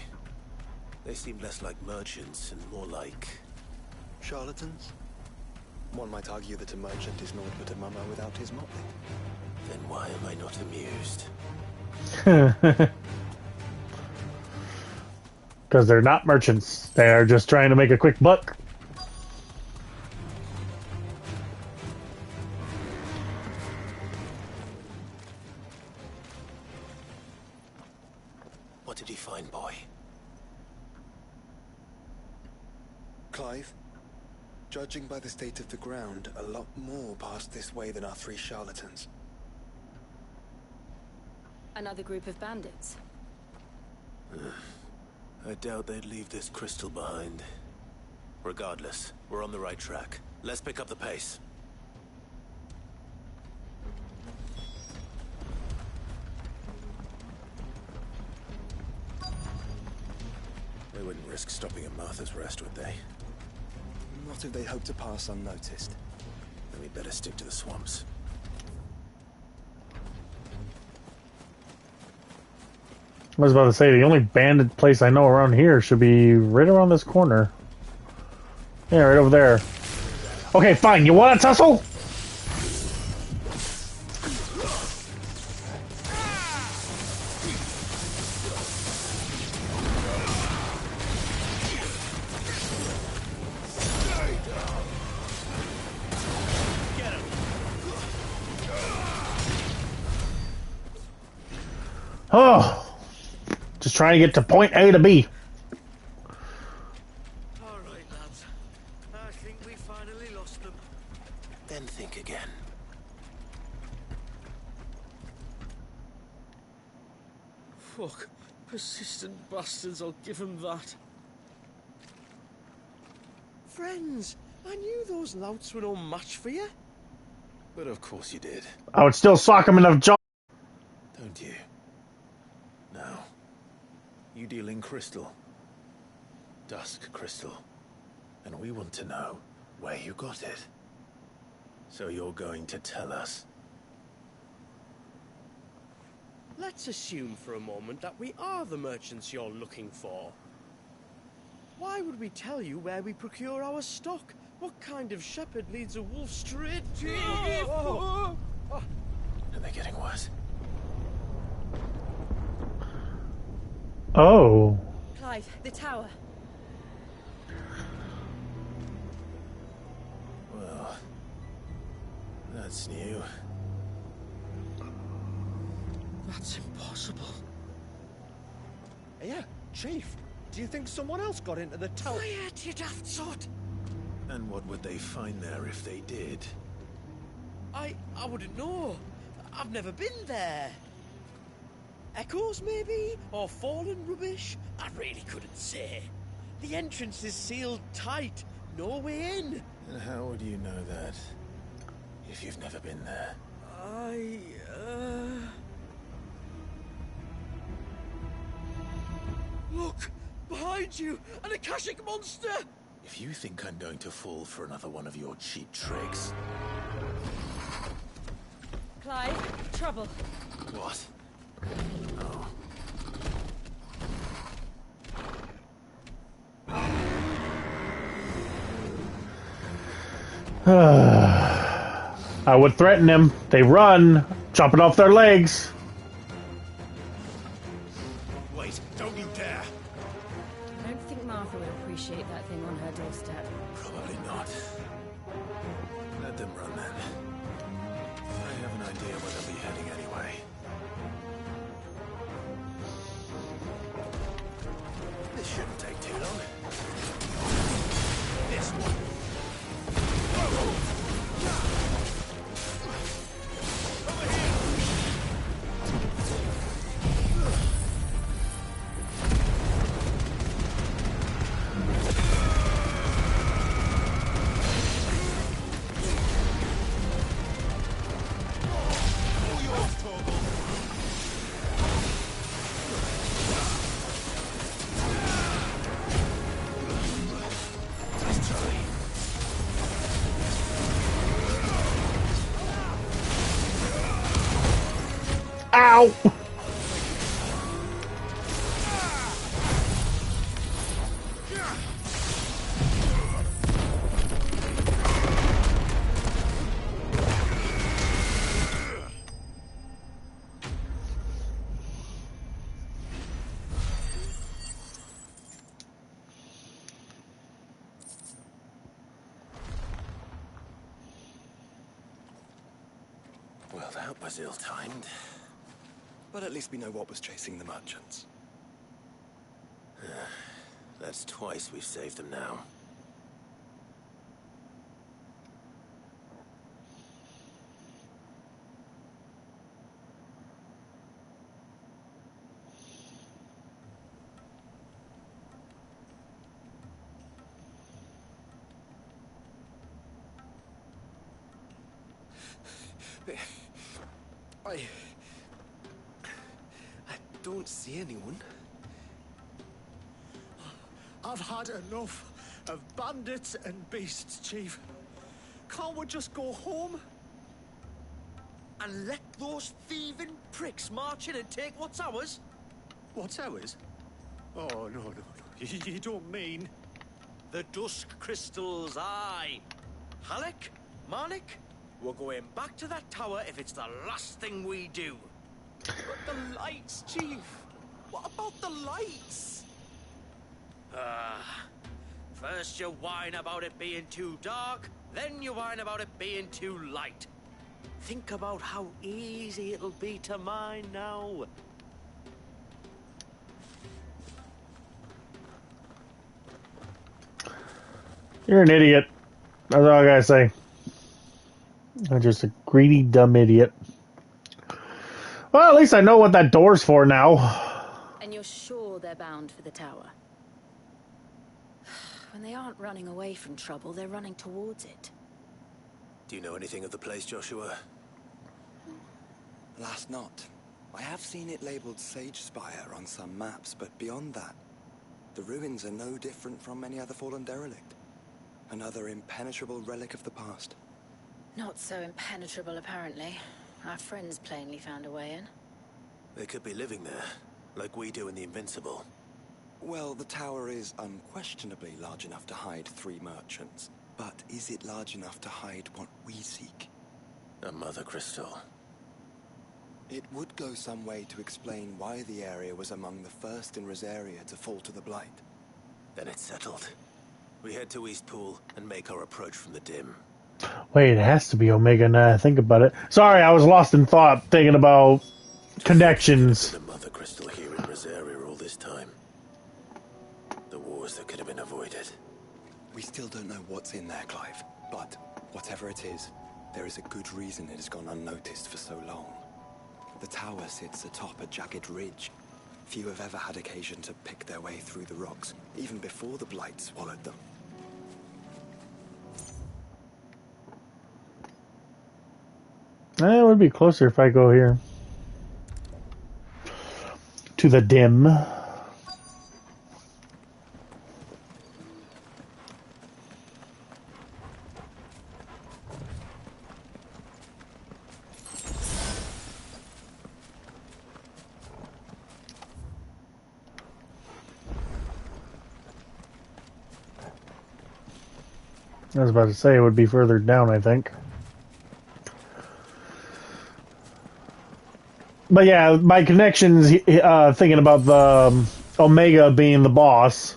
They seemed less like merchants and more like... charlatans? One might argue that a merchant is naught but a mummer without his motley. Then why am I not amused? Because they're not merchants. They're just trying to make a quick buck. What did he find, boy? Clive, judging by the state of the ground, a lot more passed this way than our 3 charlatans. Another group of bandits. I doubt they'd leave this crystal behind. Regardless, we're on the right track. Let's pick up the pace. They wouldn't risk stopping at Martha's Rest, would they? Not if they hope to pass unnoticed. Then we'd better stick to the swamps. I was about to say, the only bandit place I know around here should be right around this corner. Yeah, right over there. Okay, fine. You want to tussle? Oh. Just trying to get to point A to B. All right, lads. I think we finally lost them. Then think again. Fuck. Persistent bastards, I'll give them that. Friends, I knew those louts were no match for you. But of course you did. I would still sock him in the jaw. Don't you? No. You deal in crystal. Dusk crystal. And we want to know where you got it. So you're going to tell us? Let's assume for a moment that we are the merchants you're looking for. Why would we tell you where we procure our stock? What kind of shepherd leads a wolf straight to... Are they getting worse? Oh. Clive, the tower. Well, that's new. That's impossible. Yeah, Chief. Do you think someone else got into the tower? Quiet, you daft sot! And what would they find there if they did? I wouldn't know. I've never been there. Echoes, maybe? Or fallen rubbish? I really couldn't say. The entrance is sealed tight. No way in. And how would you know that? If you've never been there? Look! Behind you! An Akashic monster! If you think I'm going to fall for another one of your cheap tricks... Clive, trouble. What? I would threaten them. They run, chopping off their legs. Wait, don't you dare! I don't think Martha would appreciate that thing on her doorstep. Probably not. Let them run then. I have an idea where they'll be heading anyway. This shouldn't take too long. This one. Ow! Well, that was ill-timed. But at least we know what was chasing the merchants. That's twice we've saved them now. I don't see anyone. I've had enough of bandits and beasts, Chief. Can't we just go home? And let those thieving pricks march in and take what's ours? What's ours? Oh, no. You don't mean... The dusk crystals, aye. Halleck, Marnik, we're going back to that tower if it's the last thing we do. But the lights, Chief. What about the lights? First you whine about it being too dark, then you whine about it being too light. Think about how easy it'll be to mine now. You're an idiot. That's all I gotta say. I'm just a greedy, dumb idiot. Well, at least I know what that door's for now. And you're sure they're bound for the tower? When they aren't running away from trouble, they're running towards it. Do you know anything of the place, Joshua? Last not. I have seen it labeled Sage Spire on some maps, but beyond that, the ruins are no different from any other fallen derelict. Another impenetrable relic of the past. Not so impenetrable, apparently. Our friends plainly found a way in. They could be living there, like we do in the Invincible. Well, the tower is unquestionably large enough to hide 3 merchants. But is it large enough to hide what we seek? A mother crystal. It would go some way to explain why the area was among the first in Rosaria to fall to the Blight. Then it's settled. We head to Eastpool and make our approach from the dim. Wait, it has to be Omega now I think about it. Sorry, I was lost in thought thinking about connections. The mother crystal here in Rosaria all this time. The wars that could have been avoided. We still don't know what's in there, Clive. But whatever it is, there is a good reason it has gone unnoticed for so long. The tower sits atop a jagged ridge. Few have ever had occasion to pick their way through the rocks, even before the Blight swallowed them. It would be closer if I go here. To the dim. I was about to say it would be further down, I think. But yeah, my connections, thinking about the Omega being the boss,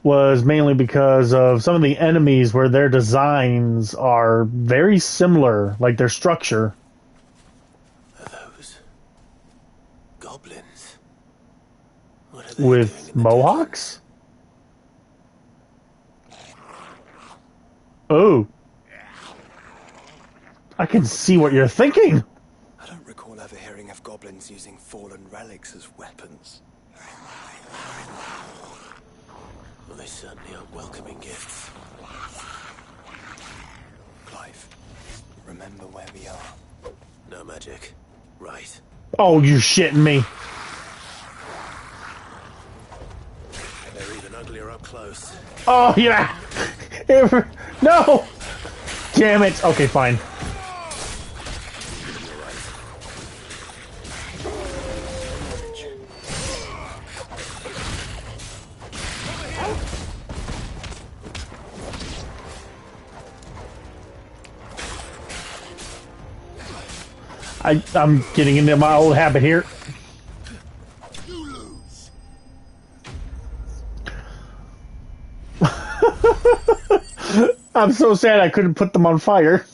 was mainly because of some of the enemies where their designs are very similar, like their structure. Are those goblins? What are With mohawks? Oh. I can see what you're thinking. I don't recall ever hearing of goblins using fallen relics as weapons. Well, they certainly are welcoming gifts. Clive, remember where we are. No magic. Right. Oh, you shitting me. They're even uglier up close. Oh, yeah. No. Damn it. Okay, fine. I'm getting into my old habit here. I'm so sad I couldn't put them on fire.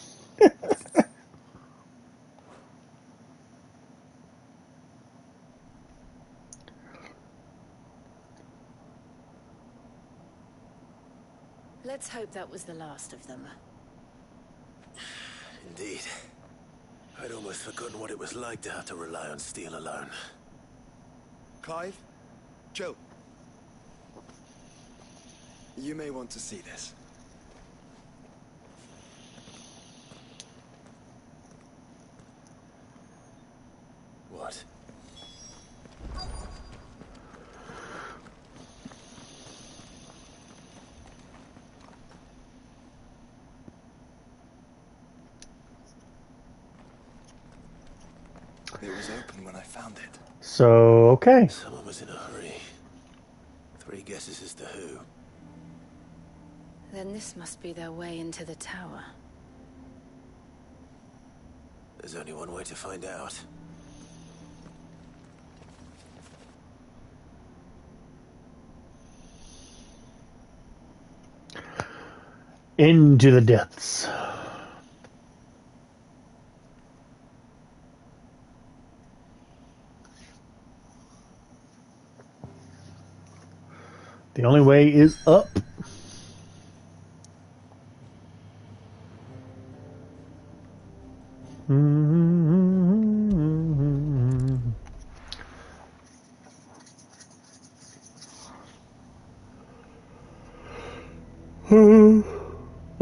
Let's hope that was the last of them. Indeed. I'd almost forgotten what it was like to have to rely on steel alone. Clive? Joe? You may want to see this. What? It was open when I found it. So, okay. Someone was in a hurry. 3 guesses as to who. Then this must be their way into the tower. There's only one way to find out. Into the depths. The only way is up.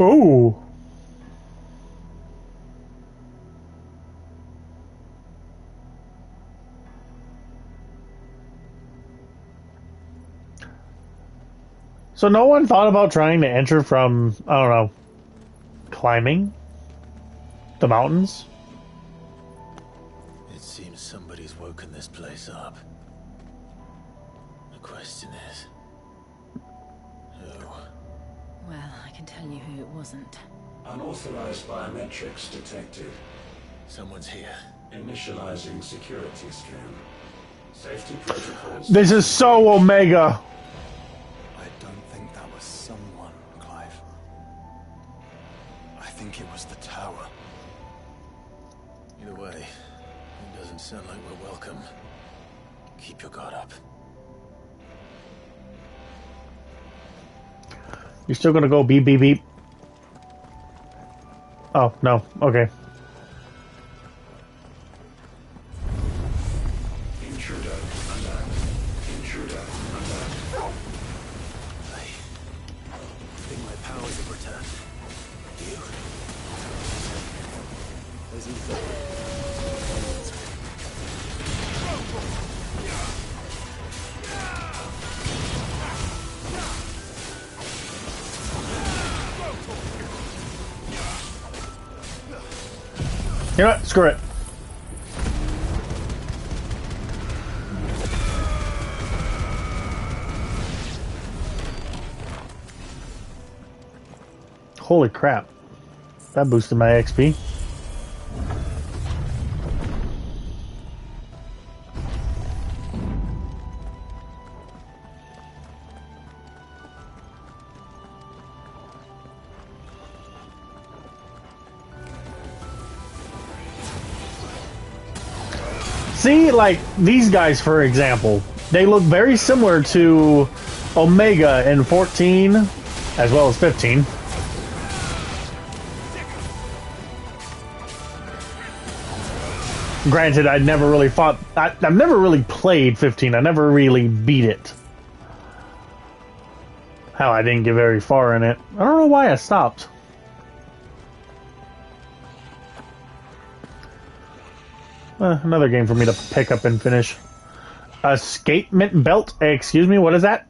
Oh. So no one thought about trying to enter from, I don't know, climbing the mountains? It seems somebody's woken this place up. The question is, who? Well, I can tell you who it wasn't. Unauthorized biometrics detected. Someone's here. Initializing security scan. Safety protocols. This is so Omega. I don't think that was someone, Clive. I think it was the tower. Either way, it doesn't sound like we're welcome. Keep your guard up. You're still gonna go beep beep beep? Oh, no. Okay. Intruder alert. Intruder alert. I think my powers have returned. You? Where's Ethan? You know what? Screw it. Holy crap. That boosted my XP. See, like, these guys, for example, they look very similar to Omega in 14, as well as 15. Granted, I've never really I've never really played 15. I never really beat it. Hell, I didn't get very far in it. I don't know why I stopped. Another game for me to pick up and finish. Escapement belt? Excuse me, what is that?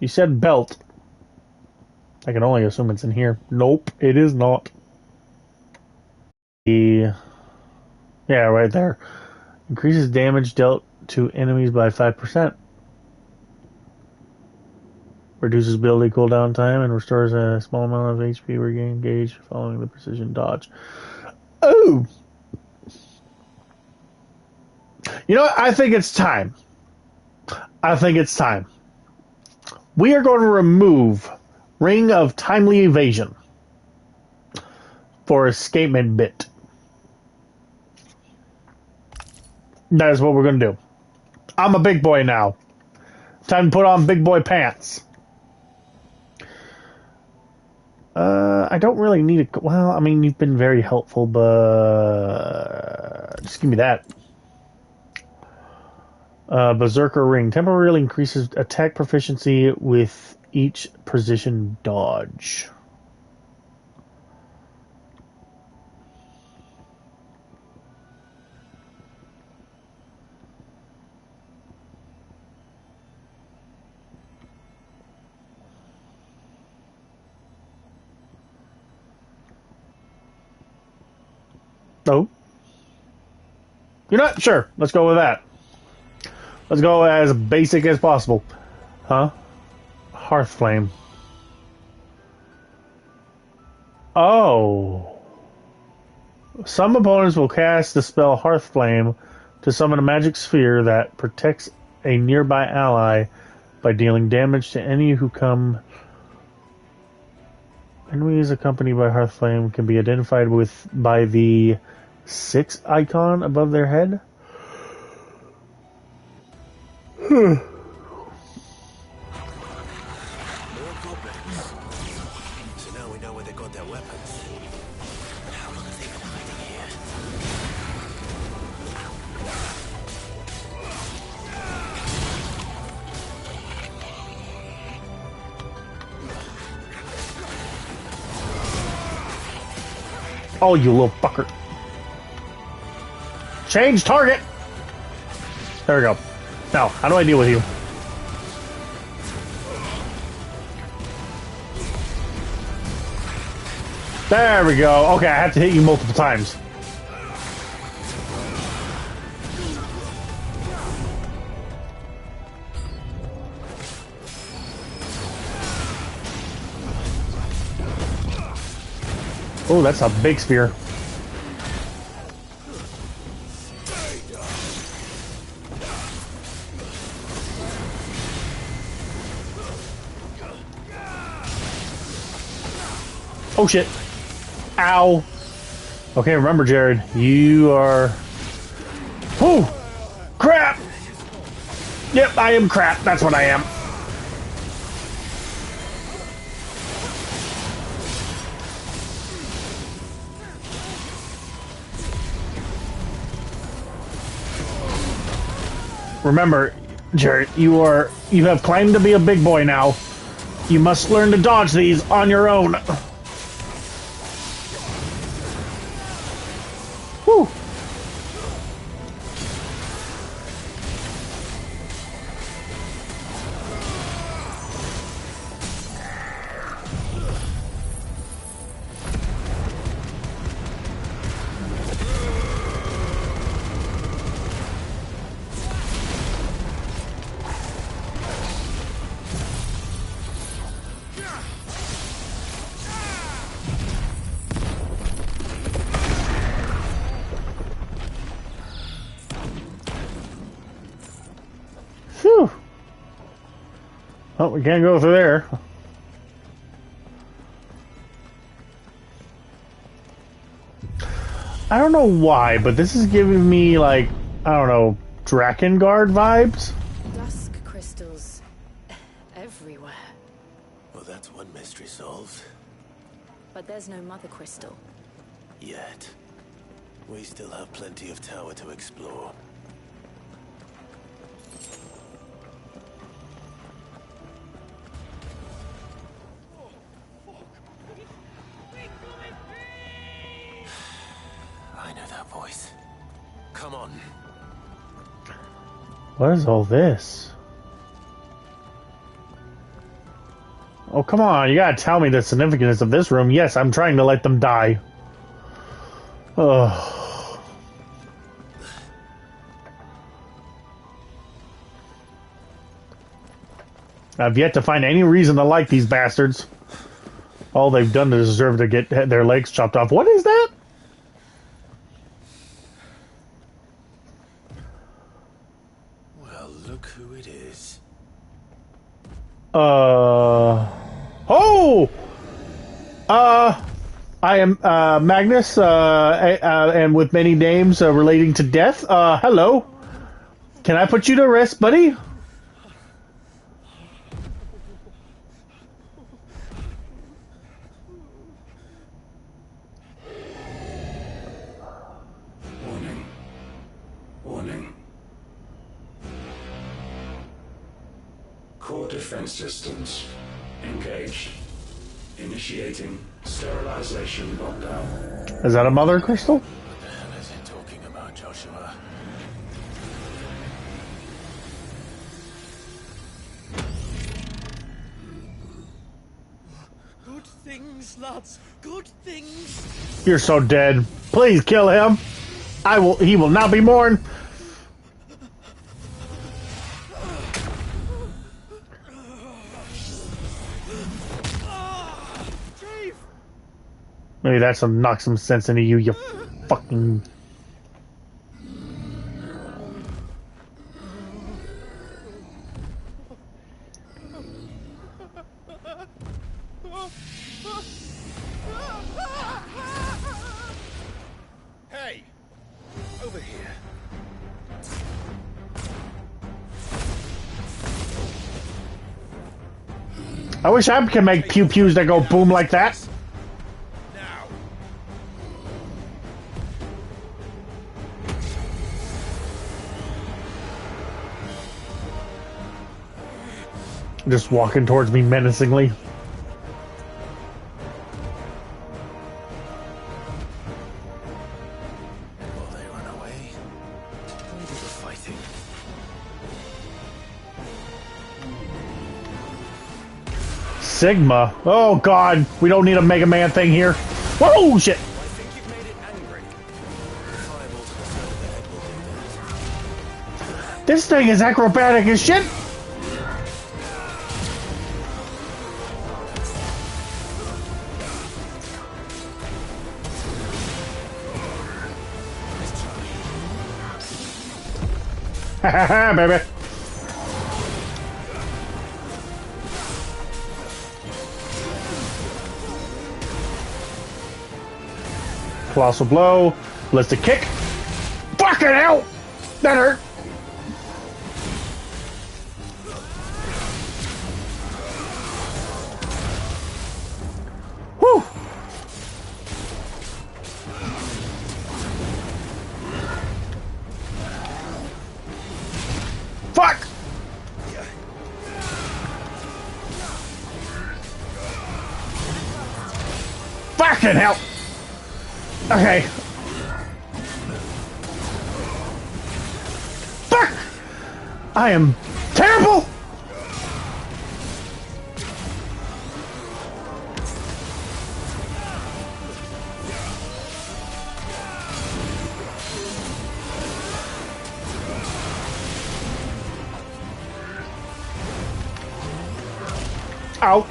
You said belt. I can only assume it's in here. Nope, it is not. Yeah, right there. Increases damage dealt to enemies by 5%. Reduces ability cooldown time and restores a small amount of HP regained gauge following the precision dodge. Oh! You know what? I think it's time. I think it's time. We are going to remove Ring of Timely Evasion for escapement bit. That is what we're going to do. I'm a big boy now. Time to put on big boy pants. I don't really need it. Well, I mean, you've been very helpful, but just give me that. Berserker Ring temporarily increases attack proficiency with each precision dodge. Oh. You're not sure. Let's go with that. Let's go as basic as possible. Huh? Hearth Flame. Oh. Some opponents will cast the spell Hearth Flame to summon a magic sphere that protects a nearby ally by dealing damage to any who come. Enemies accompanied by Hearth Flame can be identified by the 6 icon above their head. More goblins. So now we know where they got their weapons. But how long have they been hiding here? Oh, you little fucker. Change target! There we go. Now, how do I deal with you? There we go. Okay, I have to hit you multiple times. Oh, that's a big spear. Oh shit. Ow. Okay, remember, Jared, you are... Oh! Crap! Yep, I am crap. That's what I am. Remember, Jared, you have claimed to be a big boy now. You must learn to dodge these on your own. Whew. Phew. Oh, we can't go through there. I don't know why, but this is giving me, like, I don't know, Drakengard vibes? Dusk crystals everywhere. Well, that's one mystery solved. But there's no mother crystal. Yet. We still have plenty of tower to explore. I know that voice. Come on. What is all this? Oh, come on. You gotta tell me the significance of this room. Yes, I'm trying to let them die. Ugh. I've yet to find any reason to like these bastards. All they've done to deserve to get their legs chopped off. What is that? Well, look who it is. Oh! I am, Magnus, and with many names, relating to death. Hello. Can I put you to rest, buddy? Warning. Warning. Core defense systems engaged. Initiating sterilization lockdown. Is that a mother crystal? What the hell is it talking about, Joshua? Good things, lads. Good things. You're so dead. Please kill him. He will not be mourned. Maybe that's knock some sense into you, you fucking... Hey! Over here. I wish I could make pew-pews that go boom like that. Just walking towards me menacingly. Will they run away? Maybe they're fighting. Sigma. Oh god, we don't need a Mega Man thing here. Whoa, shit. This thing is acrobatic as shit. Haha, baby. Colossal blow. Ballistic kick. Fucking hell! That hurt. Whew. Fuck! Fucking hell! Okay. Fuck! I am terrible! Ow.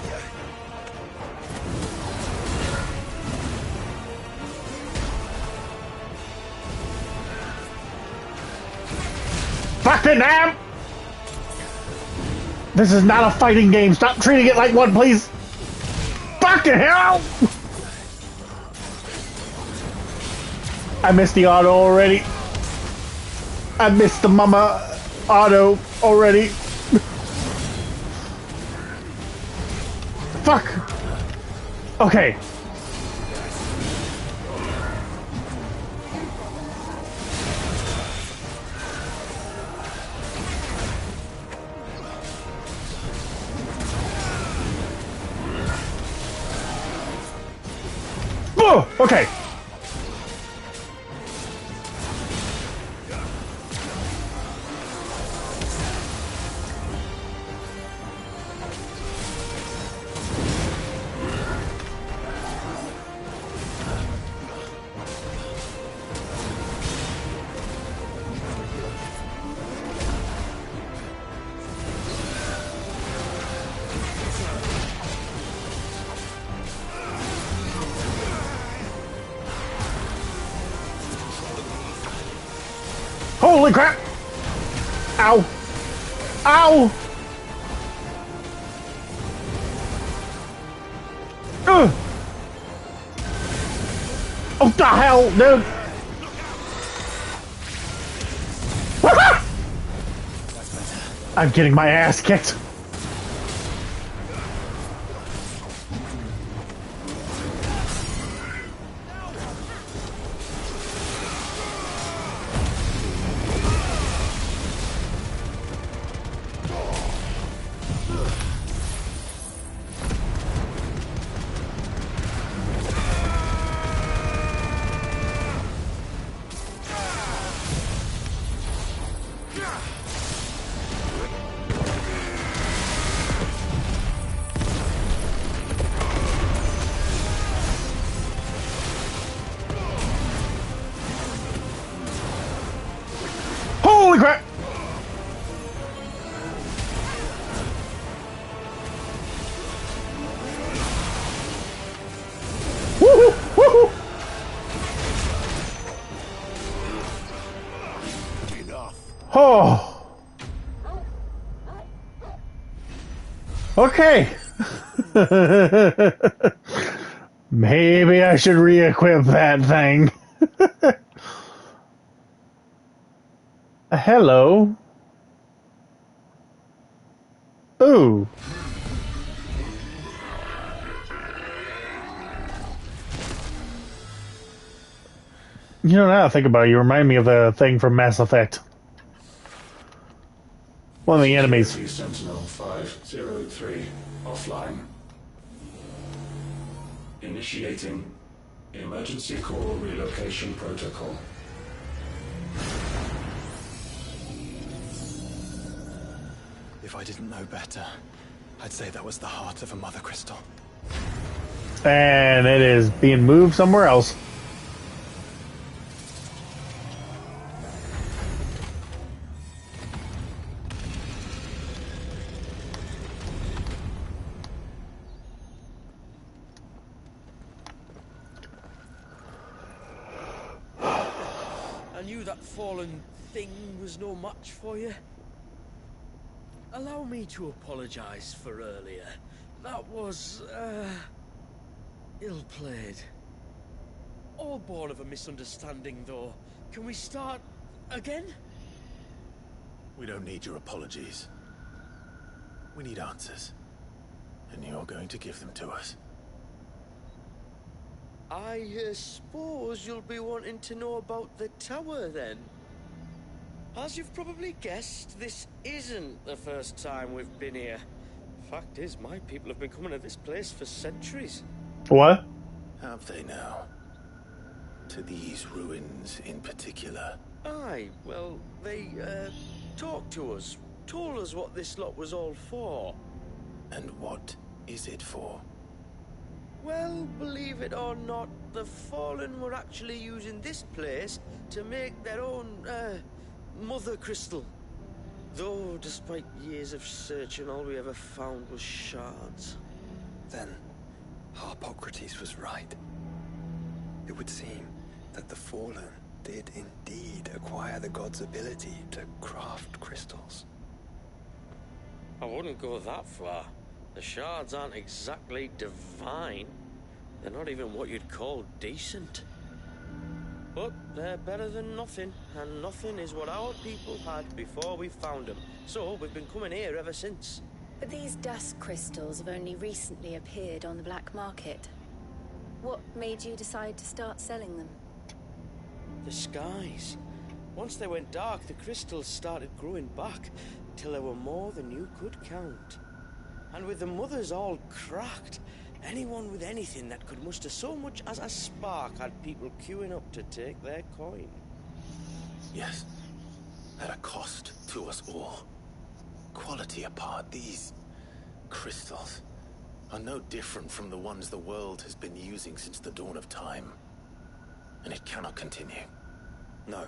Fucking damn! This is not a fighting game. Stop treating it like one, please. Fucking hell! I missed the auto already. I missed the mama auto already. Fuck! Okay. Oh, okay. Holy crap! Ow! Ow! Ugh! Oh the hell, dude! I'm getting my ass kicked. Holy crap! Woohoo! Woohoo! Oh. Okay. Maybe I should re-equip that thing. Hello. Ooh. You know, now I think about it, you remind me of the thing from Mass Effect. One of the enemies. Sentinel 503 offline. Initiating emergency core relocation protocol. If I didn't know better, I'd say that was the heart of a mother crystal. And it is being moved somewhere else. I knew that fallen thing was no match for you. Allow me to apologize for earlier. That was, ill-played. All born of a misunderstanding, though. Can we start again? We don't need your apologies. We need answers. And you're going to give them to us. I suppose you'll be wanting to know about the tower, then? As you've probably guessed, this isn't the first time we've been here. Fact is, my people have been coming to this place for centuries. What? Have they now? To these ruins in particular? Aye, well, they, talked to us. Told us what this lot was all for. And what is it for? Well, believe it or not, the Fallen were actually using this place to make their own, mother crystal. Though, despite years of searching, all we ever found was shards. Then, Harpocrates was right. It would seem that the Fallen did indeed acquire the god's ability to craft crystals. I wouldn't go that far. The shards aren't exactly divine. They're not even what you'd call decent. But they're better than nothing, and nothing is what our people had before we found them. So we've been coming here ever since. But these dust crystals have only recently appeared on the black market. What made you decide to start selling them? The skies. Once they went dark, the crystals started growing back, till there were more than you could count. And with the mothers all cracked, anyone with anything that could muster so much as a spark had people queuing up to take their coin. Yes, at a cost to us all. Quality apart, these crystals are no different from the ones the world has been using since the dawn of time. And it cannot continue. No,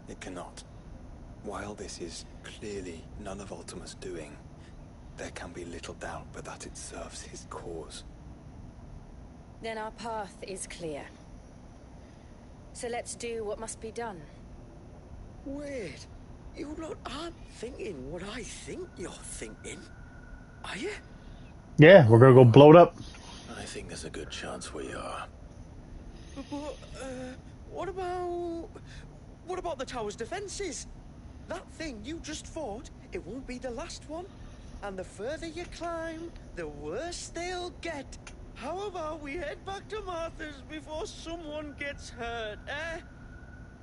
it cannot. While this is clearly none of Ultima's doing, there can be little doubt but that it serves his cause. Then our path is clear. So let's do what must be done. Wait, you lot aren't thinking what I think you're thinking, are you? Yeah, we're gonna go blow it up. I think there's a good chance we are. But, what about the tower's defenses? That thing you just fought, it won't be the last one. And the further you climb, the worse they'll get. How about we head back to Martha's before someone gets hurt, eh?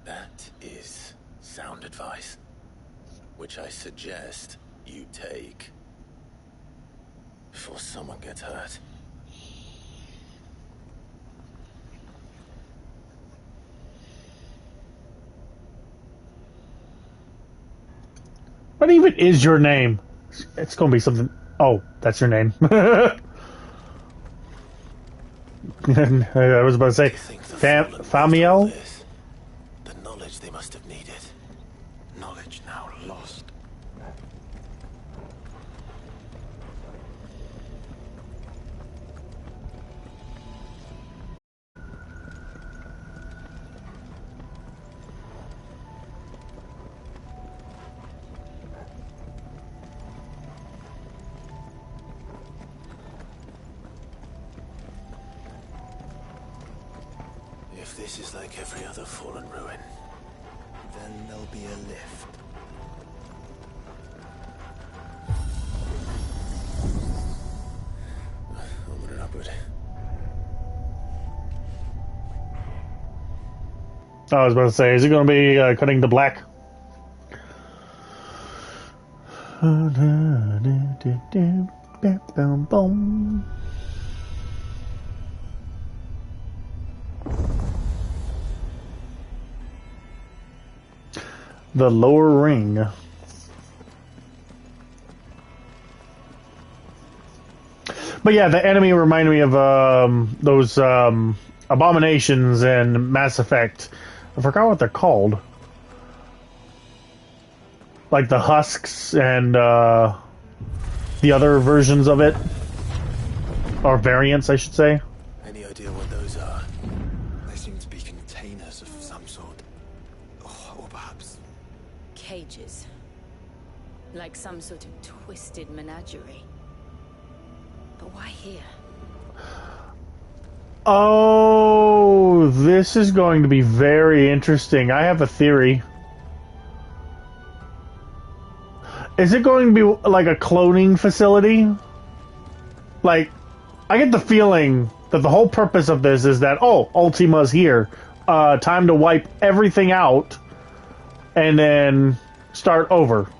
That is sound advice, which I suggest you take before someone gets hurt. What even is your name? It's gonna be something. Oh, that's your name. I was about to say, Famiel? The knowledge they must have needed. Knowledge now lost. If this is like every other fallen ruin, then there'll be a lift. Onward and upward. I was about to say, is it going to be cutting to black? The lower ring. But yeah, the enemy reminded me of those abominations in Mass Effect. I forgot what they're called. Like the husks and the other versions of it. Or variants, I should say. Any idea what those are? They seem to be containers of some sort. Or perhaps... Cages. Like some sort of twisted menagerie. But why here? Oh, this is going to be very interesting. I have a theory. Is it going to be like a cloning facility? Like, I get the feeling that the whole purpose of this is that, oh, Ultima's here. Time to wipe everything out and then start over.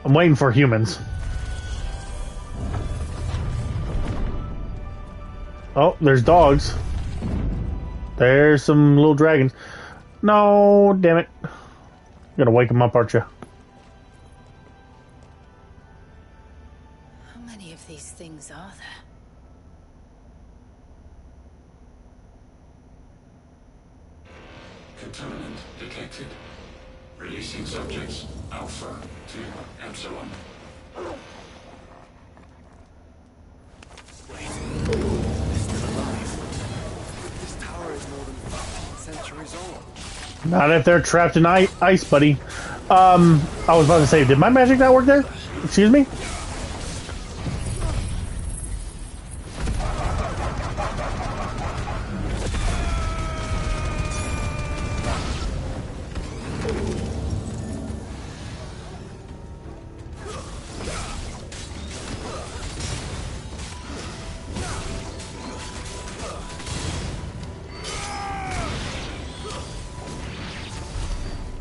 I'm waiting for humans. Oh, there's dogs. There's some little dragons. No, damn it. You're gonna wake them up, aren't you? How many of these things are there? Contaminant detected. Releasing subjects Alpha to Epsilon. This tower is more than 15 centuries old. Not if they're trapped in ice, buddy. I was about to say, did my magic not work there? Excuse me?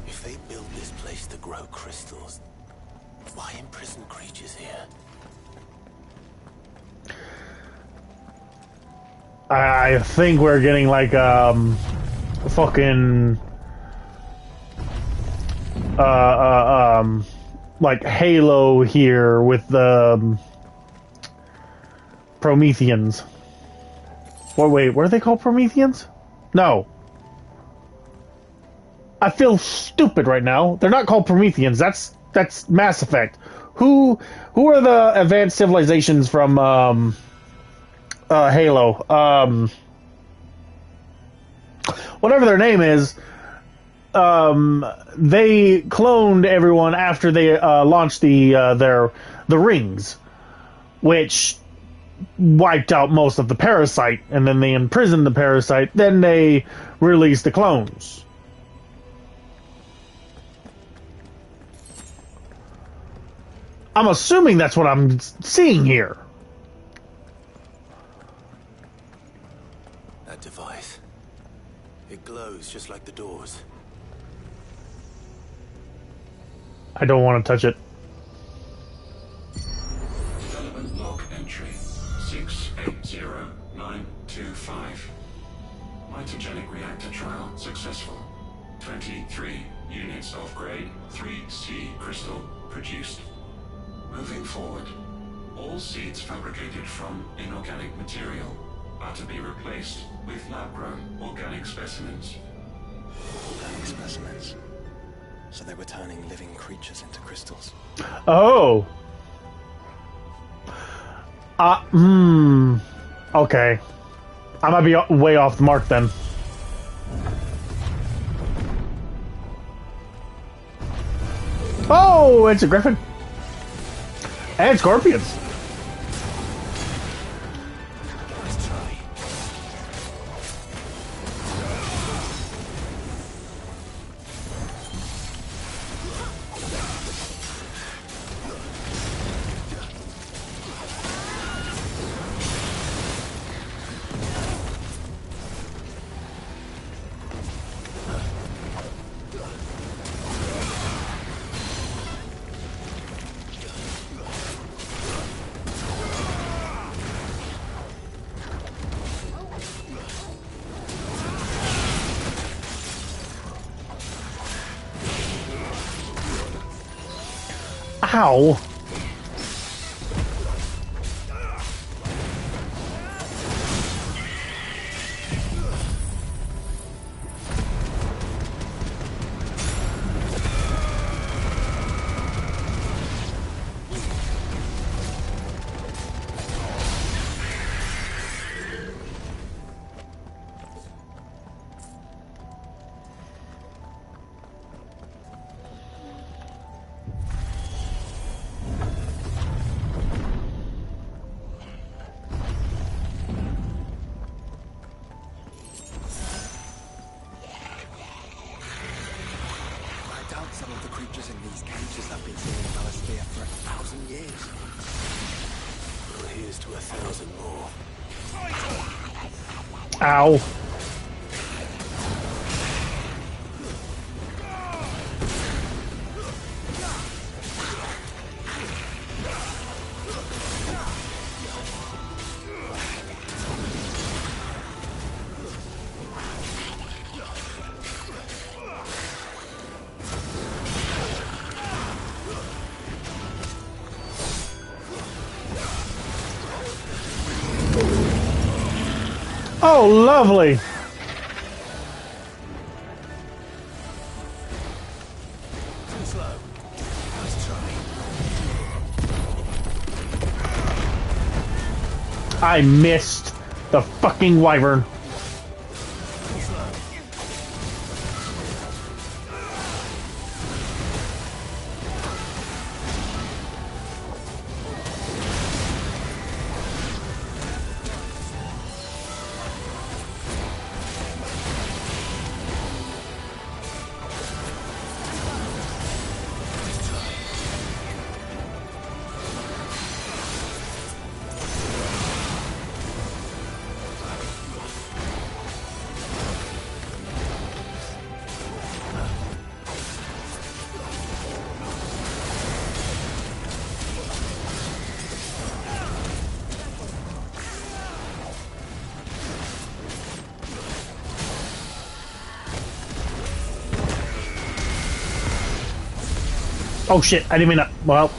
If they built this place to grow crystals, why imprison creatures here? I think we're getting like fucking like Halo here with the Prometheans. Wait, what are they called? Prometheans? No. I feel stupid right now. They're not called Prometheans. That's Mass Effect. Who are the advanced civilizations from Halo? Whatever their name is, they cloned everyone after they launched the rings, which wiped out most of the parasite, and then they imprisoned the parasite. Then they released the clones. I'm assuming that's what I'm seeing here. That device. It glows just like the doors. I don't want to touch it. Development log entry 680925. Mitogenic reactor trial successful. 23 units of grade 3C crystal produced. Moving forward, all seeds fabricated from inorganic material are to be replaced with lab-grown organic specimens. Organic specimens? So they were turning living creatures into crystals. Oh. Okay. I might be way off the mark then. Oh, it's a griffin. And scorpions. Nice try. Ow! I doubt some of the creatures in these cages have been sitting in Alistair for 1,000 years. Well, here's to 1,000 more. Ow. Oh, lovely. Too slow. Let's try. I missed the fucking wyvern. Oh shit, I didn't mean that. Well.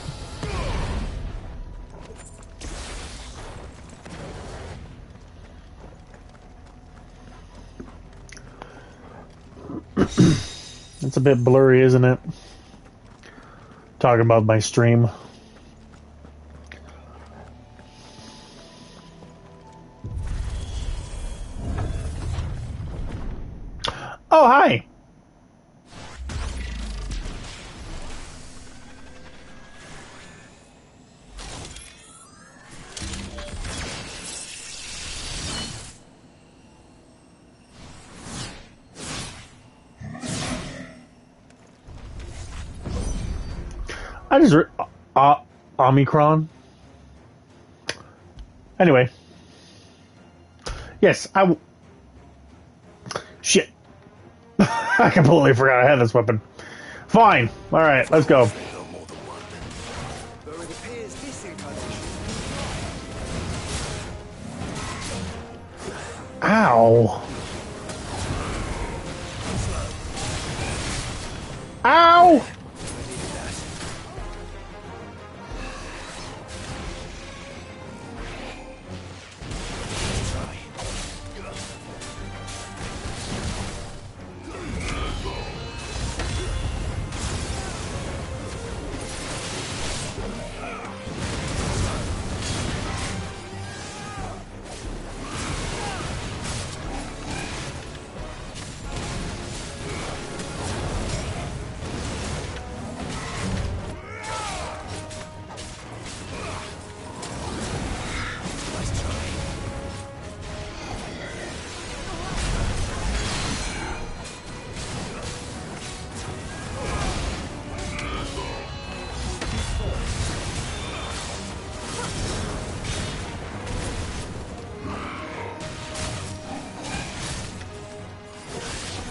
It's a bit blurry, isn't it? Talking about my stream. Oh, hi! I just Omicron. Anyway, yes, shit. I completely forgot I had this weapon. Fine. All right, let's go. Ow. Ow.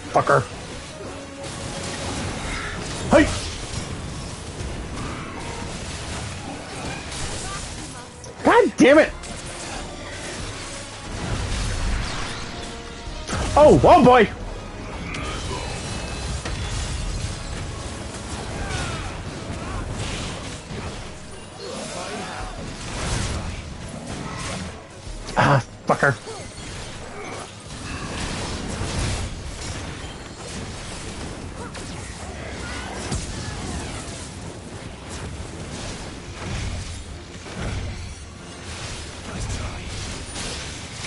Fucker. Hey! God damn it! Oh, oh boy! Ah, fucker.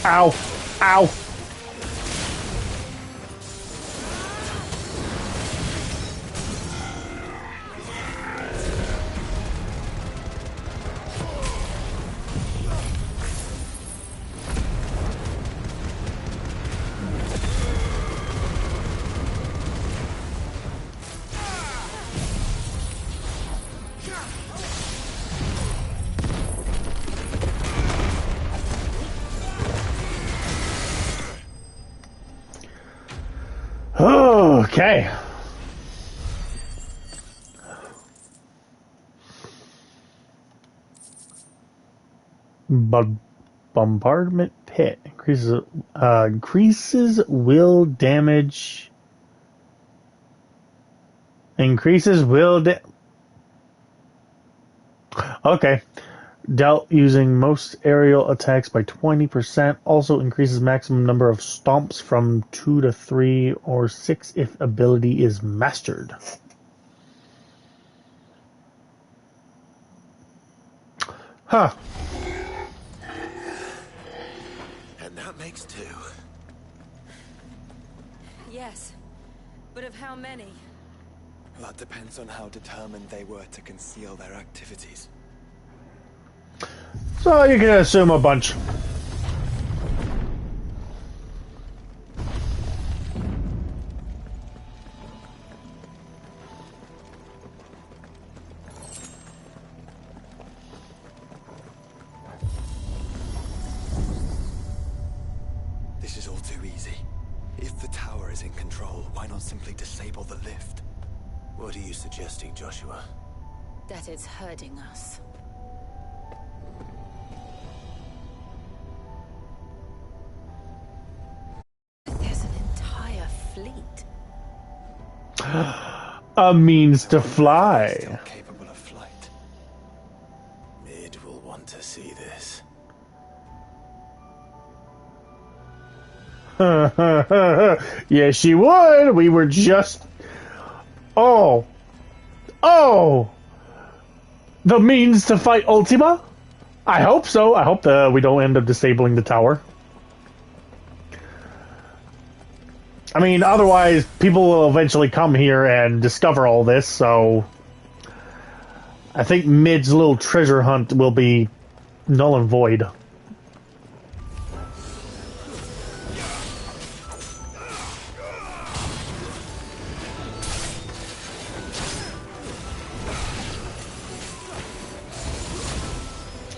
Ow. Ow. Okay. Bombardment pit increases will damage. Increases will okay. Dealt using most aerial attacks by 20%. Also increases maximum number of stomps from 2 to 3 or 6 if ability is mastered. Huh. And that makes 2. Yes, but of how many? That depends on how determined they were to conceal their activities. So you can assume a bunch. This is all too easy. If the tower is in control, why not simply disable the lift? What are you suggesting, Joshua? That it's hurting us. There's an entire fleet. A means to fly. Capable of flight. Mid will want to see this. Yes, she would. We were just... Oh. Oh. The means to fight Ultima? I hope so. I hope we don't end up disabling the tower. I mean, otherwise, people will eventually come here and discover all this, so... I think Mid's little treasure hunt will be null and void.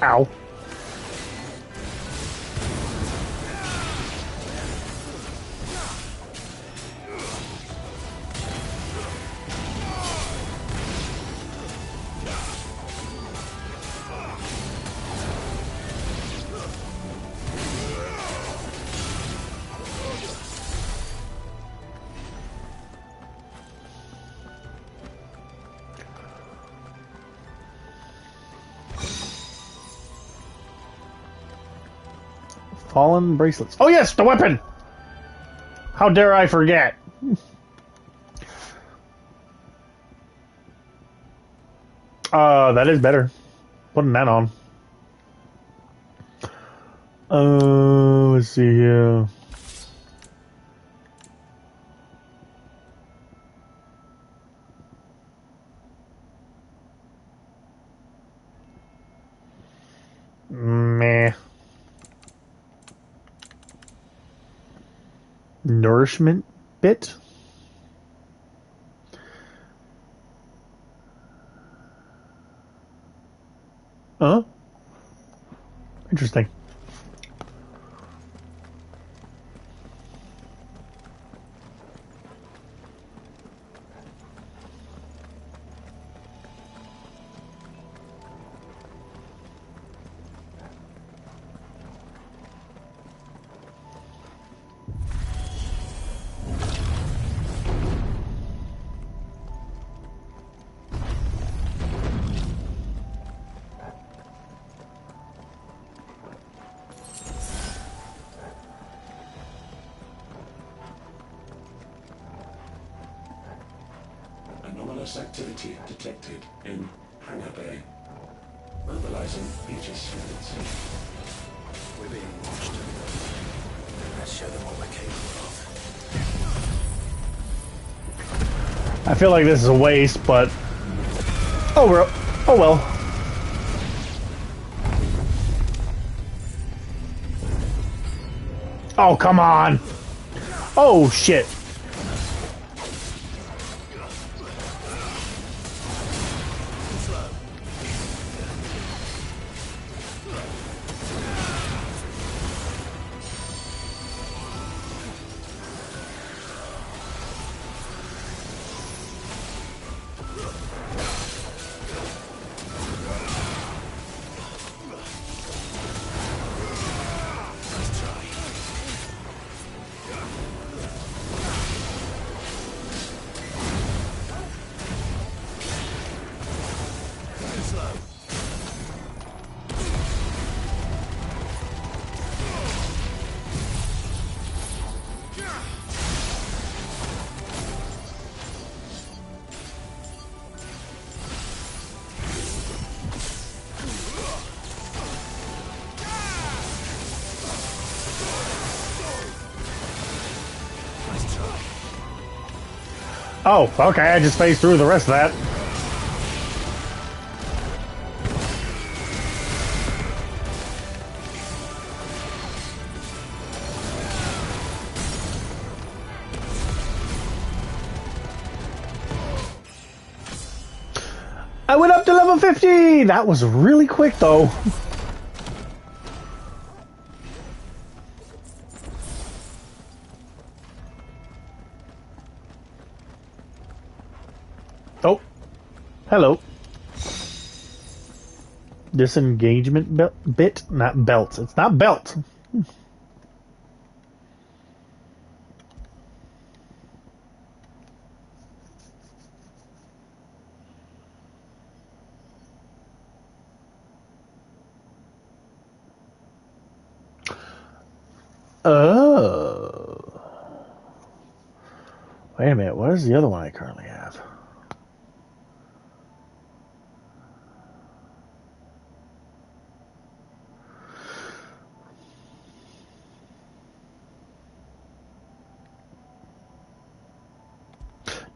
Ow. Fallen bracelets. Oh yes, the weapon! How dare I forget? That is better. Putting that on. Let's see here. Meh. Nourishment bit. Huh? Interesting. anomalous activity detected in Hangar Bay. Mobilizing Aegis units. We're being watched. Let's show them what we're capable of. I feel like this is a waste, but oh well. Oh, come on. Oh, shit. Oh, okay, I just phased through the rest of that. I went up to level 50! That was really quick, though. Oh, hello. Disengagement bit, not belt. It's not belt. Oh. Wait a minute, what is the other one I currently have?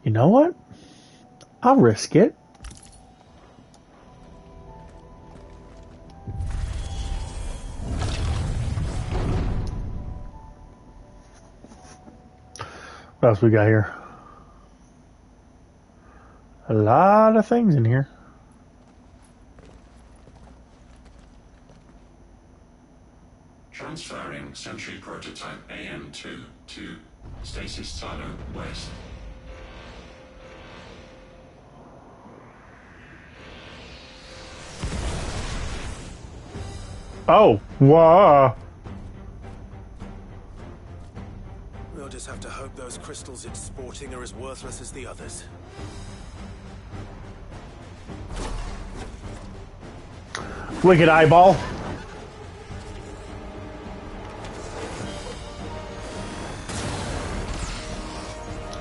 You know what? I'll risk it. What else we got here? A lot of things in here. Transferring Sentry Prototype AM2 to Stasis Silo West. Oh, wow. We'll just have to hope those crystals it's sporting are as worthless as the others. Wicked eyeball.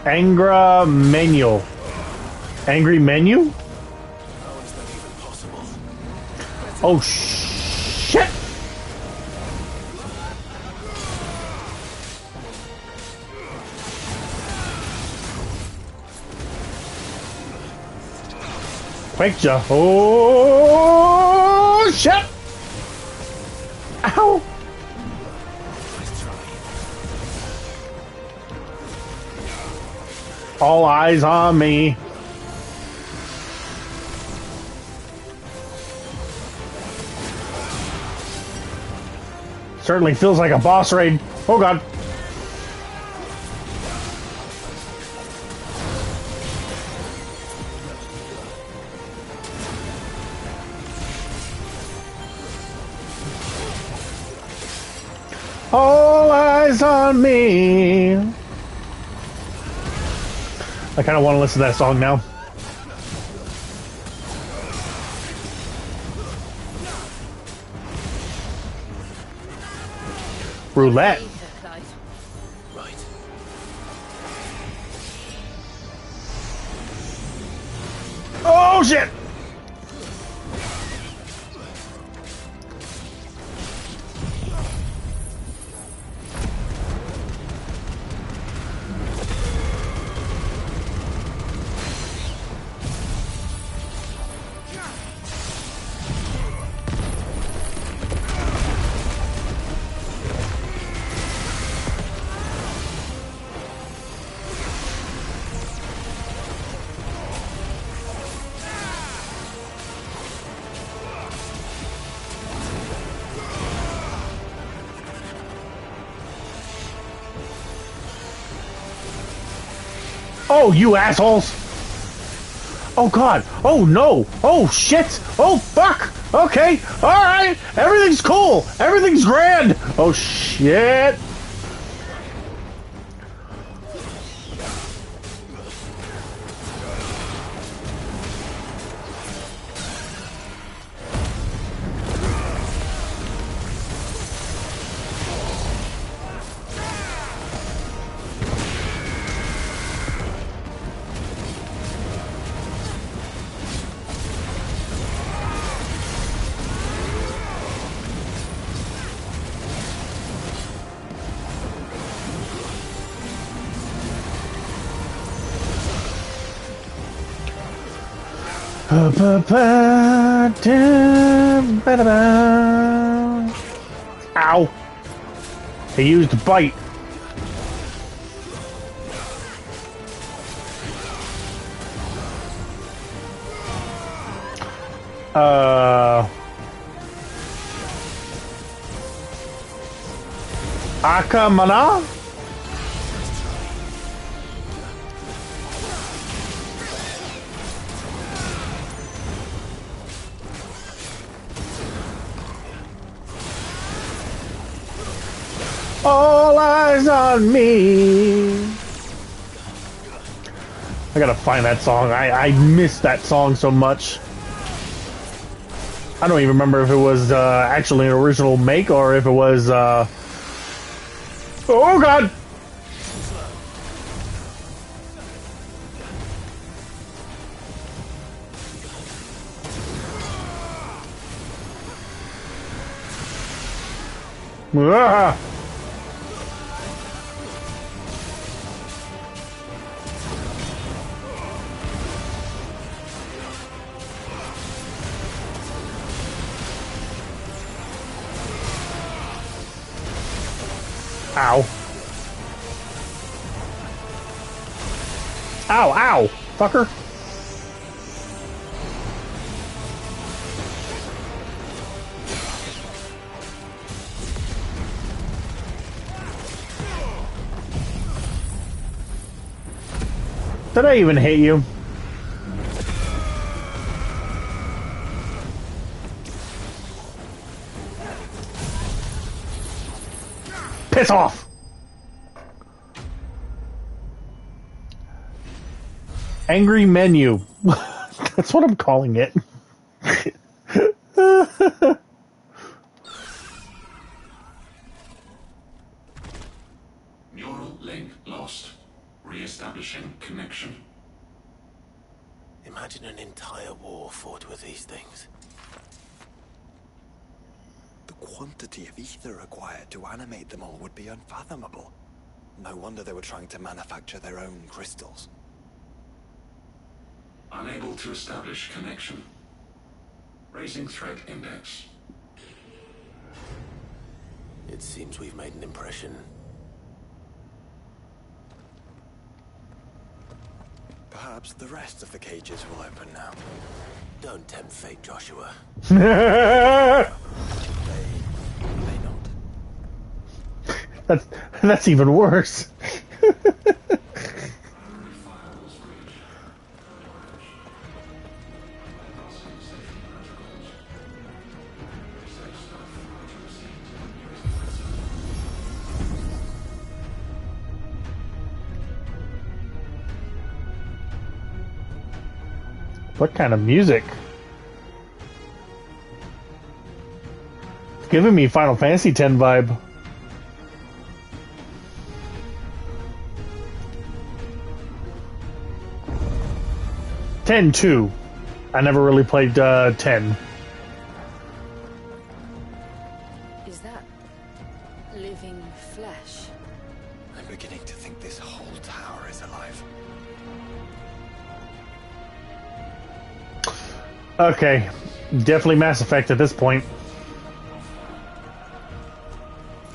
Angra menu. Angry menu? Oh shit! Quick, Joe. Oh shit! Ow! All eyes on me. Certainly feels like a boss raid. Oh god. All eyes on me. I kind of want to listen to that song now. Roulette. Right. shit! Oh, you assholes! Oh god! Oh no! Oh shit! Oh fuck! Okay! Alright! Everything's cool! Everything's grand! Oh shit! Ow! He used a bite. Akamana? All eyes on me. I gotta find that song. I missed that song so much. I don't even remember if it was actually an original make or if it was. Oh god! Ah! Ow. Ow, ow, fucker. Did I even hit you? Piss off! Angry menu. That's what I'm calling it. Neural link lost. Re-establishing connection. Imagine an entire war fought with these things. The quantity of ether required to animate them all would be unfathomable. No wonder they were trying to manufacture their own crystals. Unable to establish connection. Raising threat index. It seems we've made an impression. Perhaps the rest of the cages will open now. Don't tempt fate, Joshua. That's even worse. What kind of music? It's giving me Final Fantasy X vibe. Ten 2. I never really played 10. Is that living flesh? I'm beginning to think this whole tower is alive. Okay, definitely Mass Effect at this point.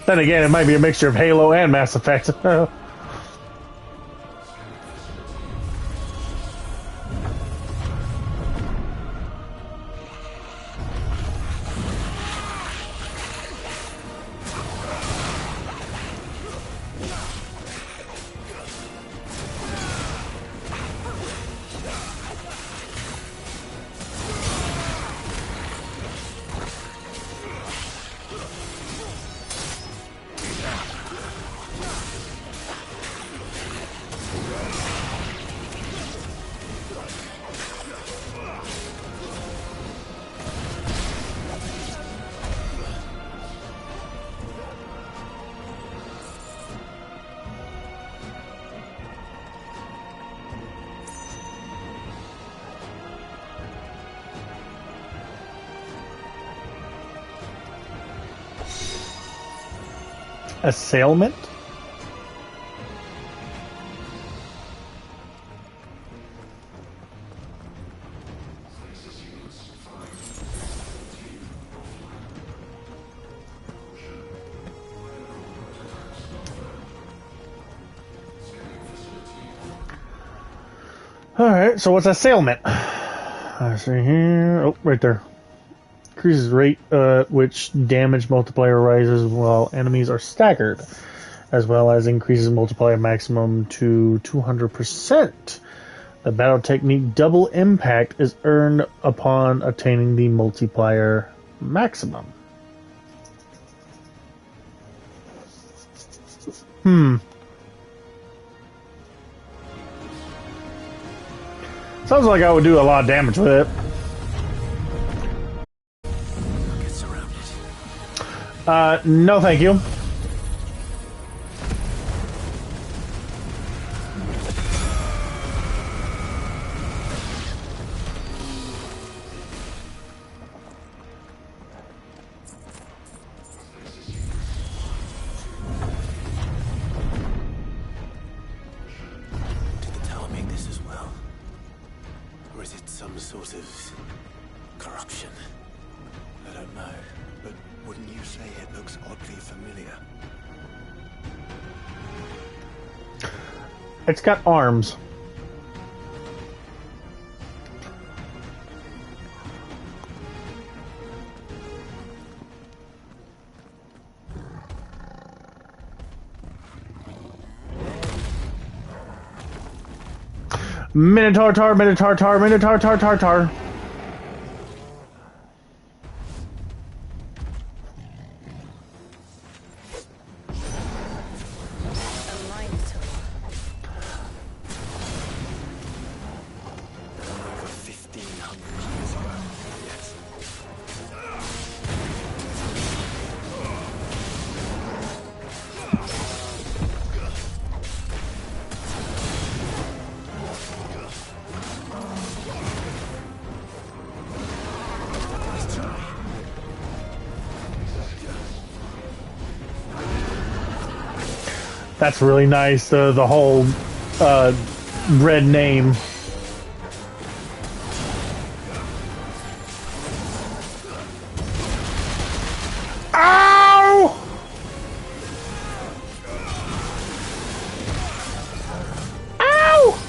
Then again, it might be a mixture of Halo and Mass Effect. Assailment? Alright, so what's assailment? I see here. Oh, right there. Increases rate which damage multiplier rises while enemies are staggered, as well as increases multiplier maximum to 200%. The battle technique double impact is earned upon attaining the multiplier maximum. Sounds like I would do a lot of damage with it. No thank you. Did the tower make this as well? Or is it some sort of corruption? I don't know, but wouldn't you say it looks oddly familiar? It's got arms. Minotaur, tar, Minotaur, tar, Minotaur, tar, tar, tar. Over 1,500 years ago, yes. That's really nice. The whole red name. Ow! Ow!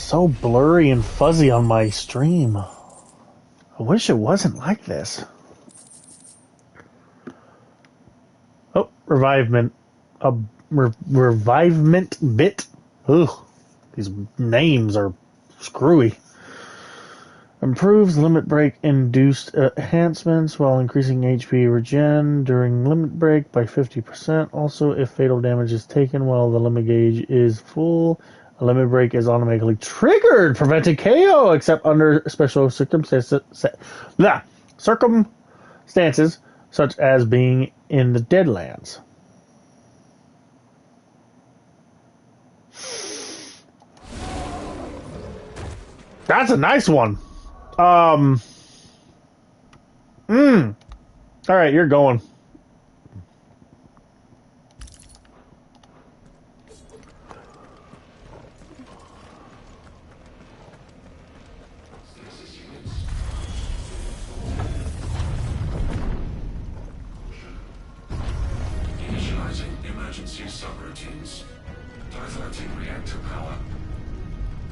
so blurry and fuzzy on my stream. I wish it wasn't like this. Oh, revivement. Revivement bit. Ugh, these names are screwy. Improves limit break induced enhancements while increasing HP regen during limit break by 50%. Also, if fatal damage is taken while the limit gauge is full, a limit break is automatically triggered, preventing KO except under special circumstances such as being in the Deadlands. That's a nice one. All right, you're going. Initializing emergency subroutines. Diverting reactor power.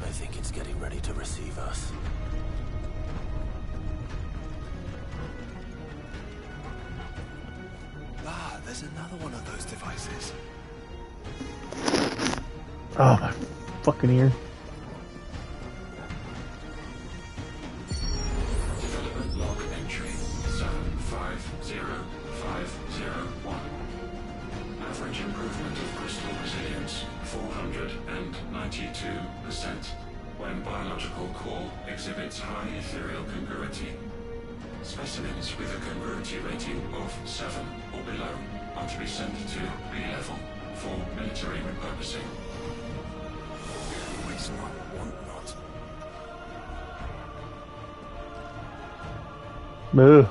I think it's getting ready to receive us. Ah, there's another one of those devices. Oh, my fucking ear. Development log entry 750501. Average improvement of crystal resilience 492% when biological core exhibits high ethereal congruity. Specimens with a congruity rating of 7 or below are to be sent to B level for military repurposing. Always not, want not. Ugh.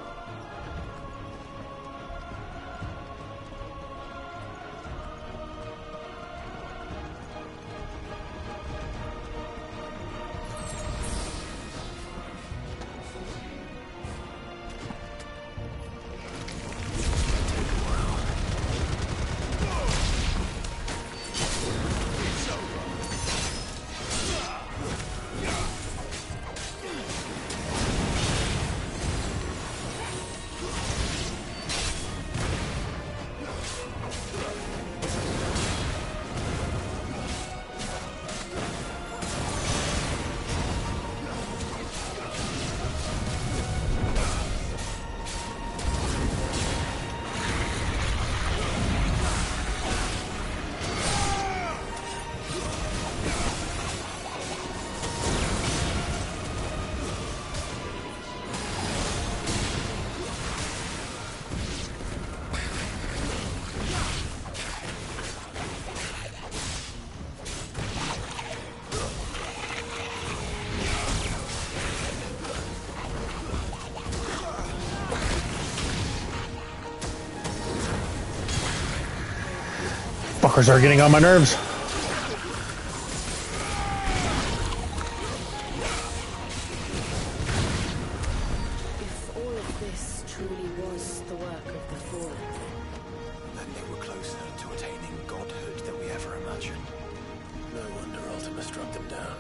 Fuckers are getting on my nerves. If all of this truly was the work of the Fallen, Then they were closer to attaining godhood than we ever imagined. No wonder Ultima struck them down.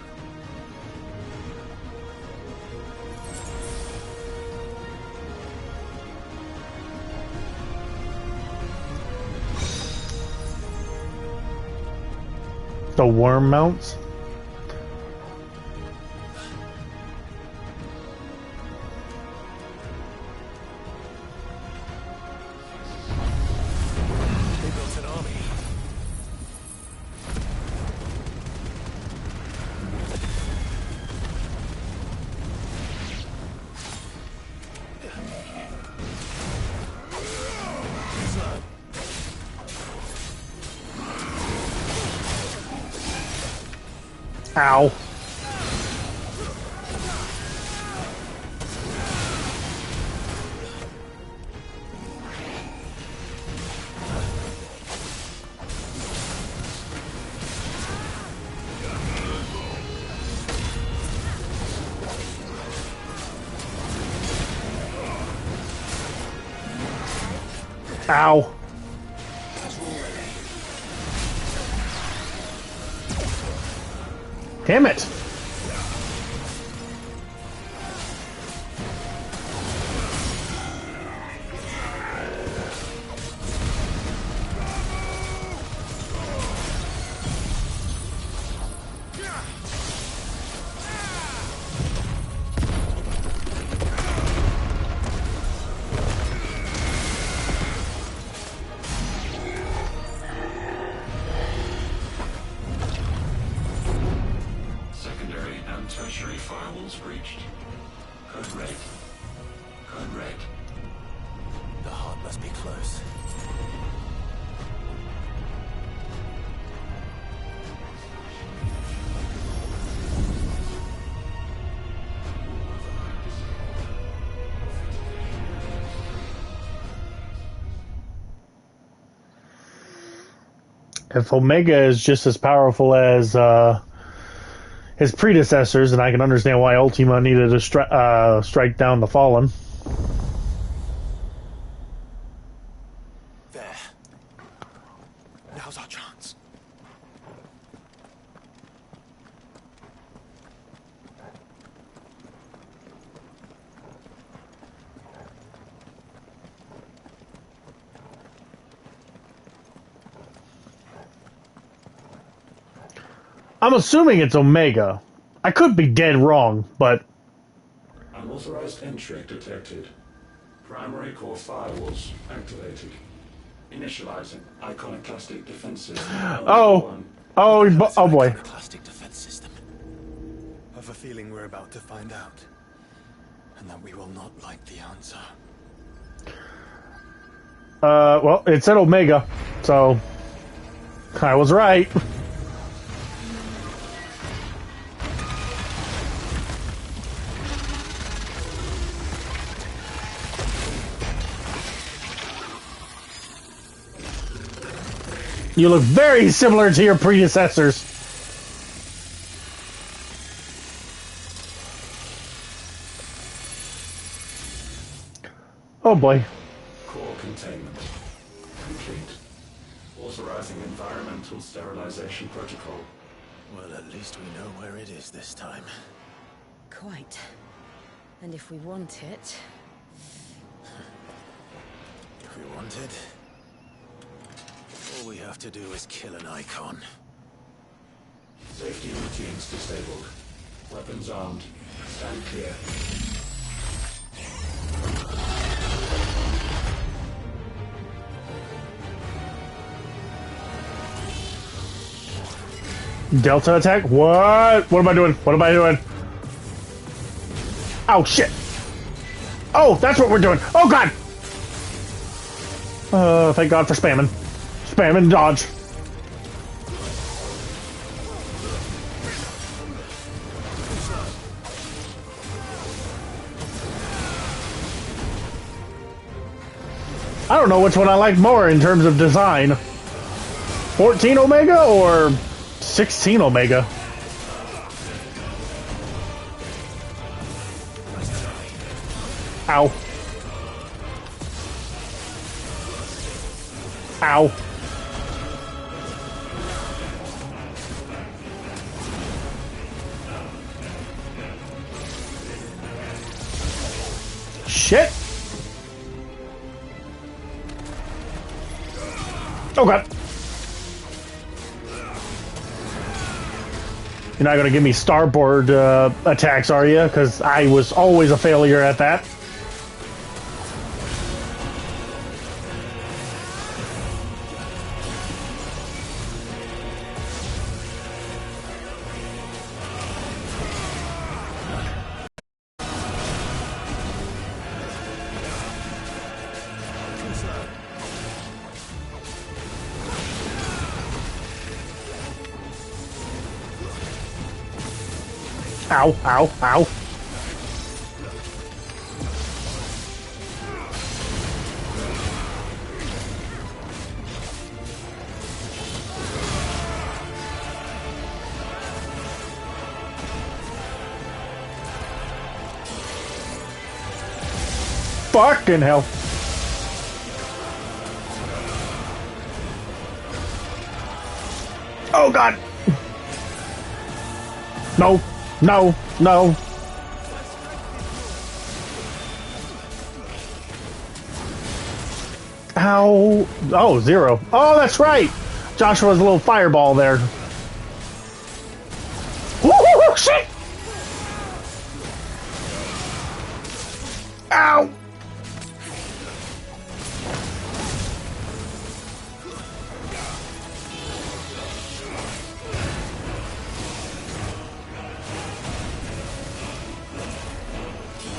The worm mounts. They built an army. Ow. Ow. Damn it. firewalls breached. Code red. Code red. The heart must be close. If Omega is just as powerful as his predecessors, then I can understand why Ultima needed to strike down the Fallen. There. Now's our chance. I'm assuming it's Omega. I could be dead wrong, but... Unauthorized entry detected. Primary core firewalls activated. Initializing iconoclastic defenses. Oh boy. Iconoclastic defense system. I've a feeling we're about to find out. And that we will not like the answer. Well, it said Omega, so... I was right. You look very similar to your predecessors. Oh boy. Core containment complete. Authorizing environmental sterilization protocol. Well, at least we know where it is this time. Quite. And if we want it... If we want it, all we have to do is kill an icon. Safety routines disabled. Weapons armed. Stand clear. Delta attack? What? What am I doing? What am I doing? Oh, shit. Oh, that's what we're doing. Oh, God. Thank God for spamming. Spam and dodge. I don't know which one I like more in terms of design. 14 Omega or 16 Omega? Ow. Ow. Shit. Oh god. You're not gonna give me starboard attacks, are you? Because I was always a failure at that. Ow, ow, ow. Fucking hell. Oh god. No. No, no. Ow. Oh, 0. Oh, that's right. Joshua's little fireball there. Woo, shit. Ow.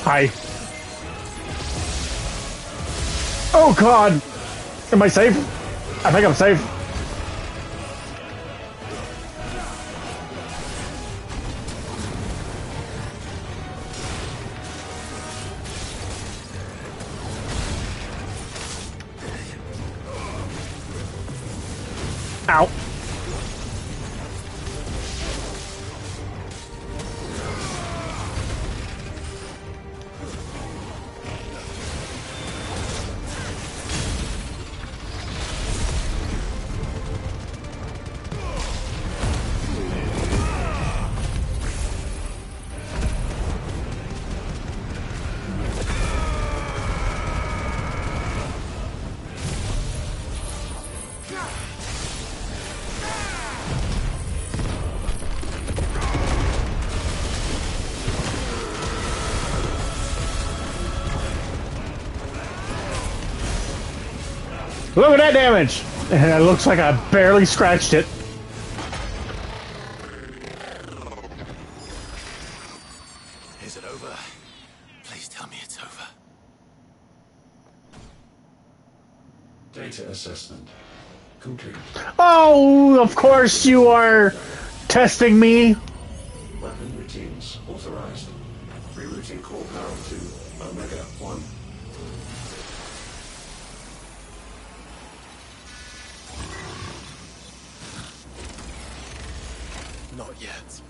Hi. Oh god! Am I safe? I think I'm safe. Ow. Look at that damage! And it looks like I barely scratched it. Is it over? Please tell me it's over. Data assessment complete. Oh, of course you are testing me. Weapon routines authorized. Rerouting core power to Omega 1. Not yet.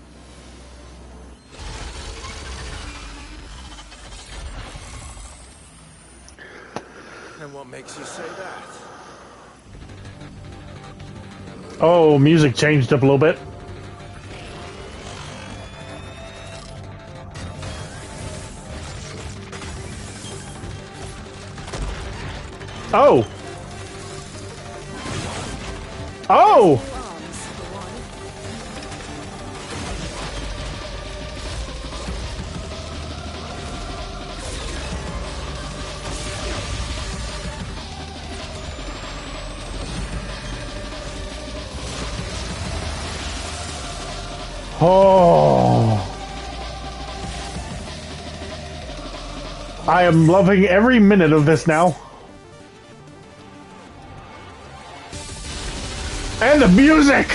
And what makes you say that? Oh, music changed up a little bit. Oh! Oh! Oh! I am loving every minute of this now. And the music!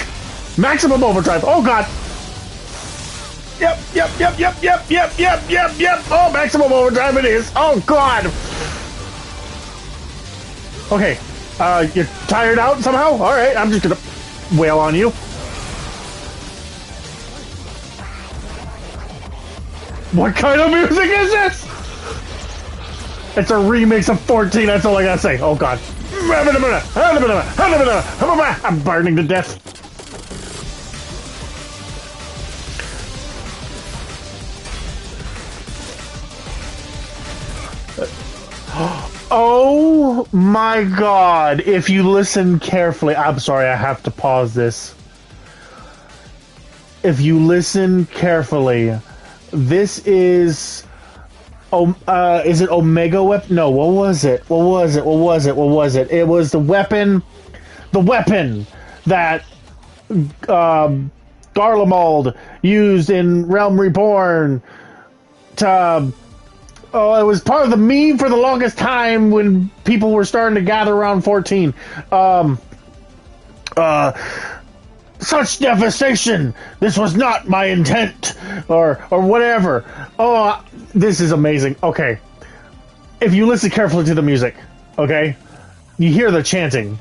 Maximum overdrive. Oh god! Yep. Oh, maximum overdrive it is. Oh god! Okay. You're tired out somehow? Alright, I'm just gonna wail on you. What kind of music is this? It's a remix of 14, that's all I gotta say. Oh god. I'm burning to death. Oh my god. If you listen carefully, I'm sorry, I have to pause this. If you listen carefully, this is it Omega weapon? No, what was it? It was the weapon that Garlemald used in Realm Reborn to it was part of the meme for the longest time when people were starting to gather around 14. Such devastation! This was not my intent! Or whatever. Oh, this is amazing. Okay. If you listen carefully to the music, okay? You hear the chanting.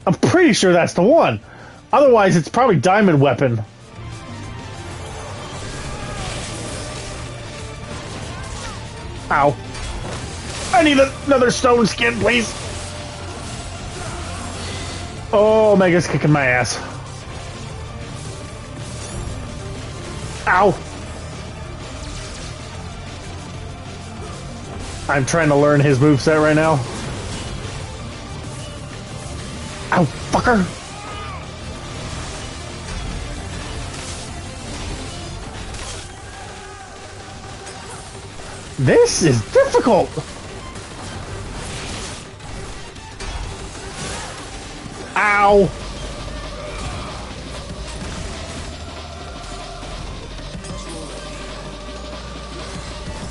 I'm pretty sure that's the one. Otherwise, it's probably Diamond Weapon. Ow. I need another stone skin, please. Oh, Omega's kicking my ass. Ow. I'm trying to learn his moveset right now. Ow, fucker. This is difficult. Ow.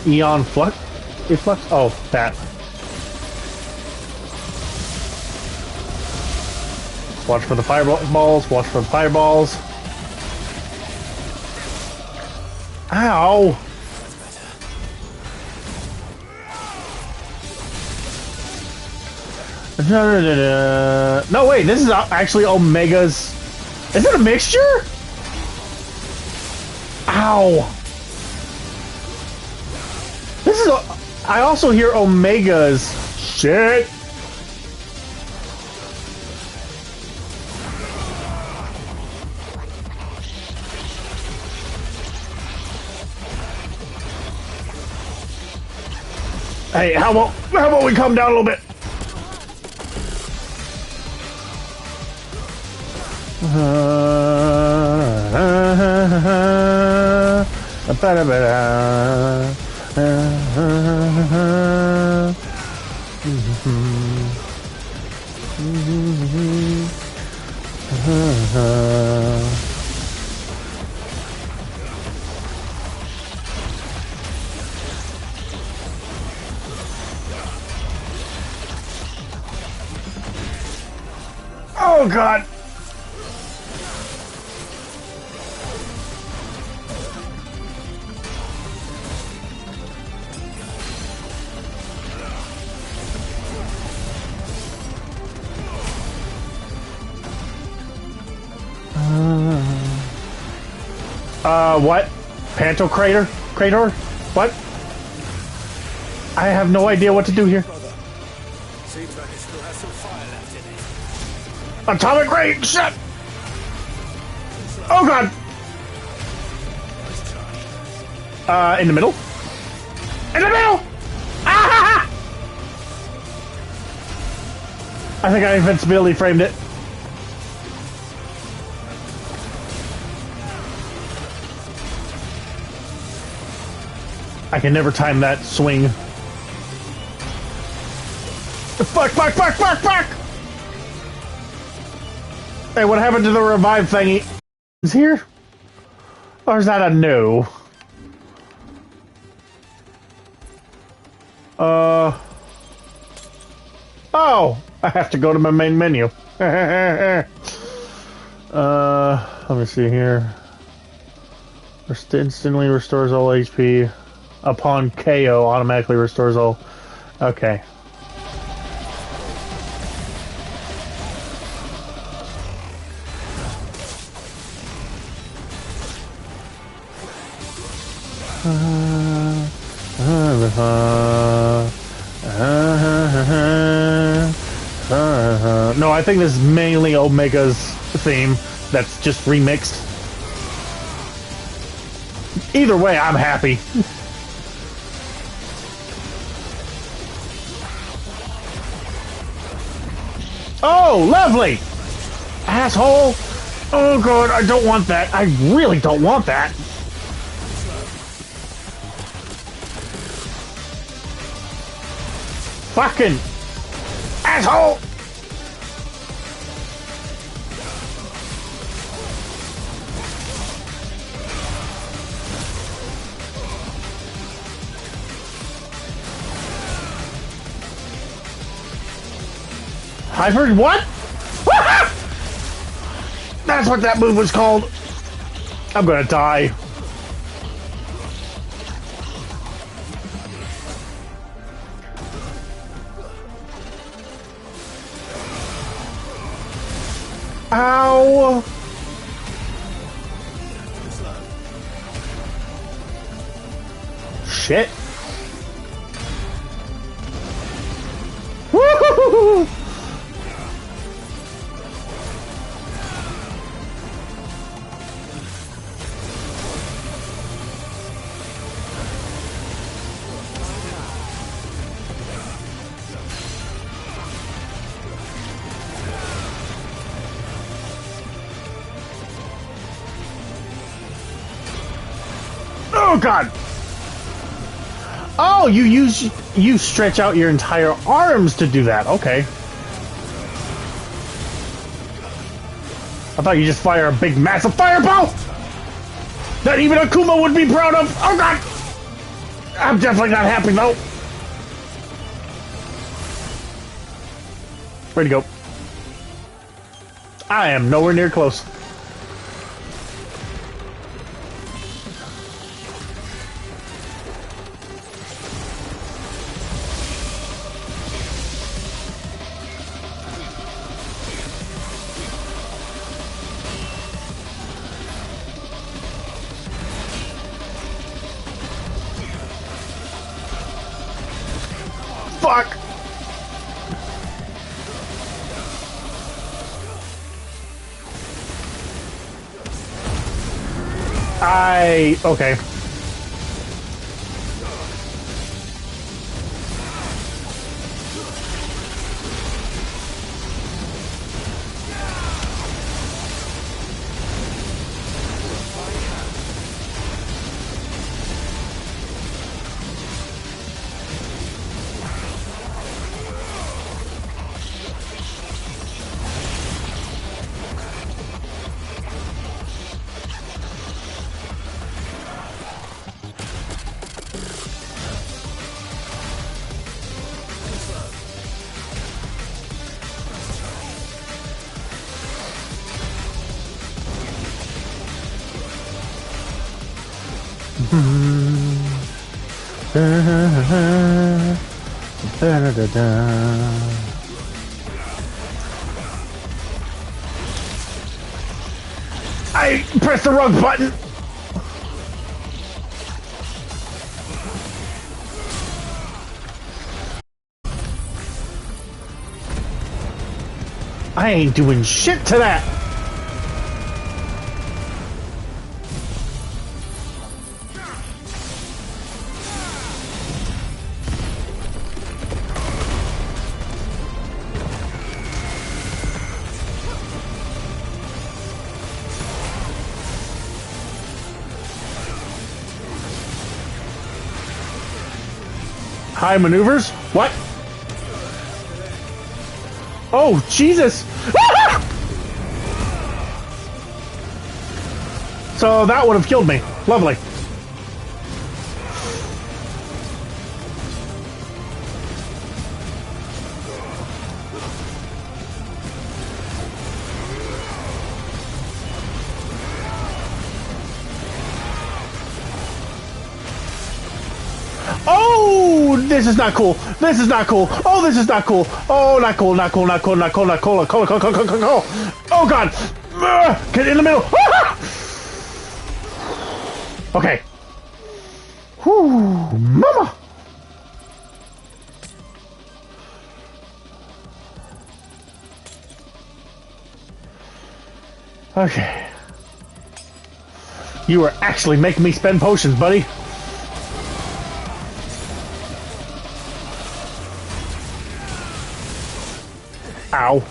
Eon Flux? Efflux? Oh, that. Watch for the fireballs. Watch for the fireballs. Ow! No, wait, this is actually Omega's... Is it a mixture? Ow! This is... I also hear Omega's... Shit! Hey, how about we come down a little bit? Oh God! What? Panto Crater? Crater? What? I have no idea what to do here. Seems like it still has some fire left in it. Atomic Ray! Shit! Oh God! In the middle? In the middle! Ah! I think I invincibility framed it. I can never time that swing. Fuck! Hey, what happened to the revive thingy? Is here? Or is that a no? Oh! I have to go to my main menu. Let me see here. Instantly restores all HP. Upon KO, automatically restores all... Okay. No, I think this is mainly Omega's theme that's just remixed. Either way, I'm happy. Oh, lovely! Asshole! Oh God, I don't want that. I really don't want that. Fucking asshole! Hybrid what? That's what that move was called. I'm gonna die. Ow! Shit. Woo! Oh God! Oh, you stretch out your entire arms to do that. Okay. I thought you just fire a big massive fireball that even Akuma would be proud of. Oh God! I'm definitely not happy, though. Where'd he go? I am nowhere near close. Fuck! Okay. I pressed the wrong button. I ain't doing shit to that. High maneuvers? What? Oh, Jesus! So that would have killed me. Lovely. Oh, this is not cool. This is not cool. Oh, this is not cool. Oh, not cool, not cool, not cool, not cool, not cool, not cool, cool, cool, cool, cool, cool. Oh, God. Get in the middle. Okay. Whew, mama. Okay. You are actually making me spend potions, buddy. Ow.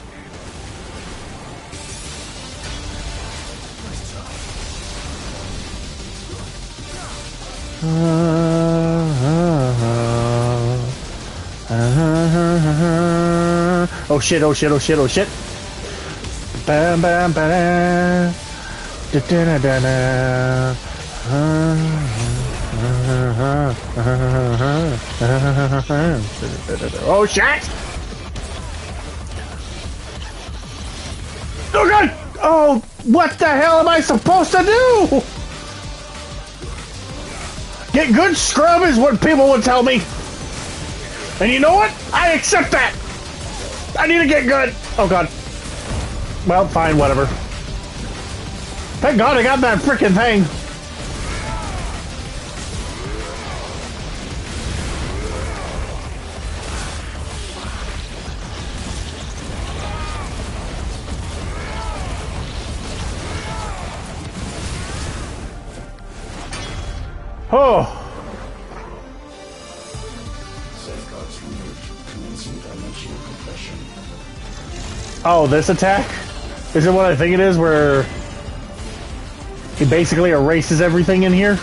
Oh shit, oh shit, oh shit, oh shit. Bam, bam, ba-da. Da-da-da-da-da. Oh shit! Oh god! Oh, what the hell am I supposed to do? Get good scrub is what people would tell me. And you know what? I accept that. I need to get good. Oh god. Well, fine, whatever. Thank god I got that frickin' thing. Oh. Oh, this attack? Is it what I think it is, where he basically erases everything in here?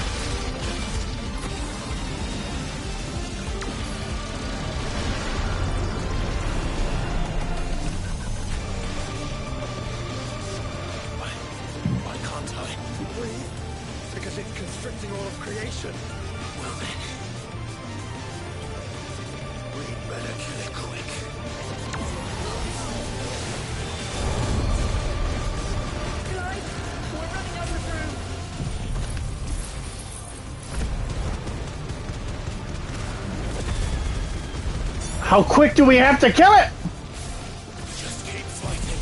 Why can't I? Breathe? Because it's constricting all of creation. Well then, Better kill it quick. Clive, we're running out of room. How quick do we have to kill it? Just keep fighting.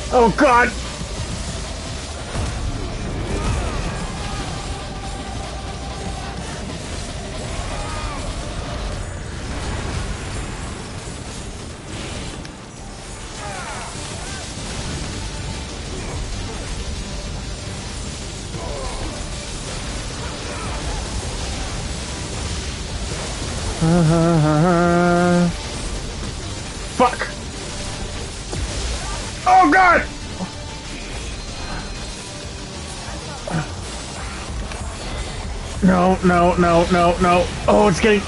Oh God! Fuck! Oh God! No, no, no, no, no. Oh, it's getting...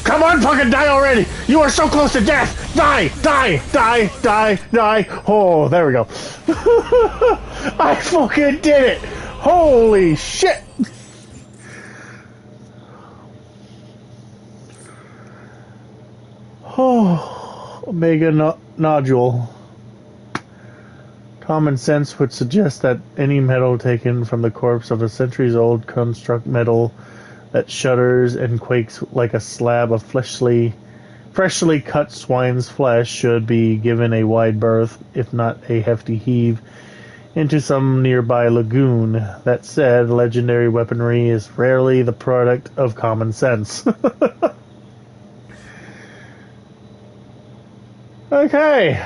Come on, fucking die already! You are so close to death! Die! Die! Die! Die! Die! Oh, there we go. I fucking did it! Holy shit! Oh, Omega nodule. Common sense would suggest that any metal taken from the corpse of a centuries-old construct metal that shudders and quakes like a slab of freshly cut swine's flesh should be given a wide berth, if not a hefty heave, into some nearby lagoon. That said, legendary weaponry is rarely the product of common sense. Okay.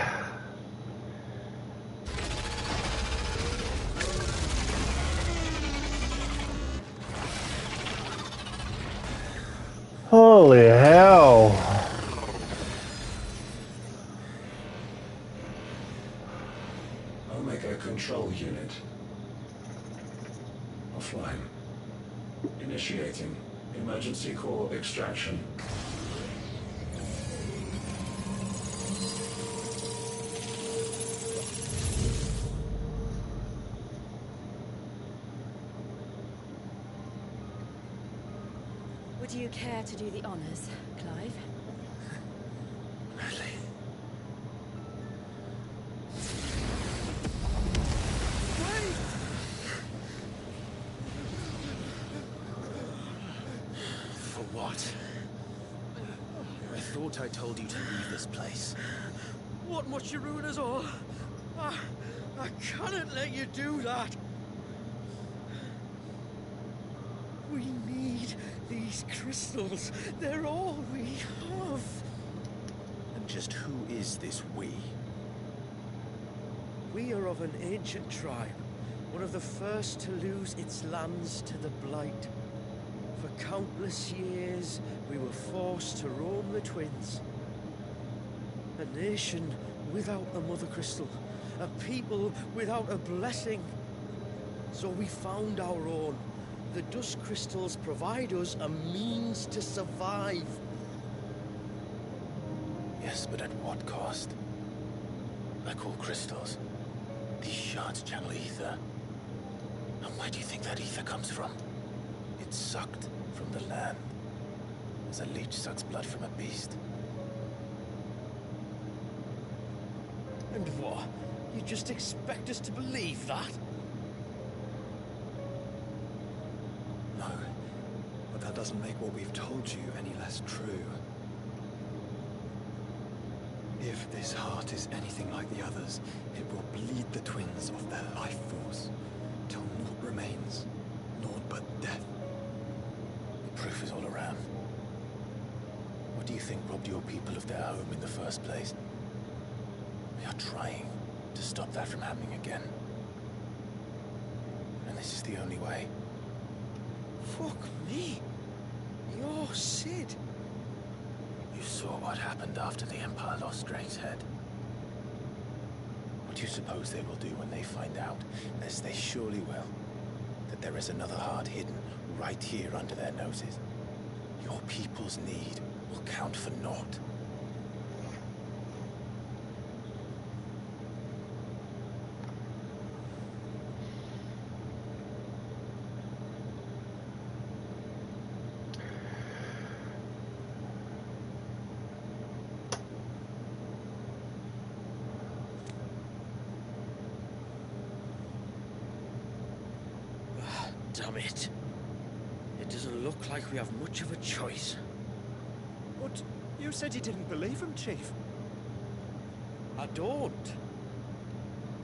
Holy hell. Omega Control Unit. Offline. Initiating emergency core extraction. Would you care to do the honors, Clive? Really? For what? I thought I told you to leave this place. What must you ruin us all? I cannot let you do that. We need these crystals. They're all we have. And just who is this we? We are of an ancient tribe, one of the first to lose its lands to the Blight. For countless years, we were forced to roam the Twins. A nation without a Mother Crystal, a people without a blessing. So we found our own. The dust crystals provide us a means to survive. Yes, but at what cost? Like all crystals, these shards channel ether. And where do you think that ether comes from? It's sucked from the land, as a leech sucks blood from a beast. And what? You just expect us to believe that? No, but that doesn't make what we've told you any less true. If this heart is anything like the others, it will bleed the twins of their life force, till naught remains, naught but death. The proof is all around. What do you think robbed your people of their home in the first place? We are trying to stop that from happening again. And this is the only way. Fuck me. You're Sid. You saw what happened after the Empire lost Drake's head. What do you suppose they will do when they find out, as they surely will, that there is another heart hidden right here under their noses? Your people's need will count for naught. Damn it. It doesn't look like we have much of a choice. But you said you didn't believe him, Chief. I don't.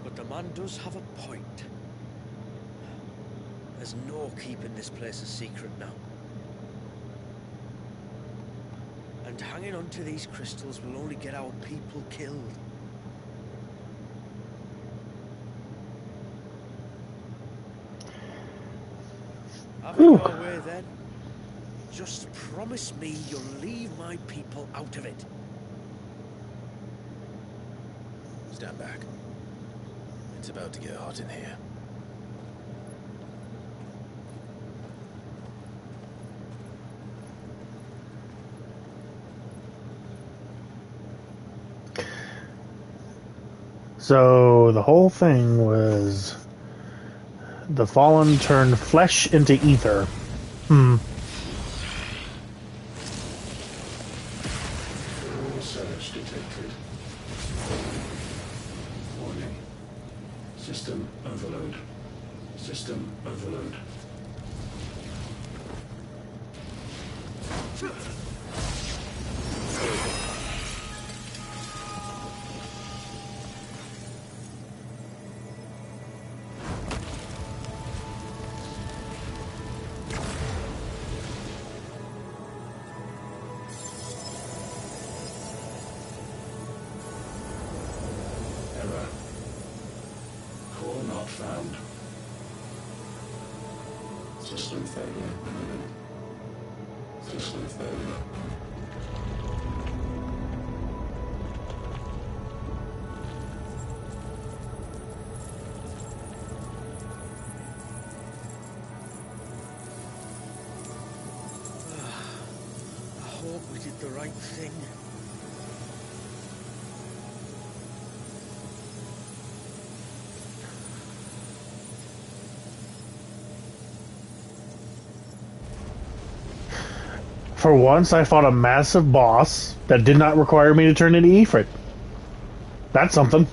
But the man does have a point. There's no keeping this place a secret now. And hanging on to these crystals will only get our people killed. Have it your way then. Just promise me you'll leave my people out of it. Stand back. It's about to get hot in here. So the whole thing was the Fallen turned flesh into ether. Surge detected. Warning. System overload. System overload. Error. Core not found. System failure imminent. System failure. I hope we did the right thing. For once, I fought a massive boss that did not require me to turn into Ifrit. That's something.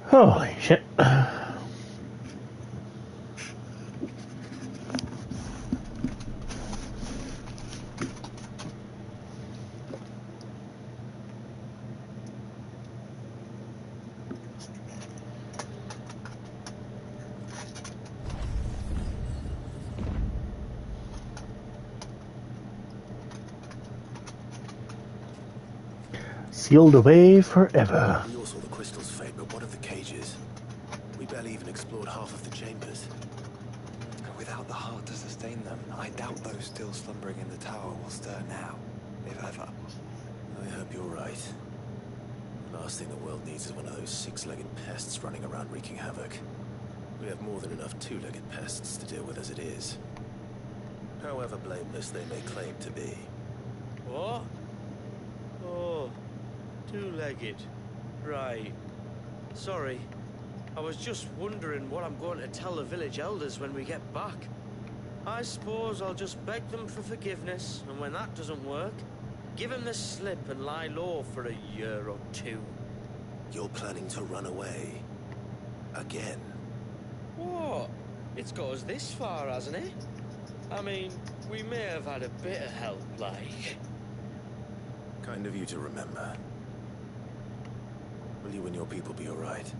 Holy shit. Sealed away forever. We all saw the crystal's fate, but what of the cages? We barely even explored half of the chambers. Without the heart to sustain them, I doubt those still slumbering in the tower will stir now, if ever. I hope you're right. The last thing the world needs is one of those six-legged pests running around wreaking havoc. We have more than enough two-legged pests to deal with as it is. However blameless they may claim to be. What? Oh, two-legged. Right. Sorry. I was just wondering what I'm going to tell the village elders when we get back. I suppose I'll just beg them for forgiveness, and when that doesn't work, give them the slip and lie low for a year or two. You're planning to run away? Again? What? It's got us this far, hasn't it? I mean, we may have had a bit of help, like. Kind of you to remember. Will you and your people be alright?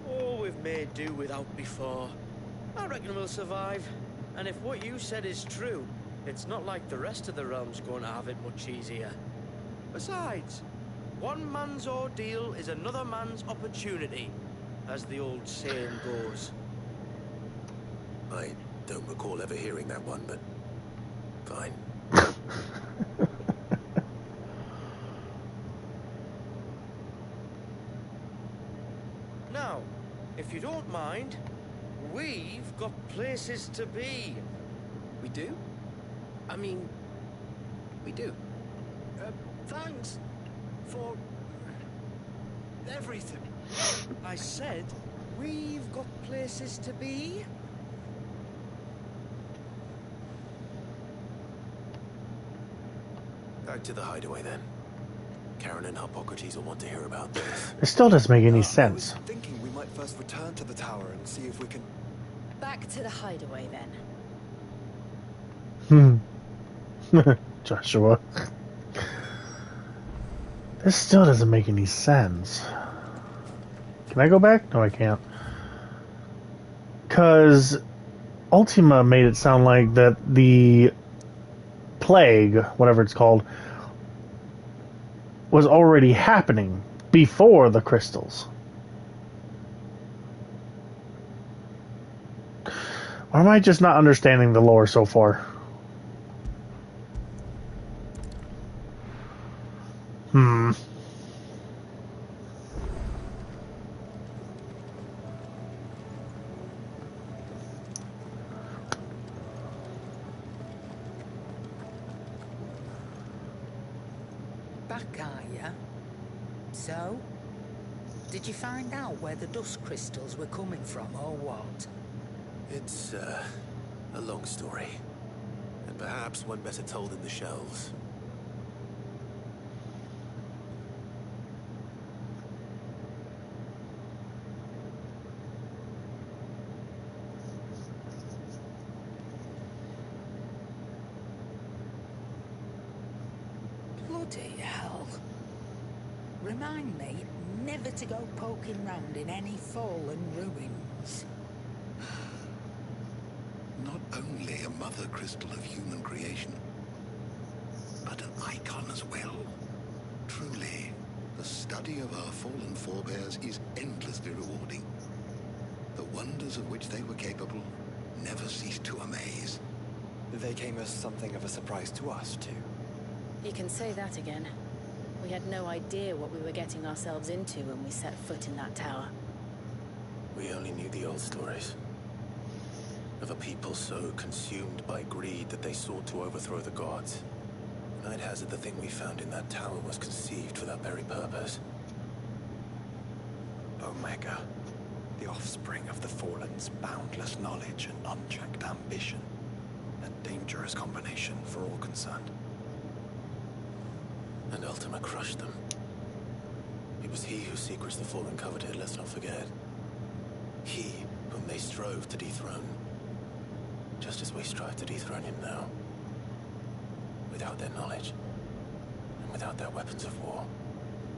Oh, we've made do without before. I reckon we'll survive. And if what you said is true, it's not like the rest of the realm's going to have it much easier. Besides, one man's ordeal is another man's opportunity, as the old saying goes. I don't recall ever hearing that one, but fine. Now, if you don't mind, we've got places to be. We do? I mean, we do. Thanks for everything. I said we've got places to be. Back to the hideaway then. Karen and Hippocrates will want to hear about this. It still doesn't make any sense. I was thinking we might first return to the tower and see if we can... Back to the hideaway, then. Joshua. This still doesn't make any sense. Can I go back? No, I can't. Because Ultima made it sound like that the plague, whatever it's called, was already happening before the crystals. Or am I just not understanding the lore so far? Back, are ya? So? Did you find out where the dust crystals were coming from, or what? It's, a long story. And perhaps one better told in the shelves. Bloody hell. Remind me never to go poking round in any fallen ruins. Not only a mother crystal of human creation, but an icon as well. Truly, the study of our fallen forebears is endlessly rewarding. The wonders of which they were capable never cease to amaze. They came as something of a surprise to us, too. You can say that again. We had no idea what we were getting ourselves into when we set foot in that tower. We only knew the old stories. Of a people so consumed by greed that they sought to overthrow the gods. And I'd hazard the thing we found in that tower was conceived for that very purpose. Omega, the offspring of the Fallen's boundless knowledge and unchecked ambition. A dangerous combination for all concerned. And Ultima crushed them. It was he whose secrets the Fallen coveted, let's not forget. He whom they strove to dethrone. Just as we strive to dethrone him now. Without their knowledge. And without their weapons of war.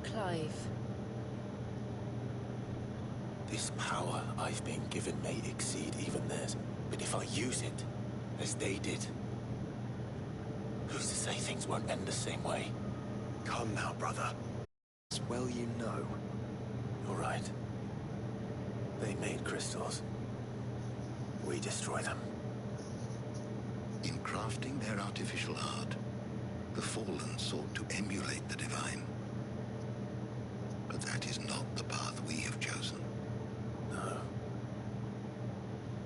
Clive. This power I've been given may exceed even theirs. But if I use it, as they did, who's to say things won't end the same way? Come now, brother. As well you know. You're right. They made crystals. We destroy them. In crafting their artificial art, the Fallen sought to emulate the divine. But that is not the path we have chosen. No.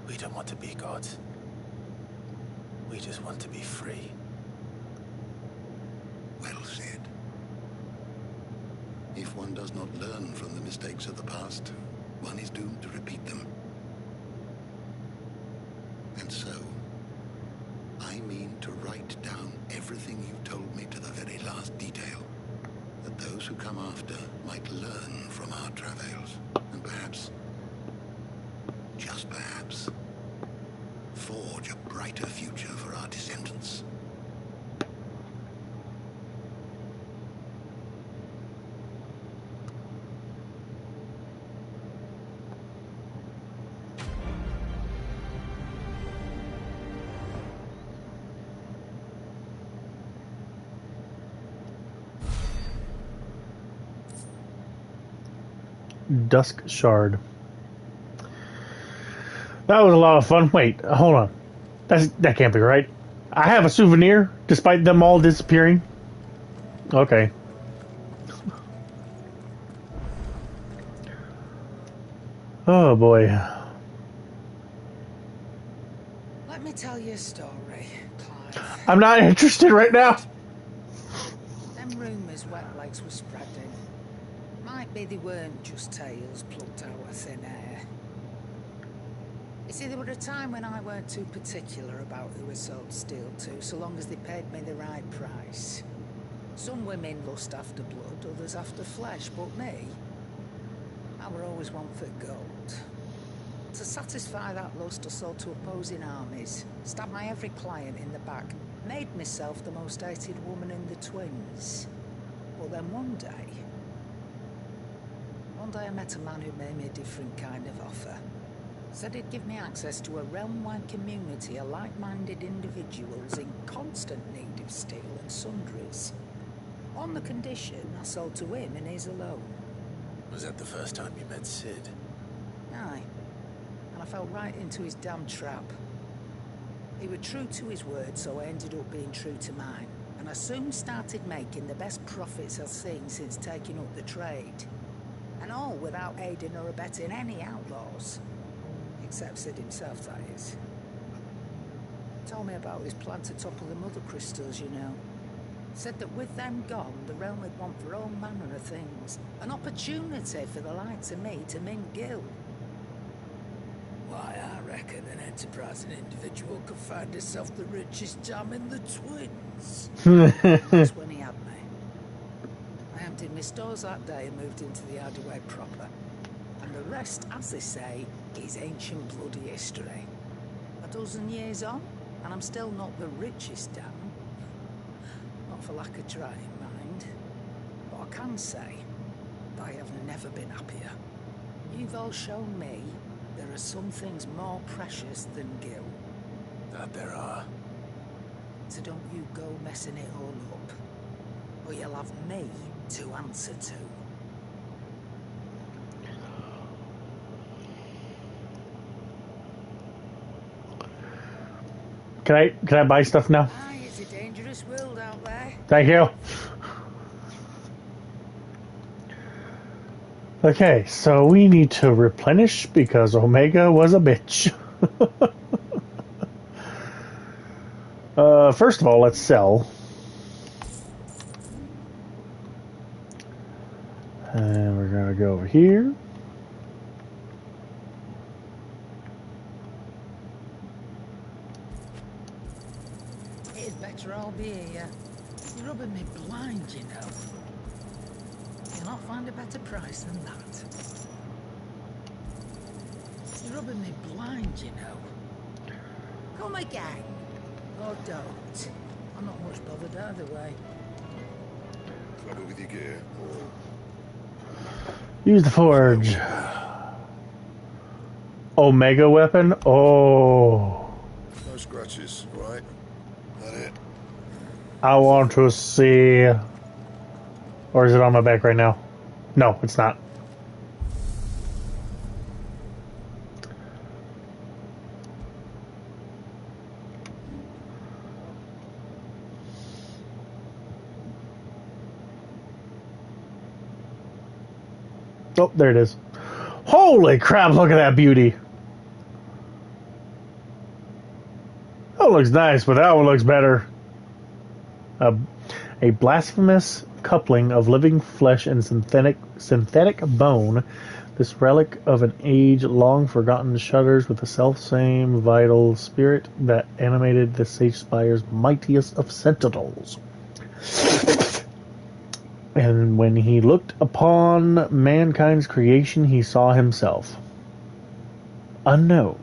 We don't want to be gods. We just want to be free. Well said. If one does not learn from the mistakes of the past, one is doomed to repeat them. And so, everything you told me to the very last detail, that those who come after might learn from our travails, and perhaps, just perhaps, forge a brighter future for our descendants. Dusk Shard. That was a lot of fun. Wait, hold on. That can't be right. I have a souvenir, despite them all disappearing. Okay. Oh boy. Let me tell you a story, Clive. I'm not interested right now. Them rumours Wetlegs were spreading. Might be they weren't just tales plucked out of thin air. You see, there were a time when I weren't too particular about who I sold steel to, so long as they paid me the right price. Some women lust after blood, others after flesh, but me, I were always one for gold. To satisfy that lust, I sold to opposing armies, stabbed my every client in the back, made myself the most hated woman in the twins. But then one day I met a man who made me a different kind of offer. Said he'd give me access to a realm-wide community of like-minded individuals in constant need of steel and sundries. On the condition I sold to him and his alone. Was that the first time you met Sid? Aye. And I fell right into his damn trap. He was true to his word, so I ended up being true to mine. And I soon started making the best profits I've seen since taking up the trade. And all without aiding or abetting any outlaws. Except Sid himself, that is. Told me about his plan to topple the mother crystals, you know. Said that with them gone, the realm would want for all manner of things. An opportunity for the likes of me to mint gil. Why, I reckon an enterprising individual could find himself the richest gem in the twins. That's when he had me. I emptied my stores that day and moved into the Hideaway proper. And the rest, as they say, is ancient bloody history. A dozen years on, and I'm still not the richest damn. Not for lack of trying, mind. But I can say that I have never been happier. You've all shown me there are some things more precious than gil. That there are. So don't you go messing it all up, or you'll have me to answer to. Can I buy stuff now? Aye, it's a dangerous world out there. Thank you. Okay, so we need to replenish because Omega was a bitch. First of all, let's sell. And we're gonna go over here. It'd better all be here. You're rubbing me blind, you know. You'll not find a better price than that. You're rubbing me blind, you know. Come again. Or don't. I'm not much bothered either way. Trouble with your gear. Use the forge. Omega weapon? Oh. No scratches, right? That it. I want to see. Or is it on my back right now? No, it's not. Oh, there it is. Holy crap, look at that beauty. That looks nice, but that one looks better. A blasphemous coupling of living flesh and synthetic bone. This relic of an age long forgotten shudders with the self-same vital spirit that animated the Sage Spire's mightiest of sentinels. And when he looked upon mankind's creation, he saw himself. Unknown.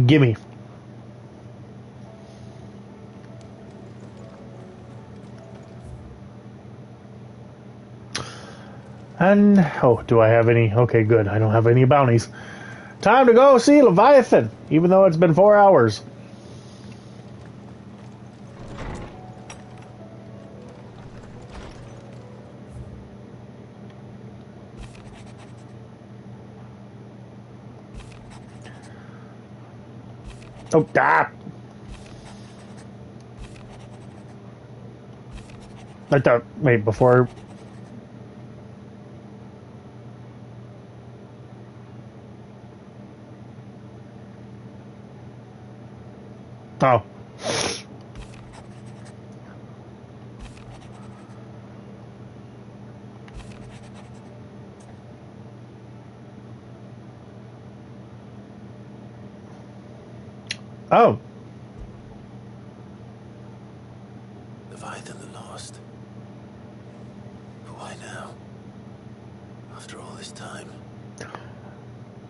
Gimme. And, oh, do I have any? Okay, good. I don't have any bounties. Time to go see Leviathan, even though it's been 4 hours. Oh, ah! I thought, wait, before... Oh. Oh. Leviathan the Lost. But why now? After all this time.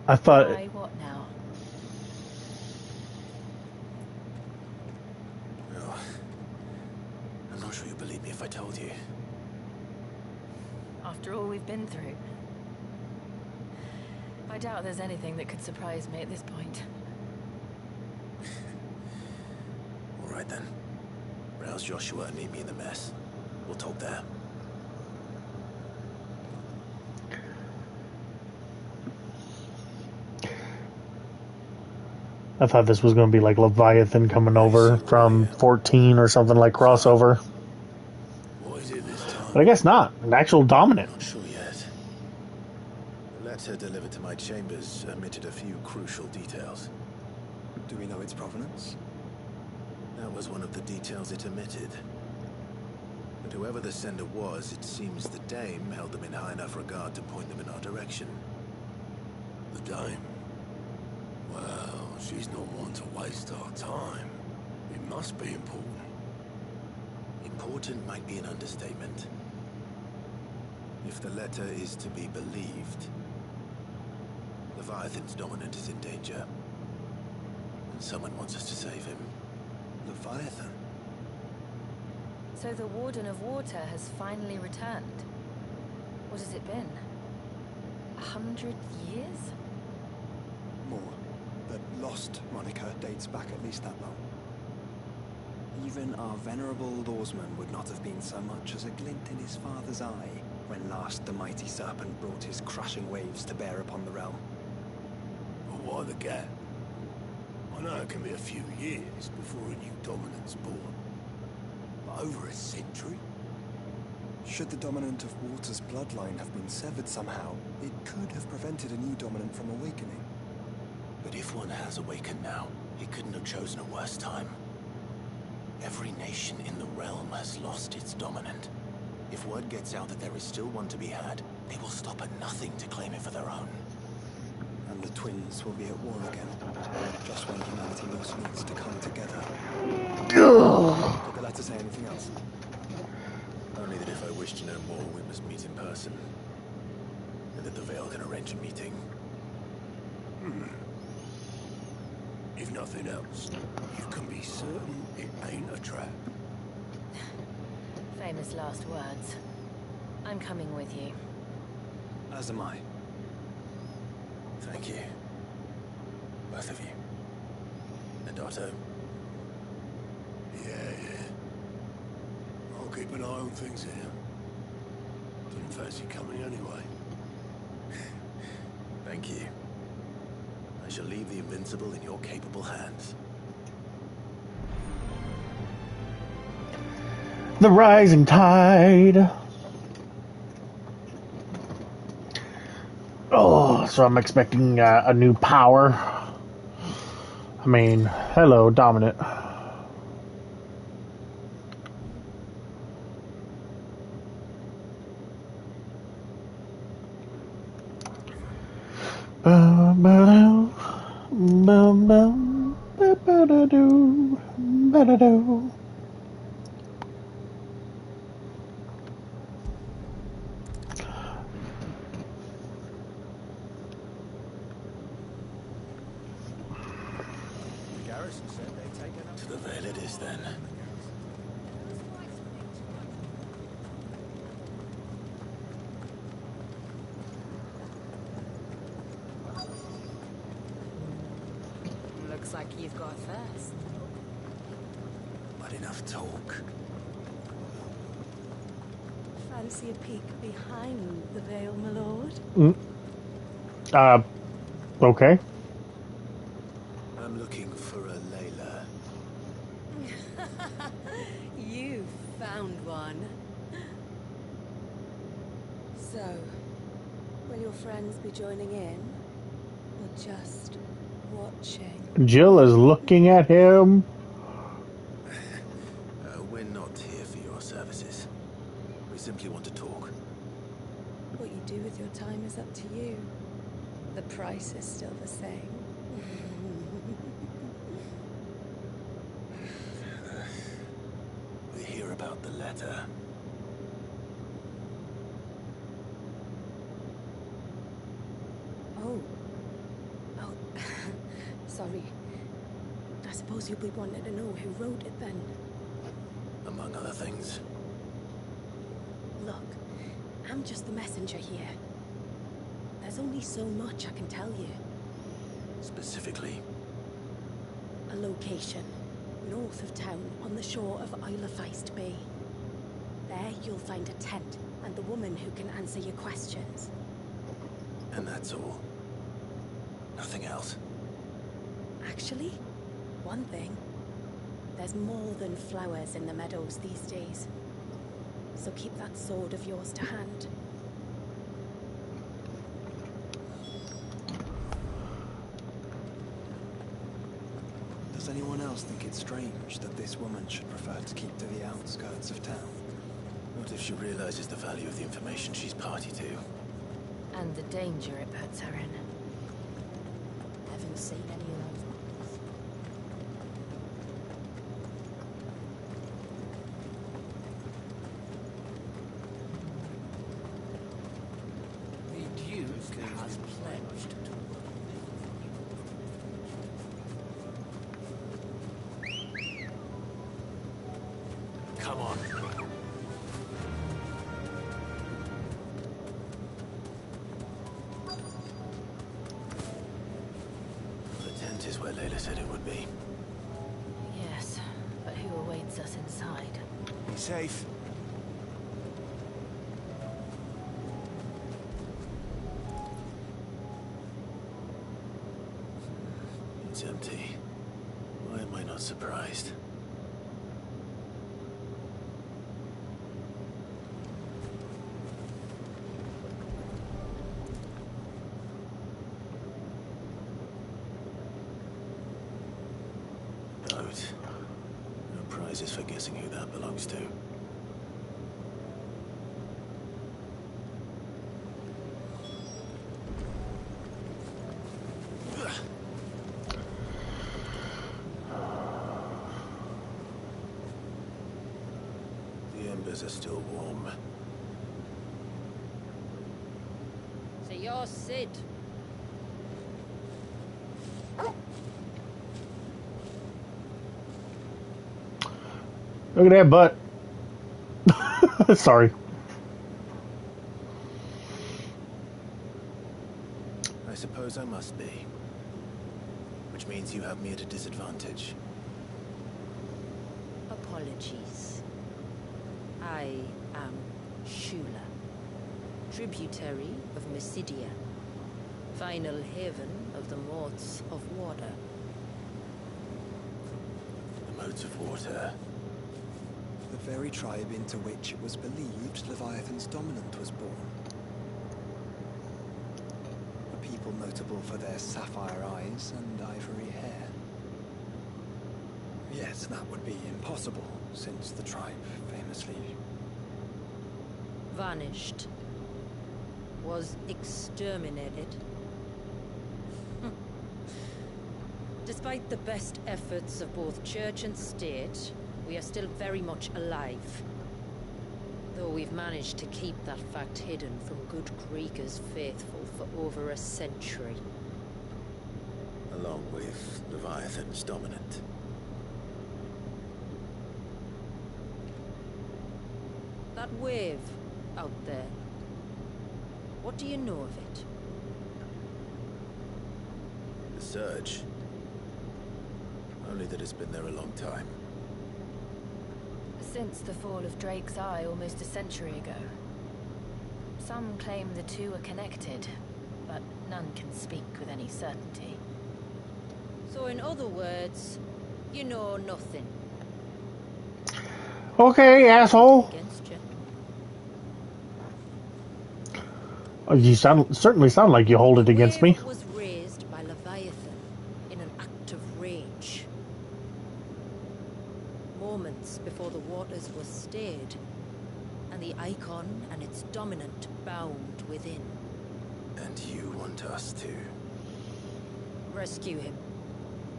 I thought... Why, what now? Oh, I'm not sure you'd believe me if I told you. After all we've been through. I doubt there's anything that could surprise me at this point. All right then. Rouse Joshua and meet me in the mess. We'll talk there. I thought this was going to be like Leviathan coming over from 14 or something like crossover. What is it this time? But I guess not. An actual dominant. Not sure yet. The letter delivered to my chambers omitted a few crucial details. Do we know its provenance? That was one of the details it omitted. But whoever the sender was, it seems the Dame held them in high enough regard to point them in our direction. The Dame? Well, she's not one to waste our time. It must be important. Important might be an understatement. If the letter is to be believed, Leviathan's dominant is in danger. And someone wants us to save him. Leviathan? So the Warden of Water has finally returned. What has it been? 100 years? More. The Lost moniker dates back at least that long. Even our venerable lawsman would not have been so much as a glint in his father's eye when last the mighty serpent brought his crushing waves to bear upon the realm. But why the gap? I know it can be a few years before a new dominant's born. But over a century? Should the dominant of Water's bloodline have been severed somehow, it could have prevented a new dominant from awakening. But if one has awakened now, he couldn't have chosen a worse time. Every nation in the realm has lost its dominant. If word gets out that there is still one to be had, they will stop at nothing to claim it for their own. And the twins will be at war again, just when humanity most needs to come together. Did the letter say anything else? Only that if I wish to know more, we must meet in person. And that the Veil can arrange a meeting. If nothing else, you can be certain it ain't a trap. Famous last words. I'm coming with you. As am I. Thank you. Both of you. And Otto. Yeah. I'll keep an eye on things here. Didn't fancy coming anyway. Thank you. I shall leave the Invincible in your capable hands. The rising tide. Oh, so I'm expecting a new power. I mean, hello, dominant. Ba-ba-do, ba-bum, ba-ba-da-do, ba-da-do. The garrison said they'd taken up... To the Vale it is, then. Looks like you've got first. But enough talk. Fancy a peek behind the veil, my lord? Okay. I'm looking for a Layla. You found one. So, will your friends be joining in? Or just watching? Jill is looking at him. We're not here for your services. We simply want to talk. What you do with your time is up to you. The price is still the same. We hear about the letter. Oh. Sorry. I suppose you'll be wanting to know who wrote it then. Among other things. Look, I'm just the messenger here. There's only so much I can tell you. Specifically? A location, north of town, on the shore of Isle of Feist Bay. There you'll find a tent, and the woman who can answer your questions. And that's all? Nothing else? Actually, one thing. There's more than flowers in the meadows these days. So keep that sword of yours to hand. Does anyone else think it's strange that this woman should prefer to keep to the outskirts of town? What if she realizes the value of the information she's party to? And the danger it puts her in. Haven't seen any of those. The Duke has pledged to Come on. The tent is where Layla said it would be. Yes, but who awaits us inside? Be safe. It's empty. Why am I not surprised? Boat. No prizes for guessing who that belongs to. The embers are still warm. So you're Sid. Look at that butt. Sorry. I suppose I must be. Which means you have me at a disadvantage. Apologies. I am Shula, tributary of Mysidia, final haven of the Motes of Water. The Motes of Water? The very tribe into which it was believed Leviathan's dominant was born. A people notable for their sapphire eyes and ivory hair. Yes, that would be impossible, since the tribe famously... Vanished. Was exterminated. Despite the best efforts of both church and state, we are still very much alive. Though we've managed to keep that fact hidden from good Kriegers faithful for over a century. Along with Leviathan's dominant. That wave out there, what do you know of it? The surge. Only that it's been there a long time. Since the fall of Drake's Eye almost a century ago. Some claim the two are connected, but none can speak with any certainty. So in other words, you know nothing. Okay, asshole. Against you. You certainly sound like you hold it against me. The wave was raised by Leviathan in an act of rage. Moments before the waters were stayed, and the icon and its dominant bound within. And you want us to... Rescue him.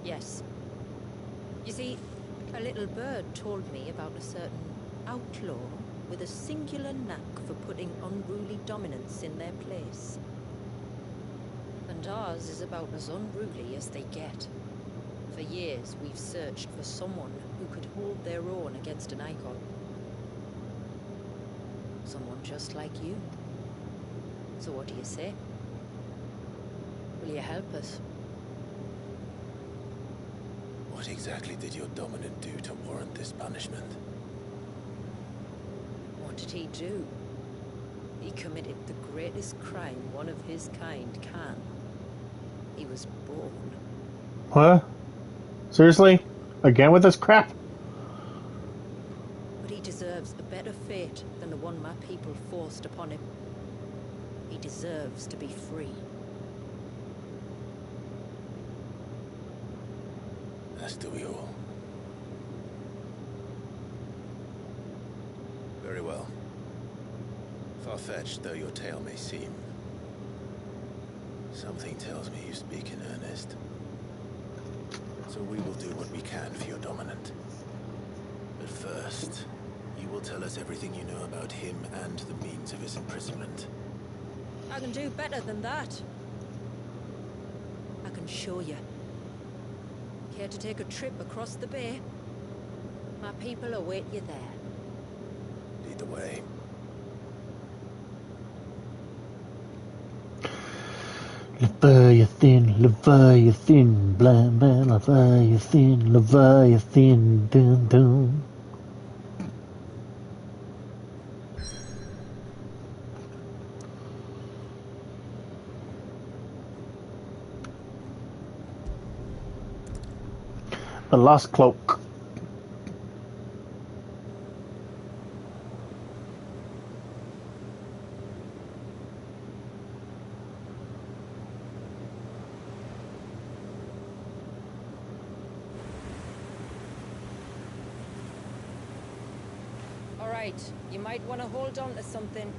Yes. You see, a little bird told me about a certain outlaw with a singular knack for putting unruly dominants in their place. And ours is about as unruly as they get. For years, we've searched for someone who could hold their own against an icon. Someone just like you. So what do you say? Will you help us? What exactly did your dominant do to warrant this punishment? What did he do? He committed the greatest crime one of his kind can. He was born. What? Seriously? Again with this crap? But he deserves a better fate than the one my people forced upon him. He deserves to be free. As do we all. Very well. Far-fetched though your tale may seem, something tells me you speak in earnest. So we will do what we can for your dominant. But first, you will tell us everything you know about him and the means of his imprisonment. I can do better than that. I can show you. Care to take a trip across the bay? My people await you there. Lead the way. Leviathan, Leviathan, blah blah, Leviathan, Leviathan, dun dun. The Lost Cloak. All right, you might want to hold on to something.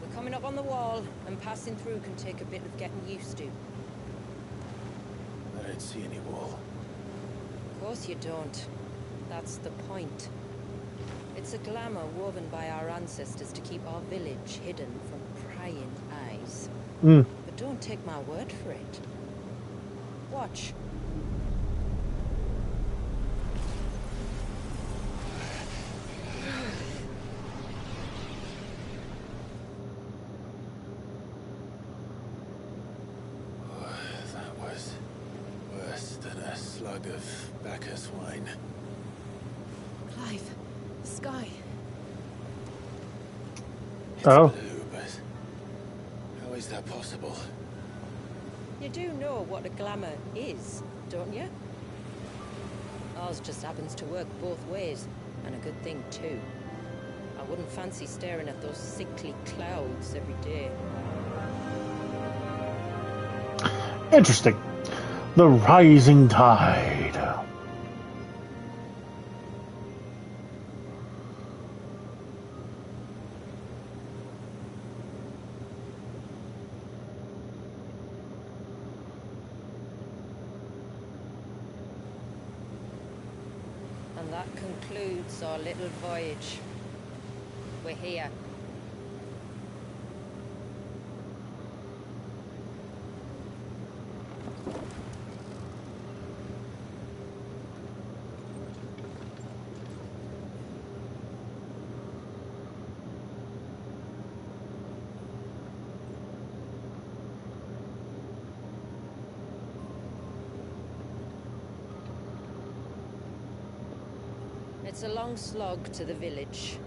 We're coming up on the wall, and passing through can take a bit of getting used to. I don't see any wall. Of course you don't. That's the point. It's a glamour woven by our ancestors to keep our village hidden from prying eyes. But don't take my word for it. Watch. That was worse than a slug of Bacchus wine. Clive, the sky. Oh. Blue, but how is that possible? You do know what a glamour is, don't you? Ours just happens to work both ways, and a good thing too. I wouldn't fancy staring at those sickly clouds every day. Interesting. The rising tide. that concludes our little voyage. We're here. It's a long slog to the village,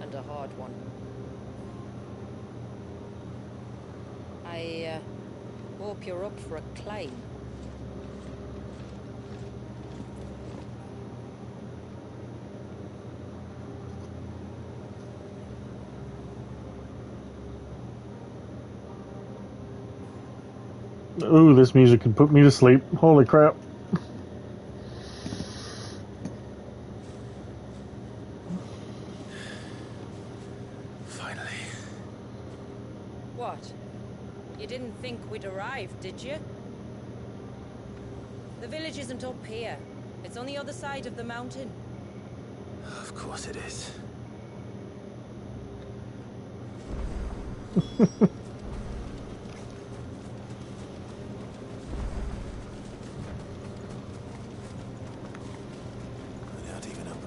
and a hard one. I hope you're up for a climb. Ooh, this music can put me to sleep. Holy crap. What? You didn't think we'd arrived, did you? The village isn't up here. It's on the other side of the mountain. Of course it is.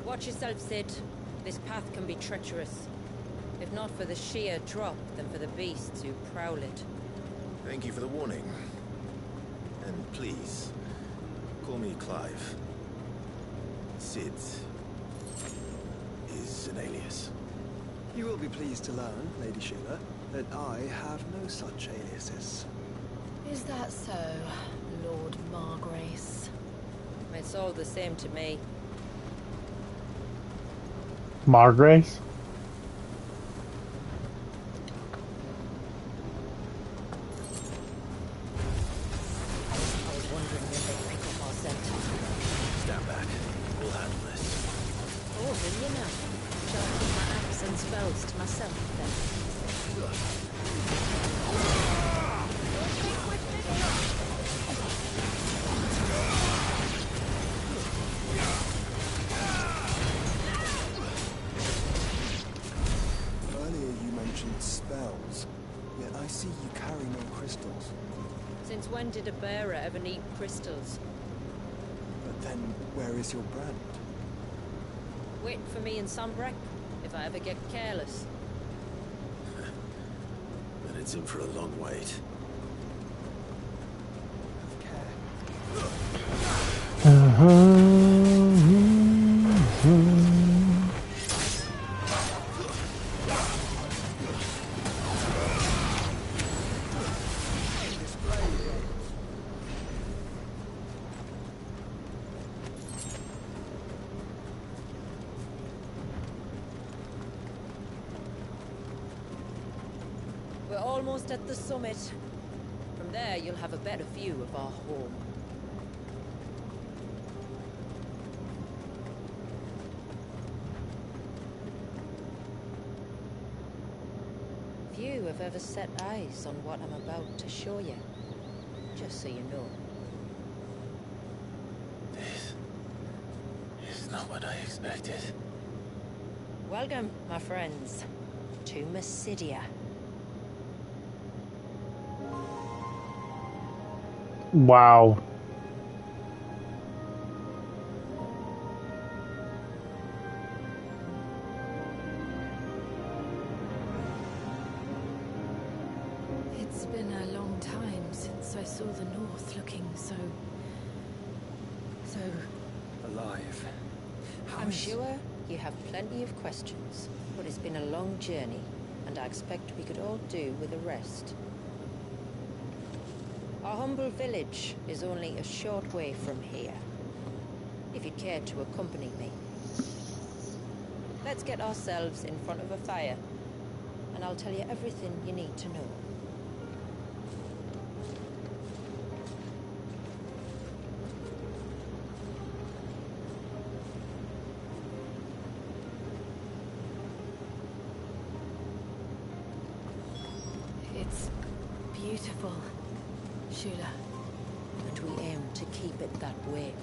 Watch yourself, Sid. This path can be treacherous. If not for the sheer drop, then for the beasts who prowl it. Thank you for the warning. And please, call me Clive. Sid is an alias. You will be pleased to learn, Lady Sheila, that I have no such aliases. Is that so, Lord Margrace? It's all the same to me. Margrace? Stand back. We'll handle this. Oh, will you now? Shall I keep my axe and spells to myself Earlier you mentioned spells, yet I see you carry no crystals. Since when did a bearer ever need crystals? But then, where is your brand? Wait for me in Sombrek, if I ever get careless. Then it's in for a long wait. We're almost at the summit. From there, you'll have a better view of our home. Few have ever set eyes on what I'm about to show you. Just so you know. This is not what I expected. Welcome, my friends, to Mysidia. Wow. It's been a long time since I saw the North looking so alive. I'm sure you have plenty of questions, but it's been a long journey, and I expect we could all do with a rest. Our humble village is only a short way from here. If you'd care to accompany me. Let's get ourselves in front of a fire, and I'll tell you everything you need to know. It's beautiful, Shula. And we aim to keep it that way.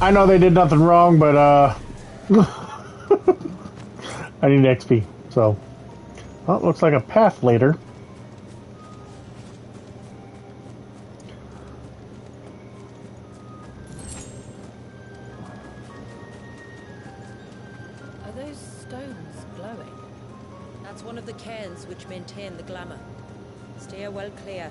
I know they did nothing wrong, but I need XP. So, well, it looks like a path later. Are those stones glowing? That's one of the cairns which maintain the glamour. Steer well clear.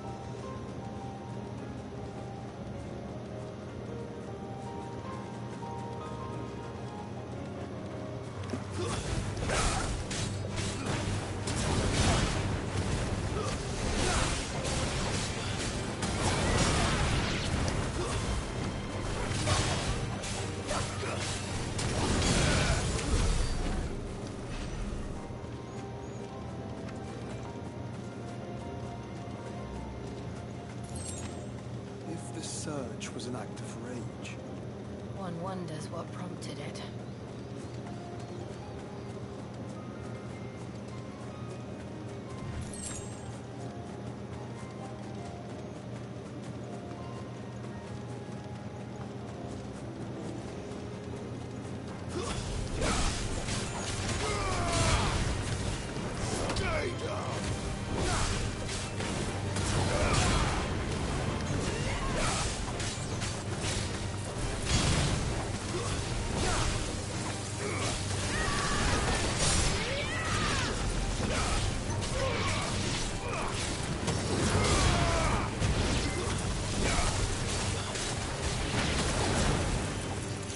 If the search was an act of rage, One wonders what prompted it.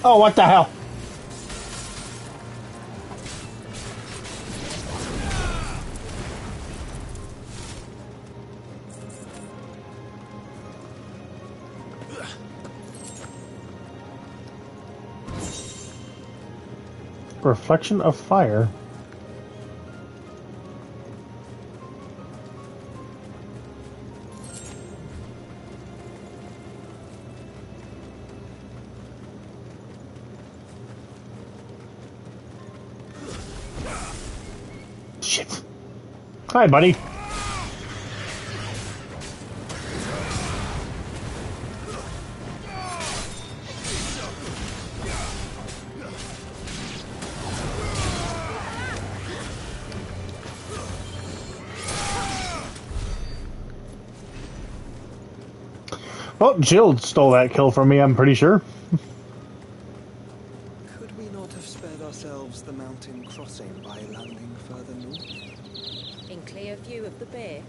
Oh, what the hell? Reflection of fire. Shit. Hi, buddy. Well, Jill stole that kill from me, I'm pretty sure. could we not have spared ourselves the mountain crossing by landing further north? In clear view of the bay.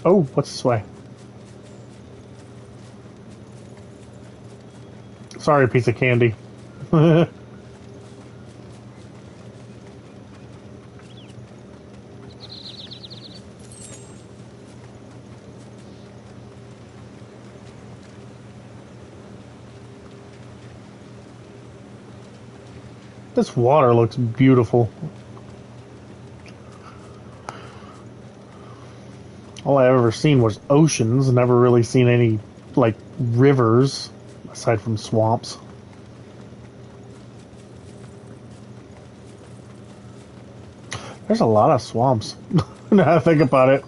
Oh, what's this way? Sorry, piece of candy. This water looks beautiful. All I ever seen was oceans. Never really seen any, like, rivers, aside from swamps. There's a lot of swamps, now I think about it.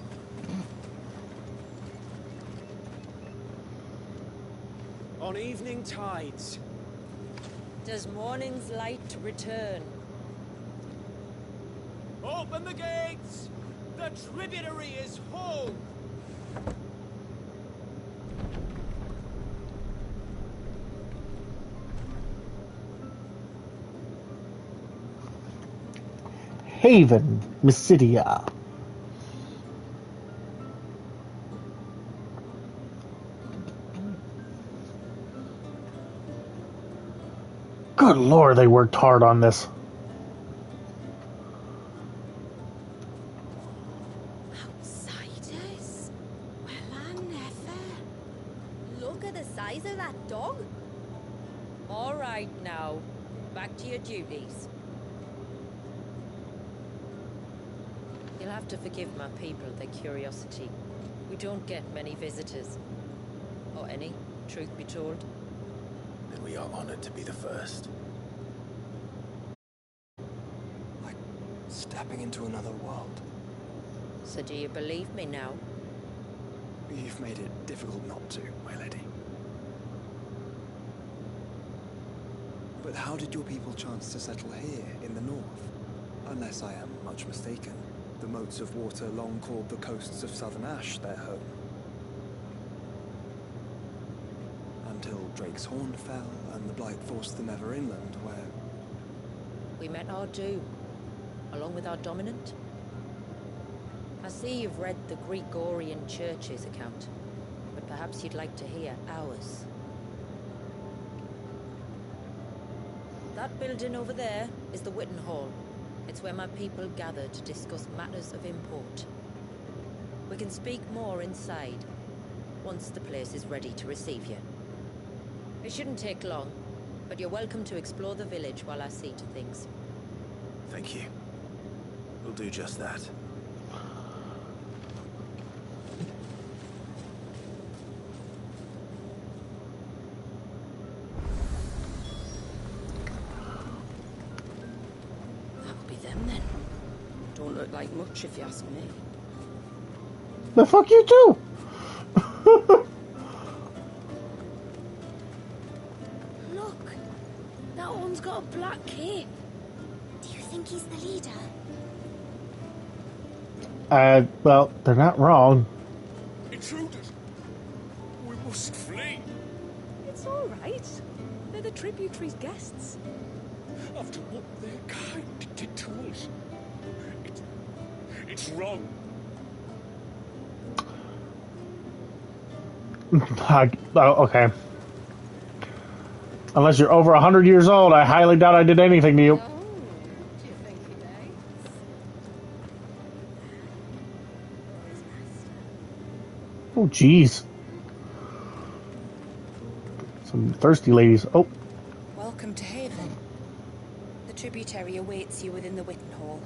On evening tides. Does morning's light return? Open the gates! The tributary is home! Haven, Mysidia. Good lord, they worked hard on this. Outsiders? Well, I never. Look at the size of that dog. All right now, back to your duties. You'll have to forgive my people their curiosity. We don't get many visitors. Or any, truth be told. And we are honored to be the first. Stepping into another world. So do you believe me now? You've made it difficult not to, my lady. But how did your people chance to settle here, in the north? Unless I am much mistaken, the moats of water long called the coasts of Southern Ash their home. Until Drake's Horn fell, and the Blight forced them ever inland, where... We met our doom, along with our dominant. I see you've read the Gregorian Church's account, but perhaps you'd like to hear ours. That building over there is the Witten Hall. It's where my people gather to discuss matters of import. We can speak more inside, once the place is ready to receive you. It shouldn't take long, but you're welcome to explore the village while I see to things. Thank you. We'll do just that. That'll be them then. Don't look like much if you ask me. The fuck you too! Look! That one's got a black cape. Do you think he's the leader? Well, they're not wrong. Intruders! We must flee! It's all right. They're the tributary's guests. After what their kind did to us. It's wrong. Okay. Unless you're over 100 years old, I highly doubt I did anything to you. Oh, jeez. Some thirsty ladies. Oh. Welcome to Haven. The tributary awaits you within the Witten Hall.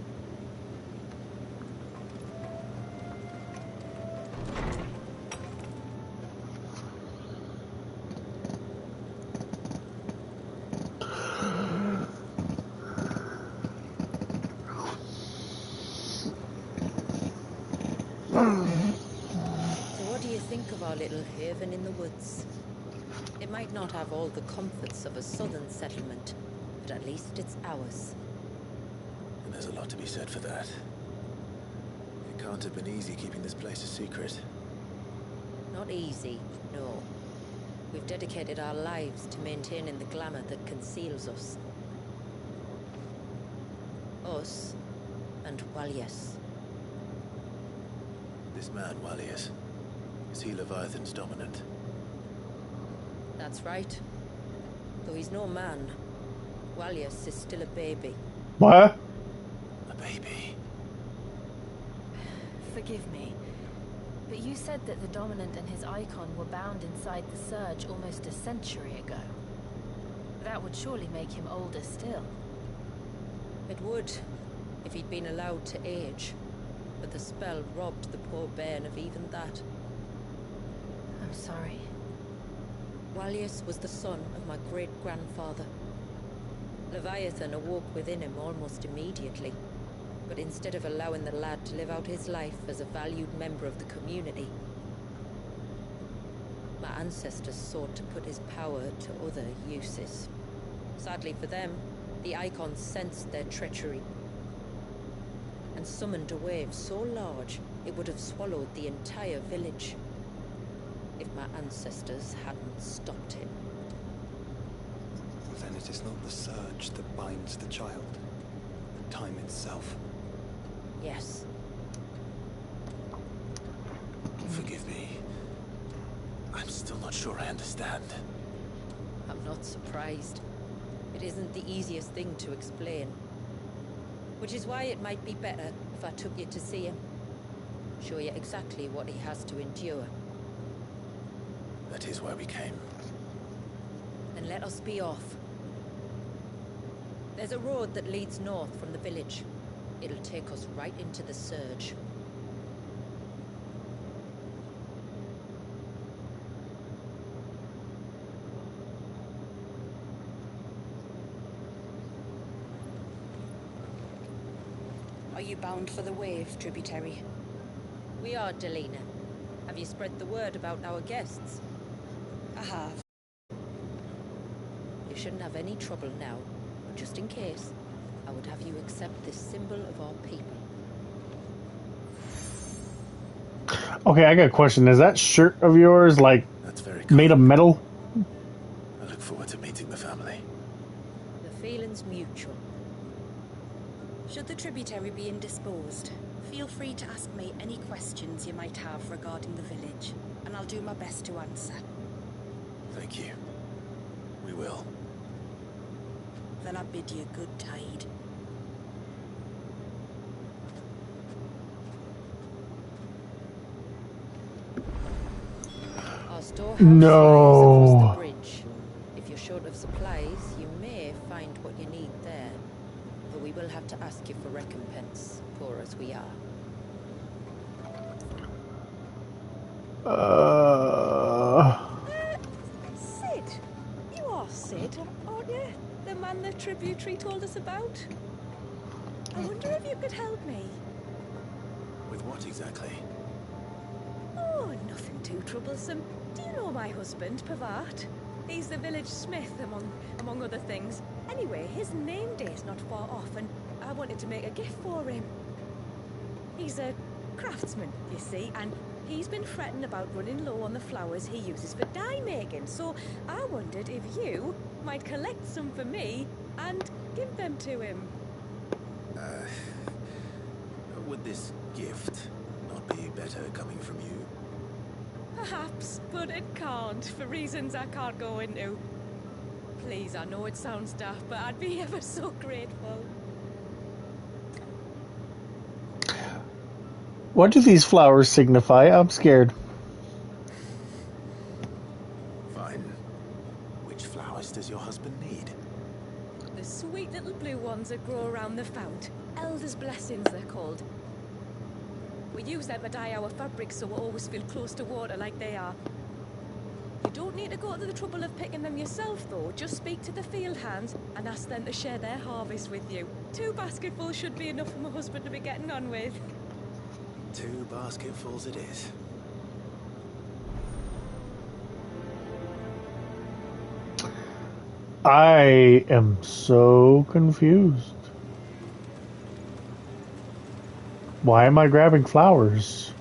So what do you think of our little haven in the woods? It might not have all the comforts of a southern settlement, but at least it's ours. And there's a lot to be said for that. It can't have been easy keeping this place a secret. Not easy, no. We've dedicated our lives to maintaining the glamour that conceals us. Us and Walyas. This man, Walyas, is he Leviathan's dominant? That's right. Though he's no man, Walyas is still a baby. What? A baby? Forgive me, but you said that the Dominant and his icon were bound inside the Surge almost a century ago. That would surely make him older still. It would, if he'd been allowed to age. But the spell robbed the poor bairn of even that. I'm sorry. Walyas was the son of my great-grandfather. Leviathan awoke within him almost immediately, but instead of allowing the lad to live out his life as a valued member of the community, my ancestors sought to put his power to other uses. Sadly for them, the icons sensed their treachery and summoned a wave so large it would have swallowed the entire village if my ancestors hadn't stopped him. Then it is not the surge that binds the child, but time itself. Yes. Forgive me. I'm still not sure I understand. I'm not surprised. It isn't the easiest thing to explain. Which is why it might be better if I took you to see him. Show you exactly what he has to endure. That is why we came. Then let us be off. There's a road that leads north from the village. It'll take us right into the Surge. Are you bound for the Wave tributary? We are, Delina. Have you spread the word about our guests? I have. You shouldn't have any trouble now. But just in case, I would have you accept this symbol of our people. Okay, I got a question. Is that shirt of yours, like, That's very made of metal? I look forward to meeting the family. The feeling's mutual. Should the tributary be indisposed, feel free to ask me any questions you might have regarding the village, and I'll do my best to answer. Thank you. We will. Then I bid you good tide. Our storehouse No. lies across the bridge. If you're short of supplies, you may find what you need there. But we will have to ask you for recompense, poor as we are. Sid! You are Sid, aren't you? The man the tributary told us about? I wonder if you could help me. With what exactly? Oh, nothing too troublesome. Do you know my husband, Pavat? He's the village smith, among other things. Anyway, his name day's not far off, and I wanted to make a gift for him. He's a craftsman, you see, and he's been fretting about running low on the flowers he uses for dye making, so I wondered if you might collect some for me and give them to him. Would this gift not be better coming from you? Perhaps, but it can't, for reasons I can't go into. Please, I know it sounds daft, but I'd be ever so grateful. What do these flowers signify? I'm scared. Fine. Which flowers does your husband need? The sweet little blue ones that grow around the fount. Elder's blessings, they're called. We use them to dye our fabrics so we always feel close to water like they are. You don't need to go to the trouble of picking them yourself, though. Just speak to the field hands and ask them to share their harvest with you. 2 basketfuls should be enough for my husband to be getting on with. 2 basketfuls it is. I am so confused. Why am I grabbing flowers?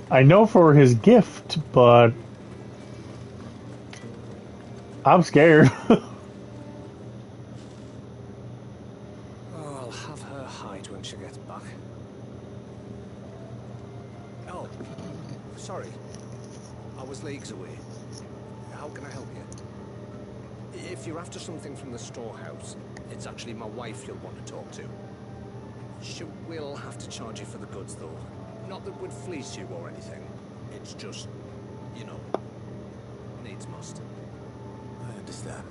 I know for his gift, but I'm scared. Oh, I'll have her hide when she gets back. Oh, sorry. I was leagues away. How can I help you? If you're after something from the storehouse, it's actually my wife you'll want to talk to. She will have to charge you for the goods, though. Not that would fleece you or anything. It's just, you know, needs must. I understand.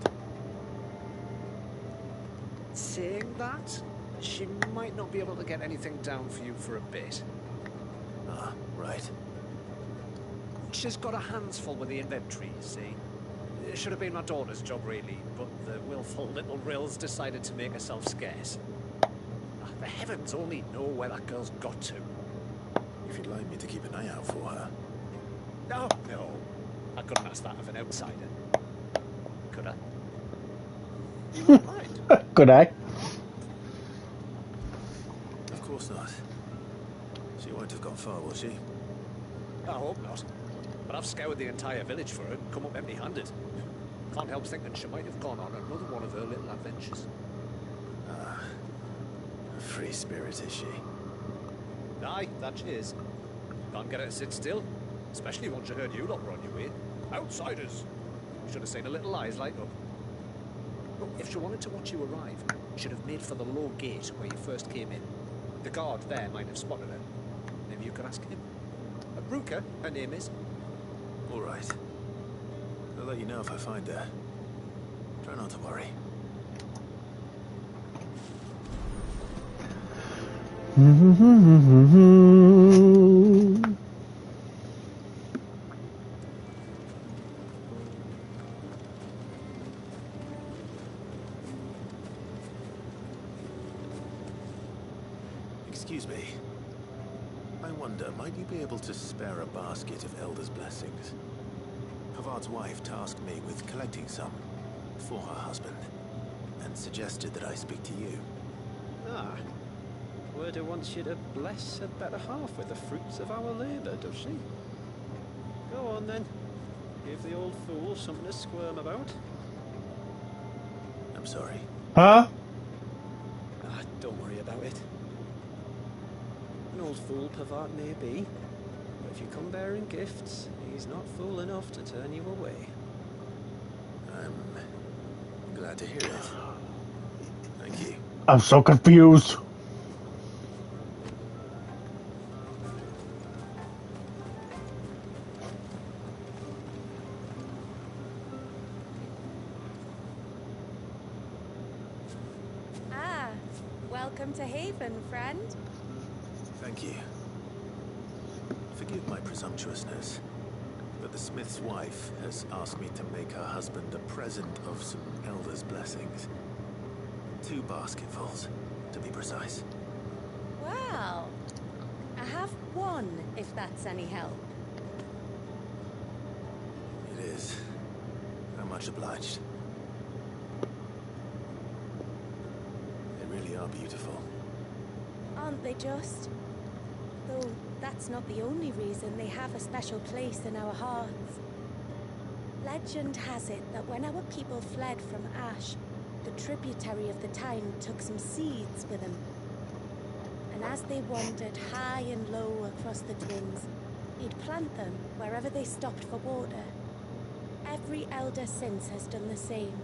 Saying that, she might not be able to get anything down for you for a bit. Ah, right. She's got her hands full with the inventory, you see. It should have been my daughter's job, really, but the willful little Rills decided to make herself scarce. The heavens only know where that girl's got to. If you'd like me to keep an eye out for her. No, no. I couldn't ask that of an outsider. Could I? You wouldn't mind? Could I? Of course not. She won't have gone far, will she? I hope not. But I've scoured the entire village for her and come up empty-handed. Can't help thinking she might have gone on another one of her little adventures. Ah, a free spirit, is she? Aye, that she is. Can't get her to sit still. Especially once you heard you lot were on your way. Outsiders! Should have seen her little eyes light up. But if she wanted to watch you arrive, she'd have made for the low gate where you first came in. The guard there might have spotted her. Maybe you could ask him. Ruka, her name is. All right. I'll let you know if I find her. Try not to worry. Excuse me. I wonder, might you be able to spare a basket of Elder's blessings? Pavard's wife tasked me with collecting some for her husband, and suggested that I speak to you. Ah. Word wants you to bless her better half with the fruits of our labour, does she? Go on then. Give the old fool something to squirm about. I'm sorry. Huh? Ah, don't worry about it. An old fool Pavard may be, but if you come bearing gifts, he's not fool enough to turn you away. I'm glad to hear it. Thank you. I'm so confused. Ah, welcome to Haven, friend. Thank you. Forgive my presumptuousness, but the smith's wife has asked me to make her husband a present of some Elder's blessings. 2 basketfuls, to be precise. Well, I have one, if that's any help. It is. I'm much obliged. They really are beautiful. Aren't they just? Though that's not the only reason they have a special place in our hearts. Legend has it that when our people fled from Ash, the tributary of the Tyne took some seeds with them. And as they wandered high and low across the Twins, he'd plant them wherever they stopped for water. Every elder since has done the same.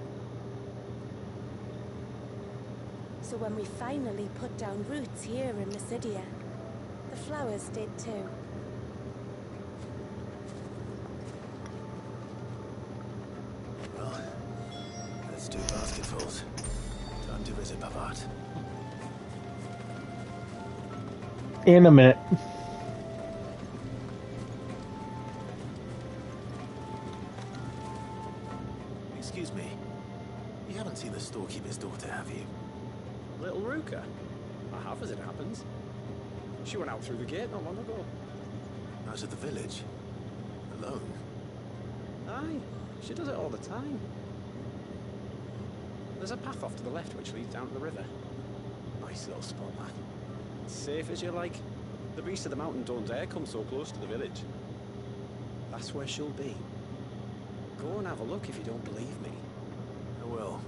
So when we finally put down roots here in Mysidia, the flowers did too. Well, let's do basketfuls. Time to visit Pavard. In a minute. Excuse me. You haven't seen the storekeeper's daughter, have you? Little Ruka? I have, as it happens. She went out through the gate not long ago. Out of the village? Alone? Aye, she does it all the time. There's a path off to the left which leads down to the river. Nice little spot, that. Safe as you like. The beasts of the mountain don't dare come so close to the village. That's where she'll be. Go and have a look if you don't believe me. I will.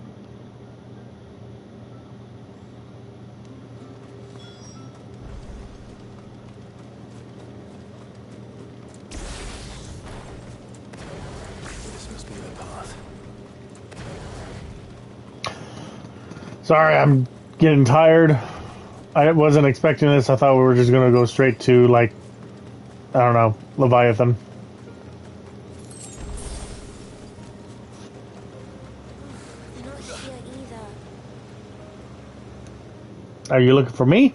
This must be the path. Sorry, I'm getting tired. I wasn't expecting this. I thought we were just going to go straight to, like, I don't know, Leviathan. They're not here either. Are you looking for me?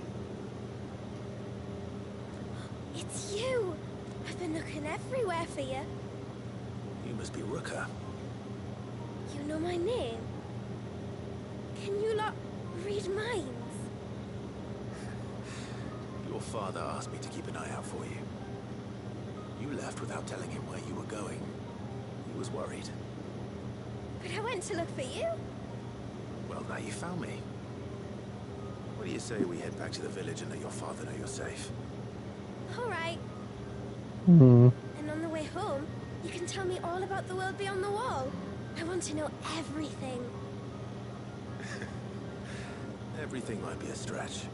It's you! I've been looking everywhere for you. You must be Ruka. You know my name? Can you lot read minds? Your father asked me to keep an eye out for you. You left without telling him where you were going. He was worried. But I went to look for you. Well, now you found me. What do you say we head back to the village and let your father know you're safe? All right. Hmm. And on the way home, you can tell me all about the world beyond the wall. I want to know everything. Everything might be a stretch.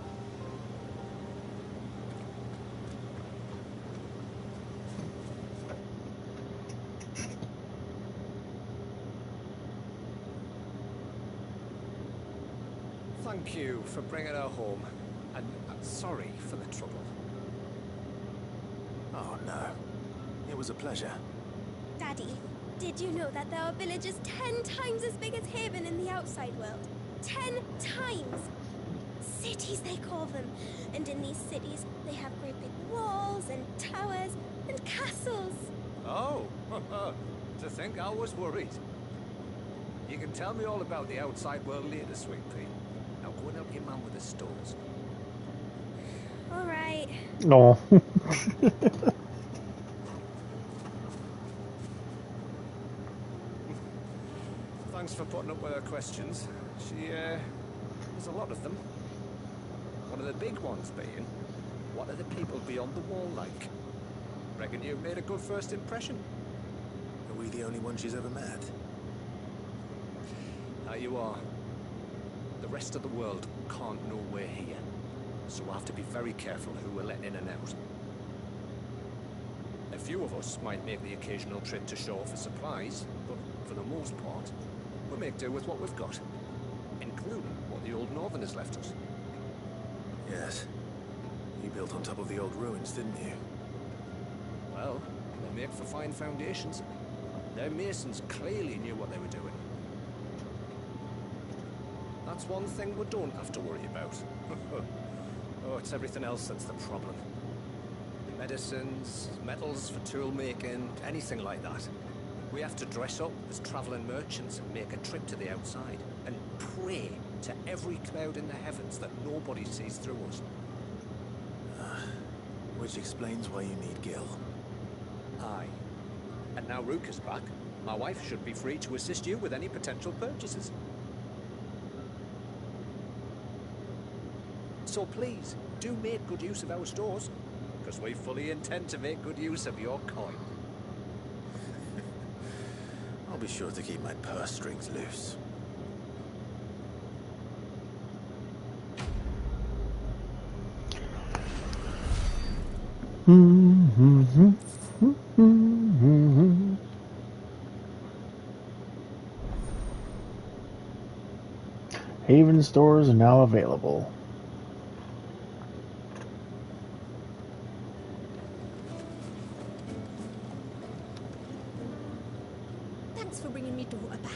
Thank you for bringing her home, and sorry for the trouble. Oh, no. It was a pleasure. Daddy, did you know that there are villages 10 times as big as Haven in the outside world? 10 times! Cities, they call them. And in these cities, they have great big walls and towers and castles. Oh, to think I was worried. You can tell me all about the outside world later, Sweet Pea. Now go and help your man with the stores. All right. No. Thanks for putting up with her questions. There's a lot of them. One of the big ones being, what are the people beyond the wall like? Reckon you've made a good first impression. Are we the only one she's ever met? Now you are. The rest of the world can't know we're here, so we'll have to be very careful who we're letting in and out. A few of us might make the occasional trip to shore for supplies, but for the most part, we'll make do with what we've got, including what the old Northerners left us. Yes. You built on top of the old ruins, didn't you? Well, they make for fine foundations. Their masons clearly knew what they were doing. That's one thing we don't have to worry about. Oh, it's everything else that's the problem. Medicines, metals for tool making, anything like that. We have to dress up as traveling merchants and make a trip to the outside and pray to every cloud in the heavens that nobody sees through us. Which explains why you need Gil. Aye. And now Rook is back. My wife should be free to assist you with any potential purchases. So please, do make good use of our stores, because we fully intend to make good use of your coin. I'll be sure to keep my purse strings loose. Haven stores are now available. Thanks for bringing me daughter back.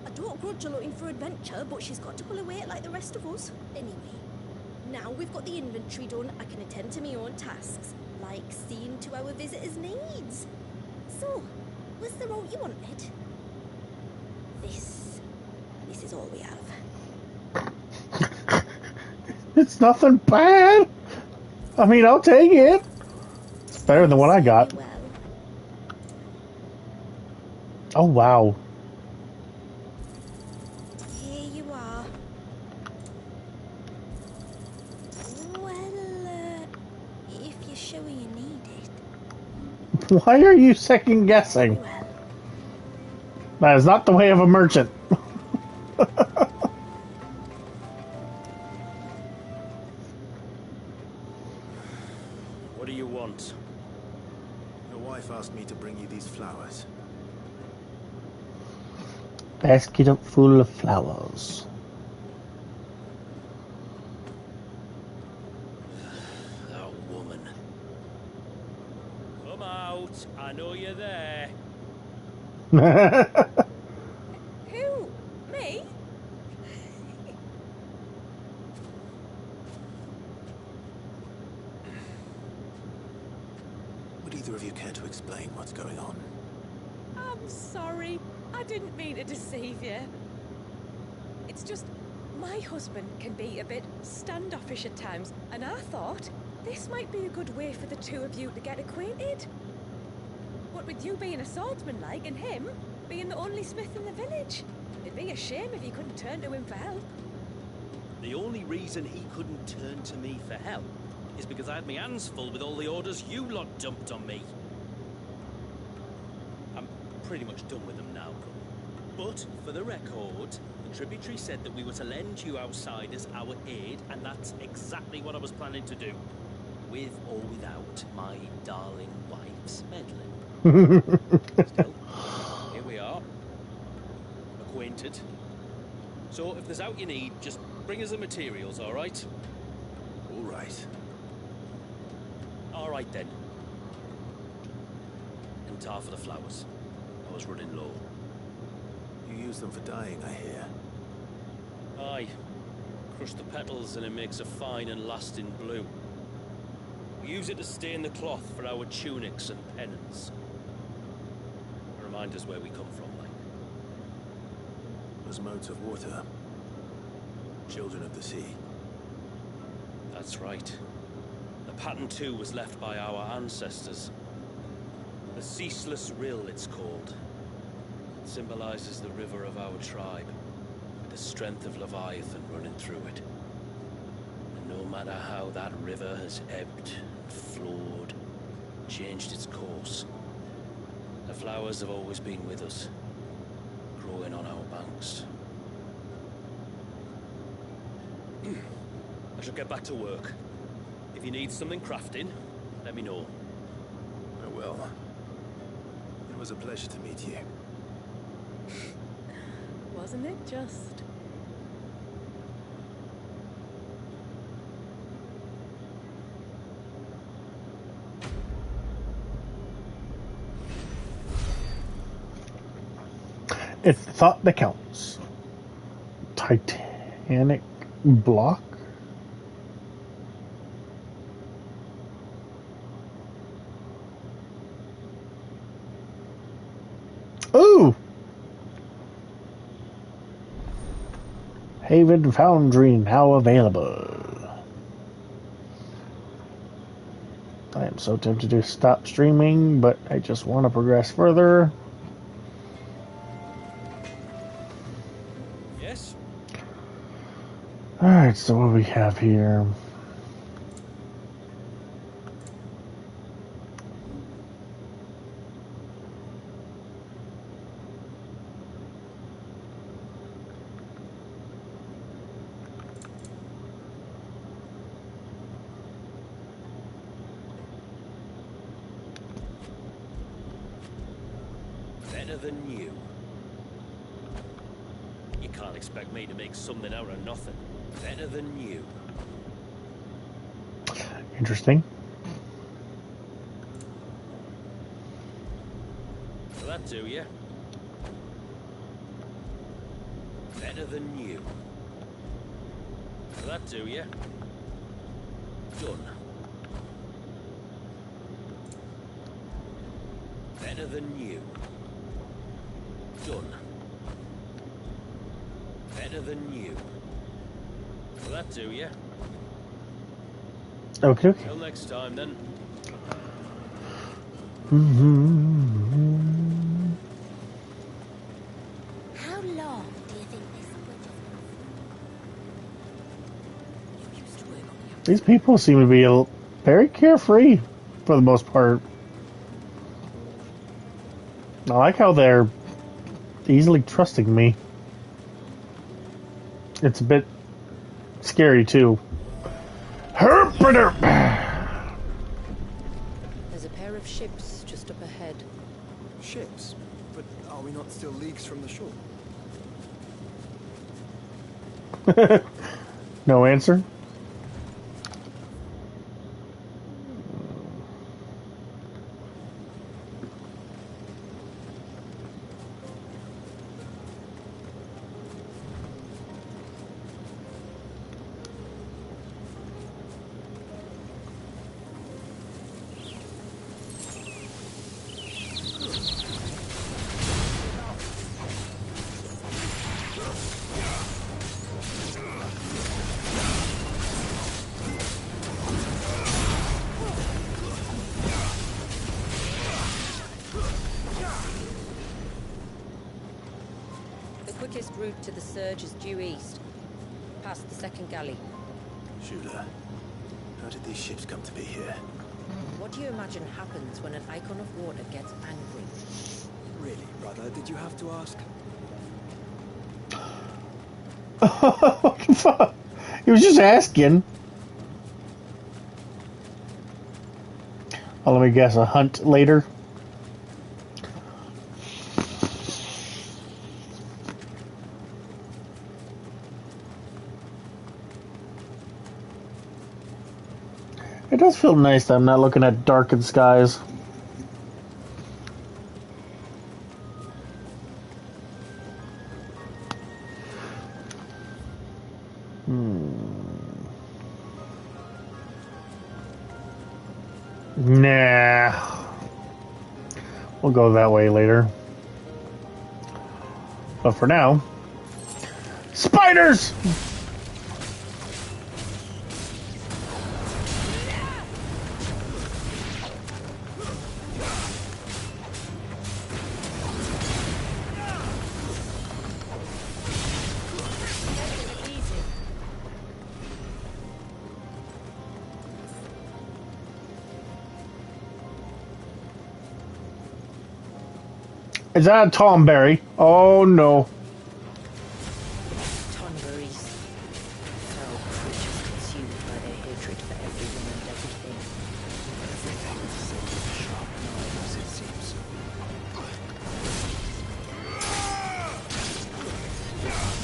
I don't grudge her looking for adventure, but she's got to pull her weight like the rest of us. Anyway, now we've got the inventory done, I can attend to my own tasks, like seeing to our visitors' needs. So, what's the route you wanted? This is all we have. It's nothing bad. I mean, I'll take it. It's better than what I got. Oh, wow. Here you are. Well, if you're sure you need it. Why are you second guessing? That is not the way of a merchant. What do you want? Your wife asked me to bring you these flowers. Basket up full of flowers. That woman. Come out. I know you're there. Who? Me? Would either of you care to explain what's going on? I'm sorry. I didn't mean to deceive you. It's just, my husband can be a bit standoffish at times, and I thought this might be a good way for the two of you to get acquainted. What with you being a swordsman like, and him being the only smith in the village. It'd be a shame if you couldn't turn to him for help. The only reason he couldn't turn to me for help is because I had my hands full with all the orders you lot dumped on me. I'm pretty much done with them now, but for the record, the tributary said that we were to lend you outsiders our aid, and that's exactly what I was planning to do, with or without my darling wife's meddling. Still, here we are, acquainted. So if there's out you need, just bring us the materials, all right? All right. All right then. And tar for the flowers. I was running low. You use them for dyeing, I hear. Aye. Crush the petals and it makes a fine and lasting blue. We use it to stain the cloth for our tunics and pennants. Remind us where we come from, like. As modes of water. Children of the sea. That's right. The pattern too was left by our ancestors. The Ceaseless Rill, it's called. It symbolizes the river of our tribe, with the strength of Leviathan running through it. And no matter how that river has ebbed, flowed, changed its course, the flowers have always been with us, growing on our banks. I shall get back to work. If you need something crafting, let me know. I will. It was a pleasure to meet you. Wasn't it just? It's the thought that counts. Titanic block? Ooh! Haven Foundry now available. I am so tempted to stop streaming, but I just want to progress further. Yes? Alright, so what do we have here? Better than you. You can't expect me to make something out of nothing. Better than you. Interesting. Will that do you? Better than you. Will that do you? Done. Better than you. Done. Better than you. Will that do you? Okay. Till next time, then. How long do you think this bridge These people seem to be very carefree for the most part. I like how they're easily trusting me. It's a bit scary too. Herp-a-derp. There's a pair of ships just up ahead. Ships? But are we not still leagues from the shore? No answer? The quickest route to the surge is due east, past the second galley. Shooter, how did these ships come to be here? What do you imagine happens when an icon of water gets angry? Really, brother, did you have to ask? What the fuck? He was just asking. Oh, let me guess, a hunt later? It does feel nice that I'm not looking at darkened skies. Nah. We'll go that way later. But for now... Spiders! Is that a Tomberry? Oh no. Tonberries. Foul creatures consumed by their hatred for everyone and everything. Everything is so sharp knives, it seems.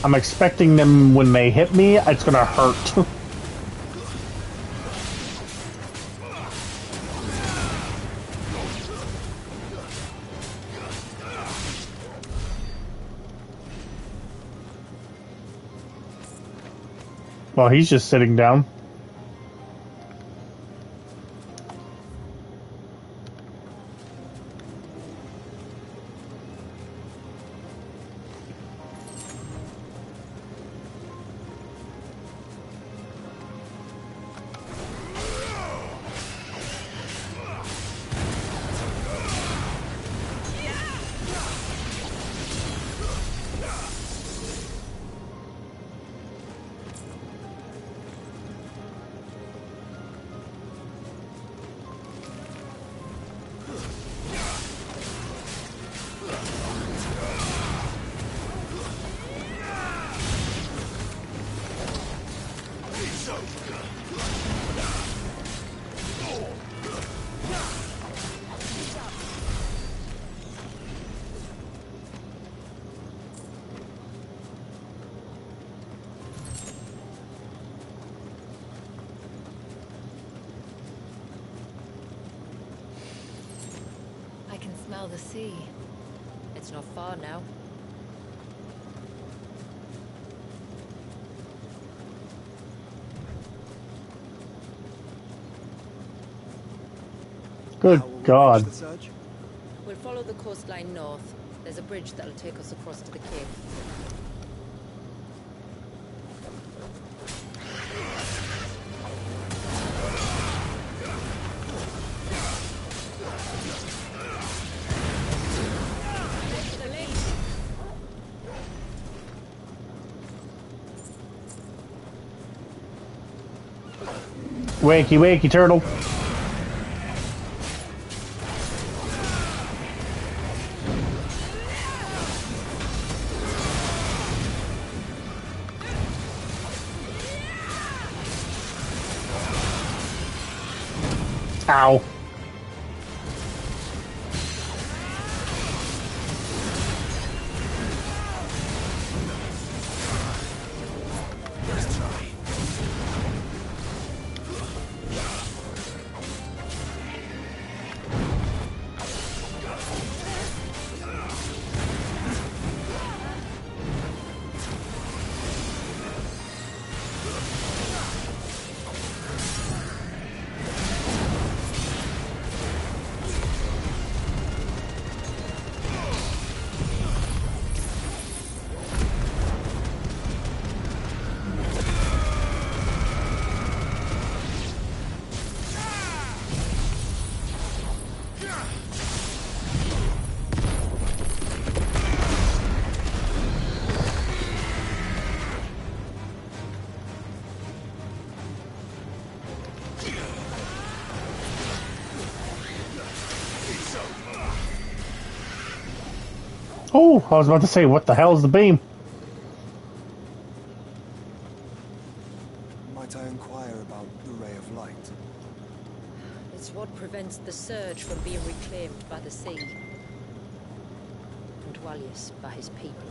I'm expecting them when they hit me, it's gonna hurt. Well, he's just sitting down. I can smell the sea. It's not far now. Good God. We'll follow the coastline north. There's a bridge that'll take us across to the cape. Wakey, wakey, turtle. Ow. Oh, I was about to say, what the hell is the beam? Might I inquire about the ray of light? It's what prevents the surge from being reclaimed by the sea. And Dwalius by his people.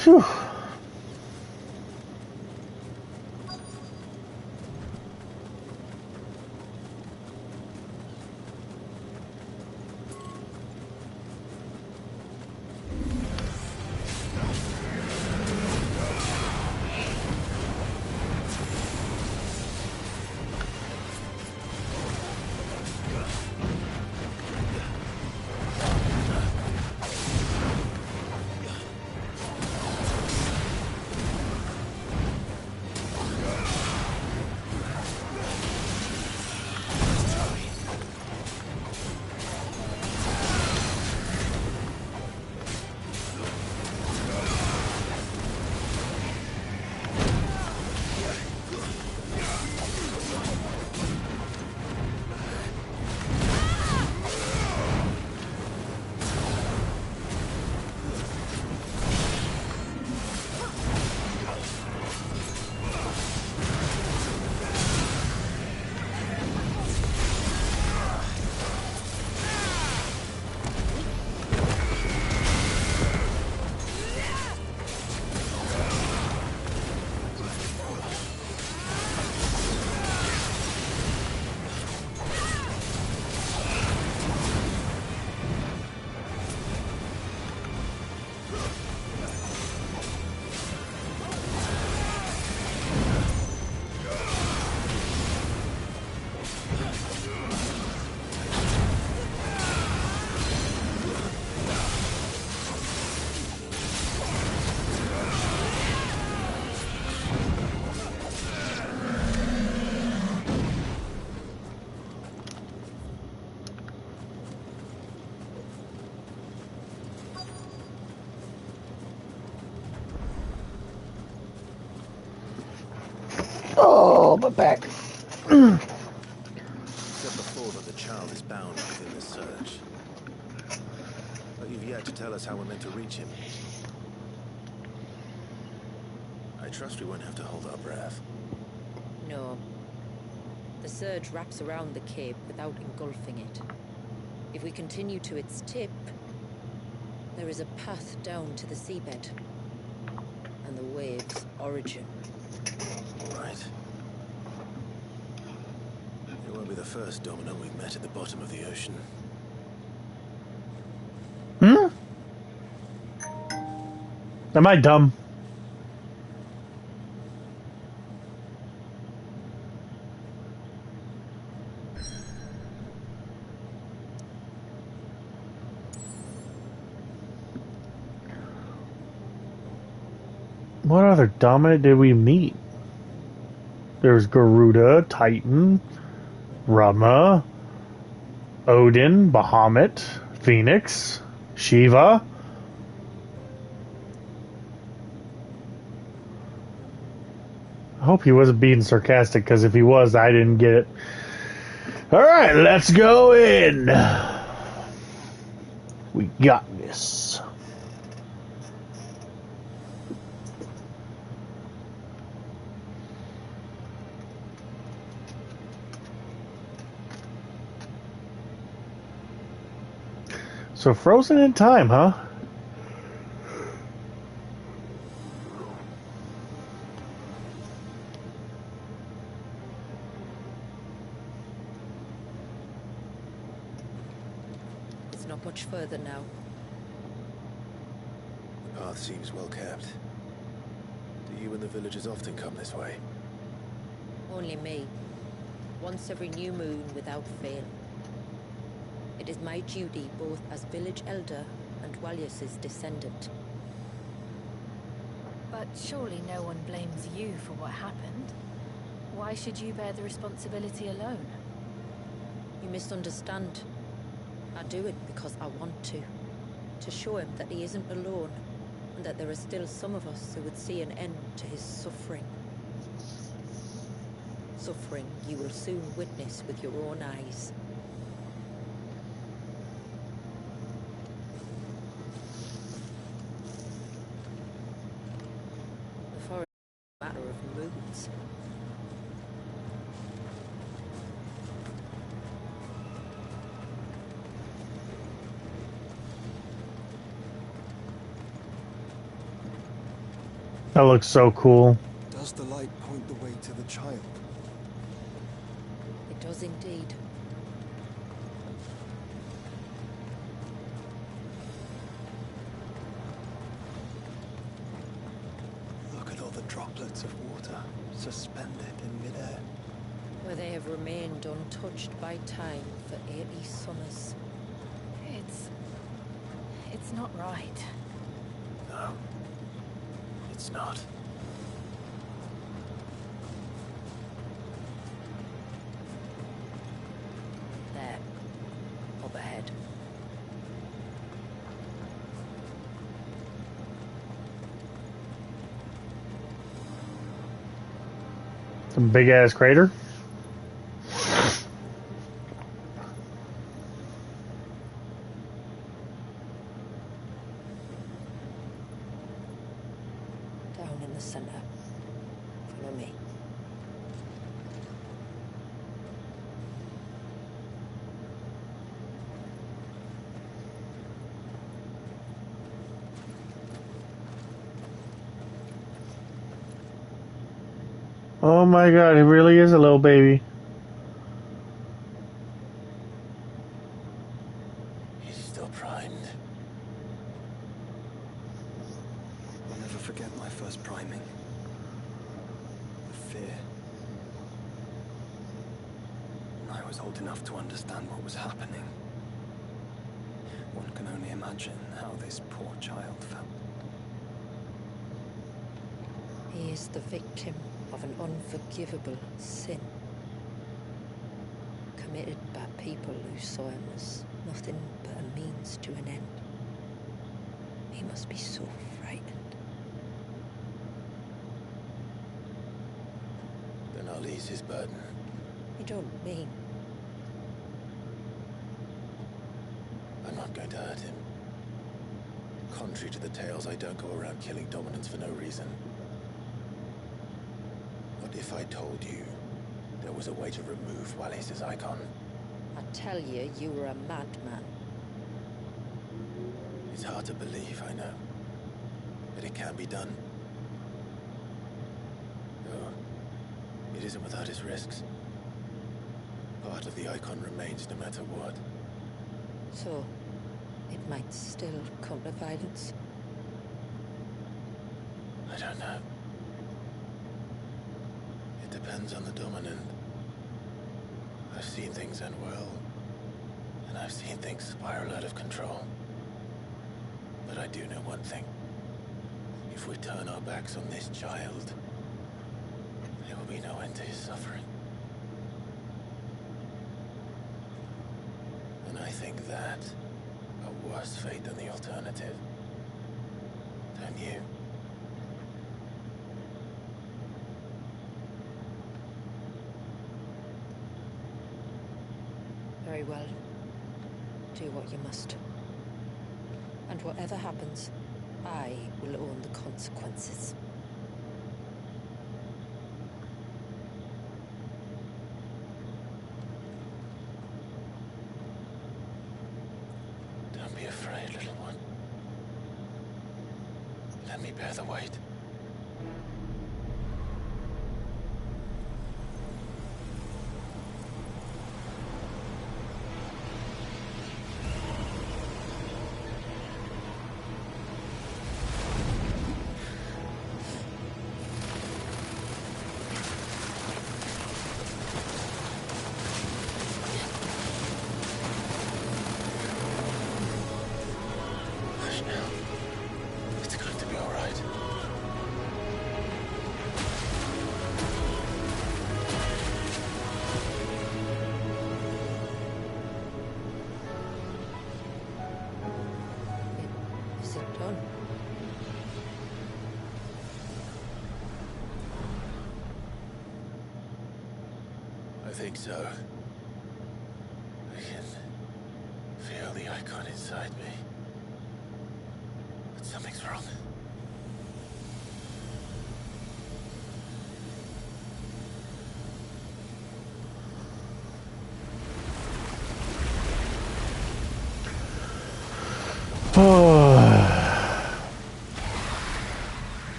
Phew. Oh, my back. You said before that the child is bound within the surge. But you've yet to tell us how we're meant to reach him. I trust we won't have to hold our breath. No. The surge wraps around the cape without engulfing it. If we continue to its tip, there is a path down to the seabed. And the wave's origin. All right. It won't be the first dominant we've met at the bottom of the ocean. Hmm? Am I dumb? What other dominant did we meet? There's Garuda, Titan, Rama, Odin, Bahamut, Phoenix, Shiva. I hope he wasn't being sarcastic, because if he was, I didn't get it. Alright, let's go in. We got this. So frozen in time, huh? It's not much further now. The path seems well kept. Do you and the villagers often come this way? Only me. Once every new moon without fail. It is my duty both as village elder and Walius's descendant. But surely no one blames you for what happened. Why should you bear the responsibility alone? You misunderstand. I do it because I want to. To show him that he isn't alone, and that there are still some of us who would see an end to his suffering. Suffering you will soon witness with your own eyes. The forest is a matter of moods. That looks so cool. Does the light point the way to the child? It does indeed. Look at all the droplets of water suspended in midair. Where they have remained untouched by time for 80 summers. It's not right. No, it's not. There. Up ahead. Some big ass crater. Down in the center. Follow me. Oh my god, he really is a little baby. He's still primed. I'll never forget my first priming. The fear. I was old enough to understand what was happening. One can only imagine how this poor child felt. He is the victim of an unforgivable sin. Committed by people who saw him as nothing but a means to an end. He must be so frightened. Then I'll ease his burden. You don't mean? I'm not going to hurt him. Contrary to the tales, I don't go around killing dominants for no reason. What if I told you there was a way to remove Wallis' icon? I tell you, you were a madman. It's hard to believe, I know. But it can be done. Oh, it isn't without its risks. Part of the icon remains no matter what. So, it might still come to violence? I don't know. It depends on the dominant. I've seen things end well, and I've seen things spiral out of control. But I do know one thing. If we turn our backs on this child, there will be no end to his suffering. And I think that a worse fate than the alternative. Don't you? Very well. Do what you must. And whatever happens, I will own the consequences. Don't be afraid, little one. Let me bear the weight. Hush now. It's going to be all right. Is it done? I think so. I can feel the icon inside me. But something's wrong.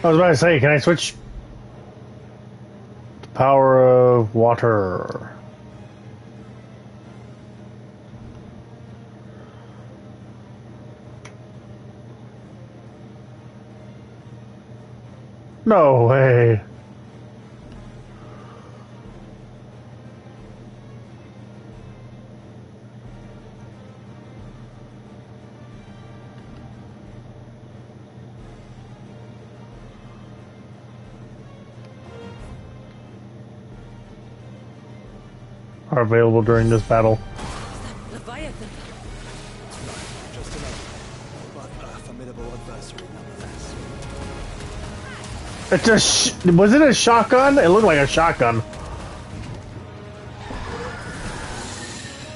I was about to say, can I switch? The power of water. No way. Are available during this battle. Leviathan. Just another, but a formidable adversary nonetheless. It's was it a shotgun? It looked like a shotgun.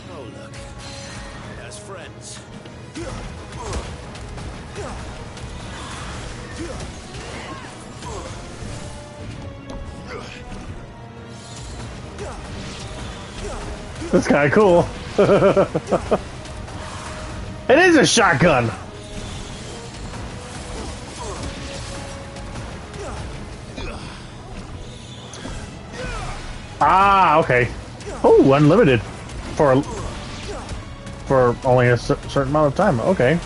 Oh, look. It has friends. That's kind of cool. It is a shotgun. Ah, okay. Oh, unlimited for only a certain amount of time. Okay.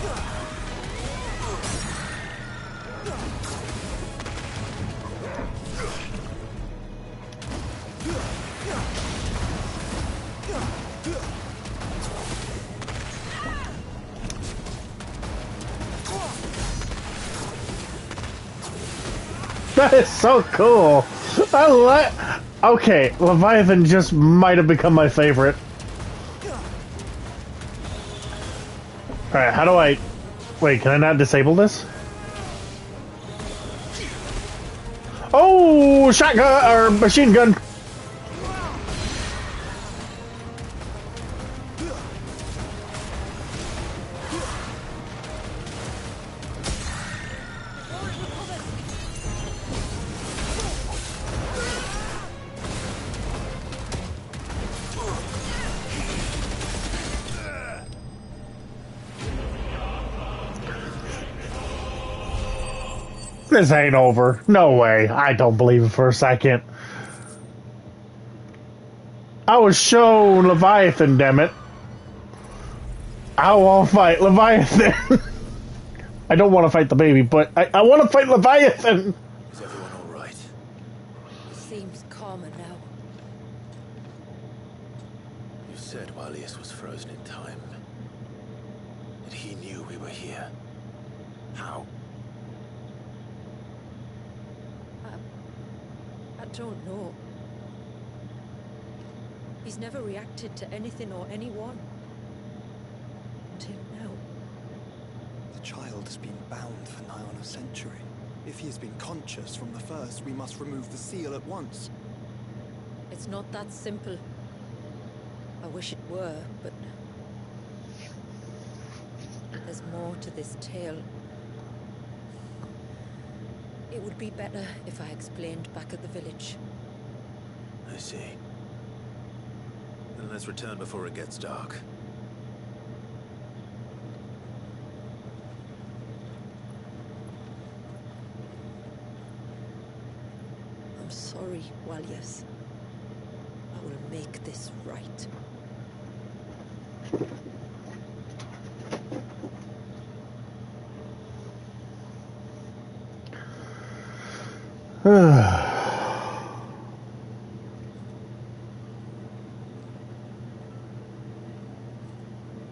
That is so cool. I like. Okay, Leviathan just might have become my favorite. Alright, how do I... Wait, can I not disable this? Oh, shotgun, or machine gun. This ain't over. No way. I don't believe it for a second. I was shown Leviathan, damn it. I won't fight Leviathan. I don't want to fight the baby, but I want to fight Leviathan. Is everyone all right? It seems calmer now. You said Walius was frozen in time. And he knew we were here. How? I don't know. He's never reacted to anything or anyone. Until now. The child has been bound for nigh on a century. If he has been conscious from the first, we must remove the seal at once. It's not that simple. I wish it were, but... there's more to this tale. It would be better if I explained back at the village. I see. Then let's return before it gets dark. I'm sorry, Walius. I will make this right.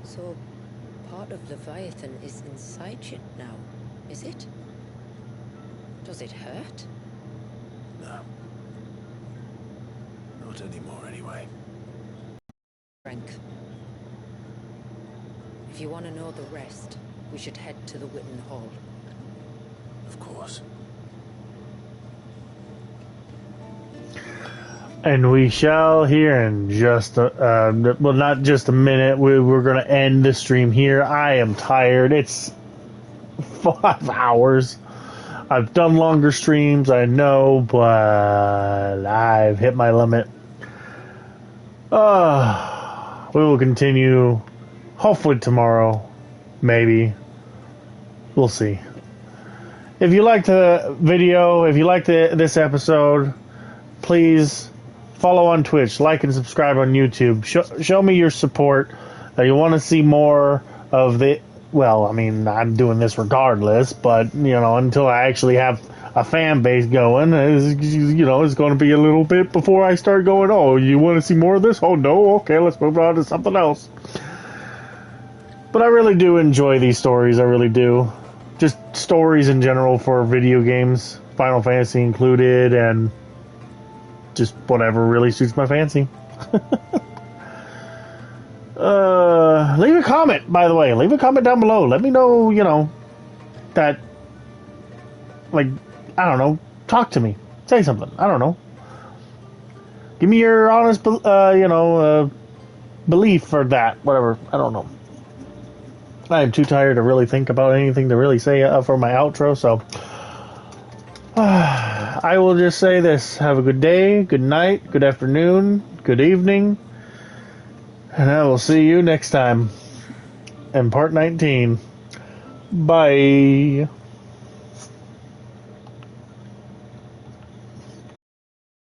So, part of Leviathan is inside you now, is it? Does it hurt? No. Not anymore, anyway. Frank. If you want to know the rest, we should head to the Witten Hall. Of course. And we shall here in just, well, not just a minute. We're going to end the stream here. I am tired. It's 5 hours. I've done longer streams, I know, but I've hit my limit. We will continue, hopefully tomorrow, maybe. We'll see. if you liked the video, if you liked this episode, please follow on Twitch, like and subscribe on YouTube. Show me your support. You want to see more of the... Well, I mean, I'm doing this regardless, but, until I actually have a fan base going, it's going to be a little bit before I start going, oh, you want to see more of this? Oh, no? Okay, let's move on to something else. But I really do enjoy these stories, I really do. Just stories in general for video games, Final Fantasy included, and just whatever really suits my fancy. Leave a comment, by the way. Leave a comment down below. Let me know, that, like, I don't know, talk to me. Say something. I don't know. Give me your honest, belief for that. Whatever. I don't know. I am too tired to really think about anything to really say for my outro, so I will just say this. Have a good day, good night, good afternoon, good evening, and I will see you next time in part 19. Bye.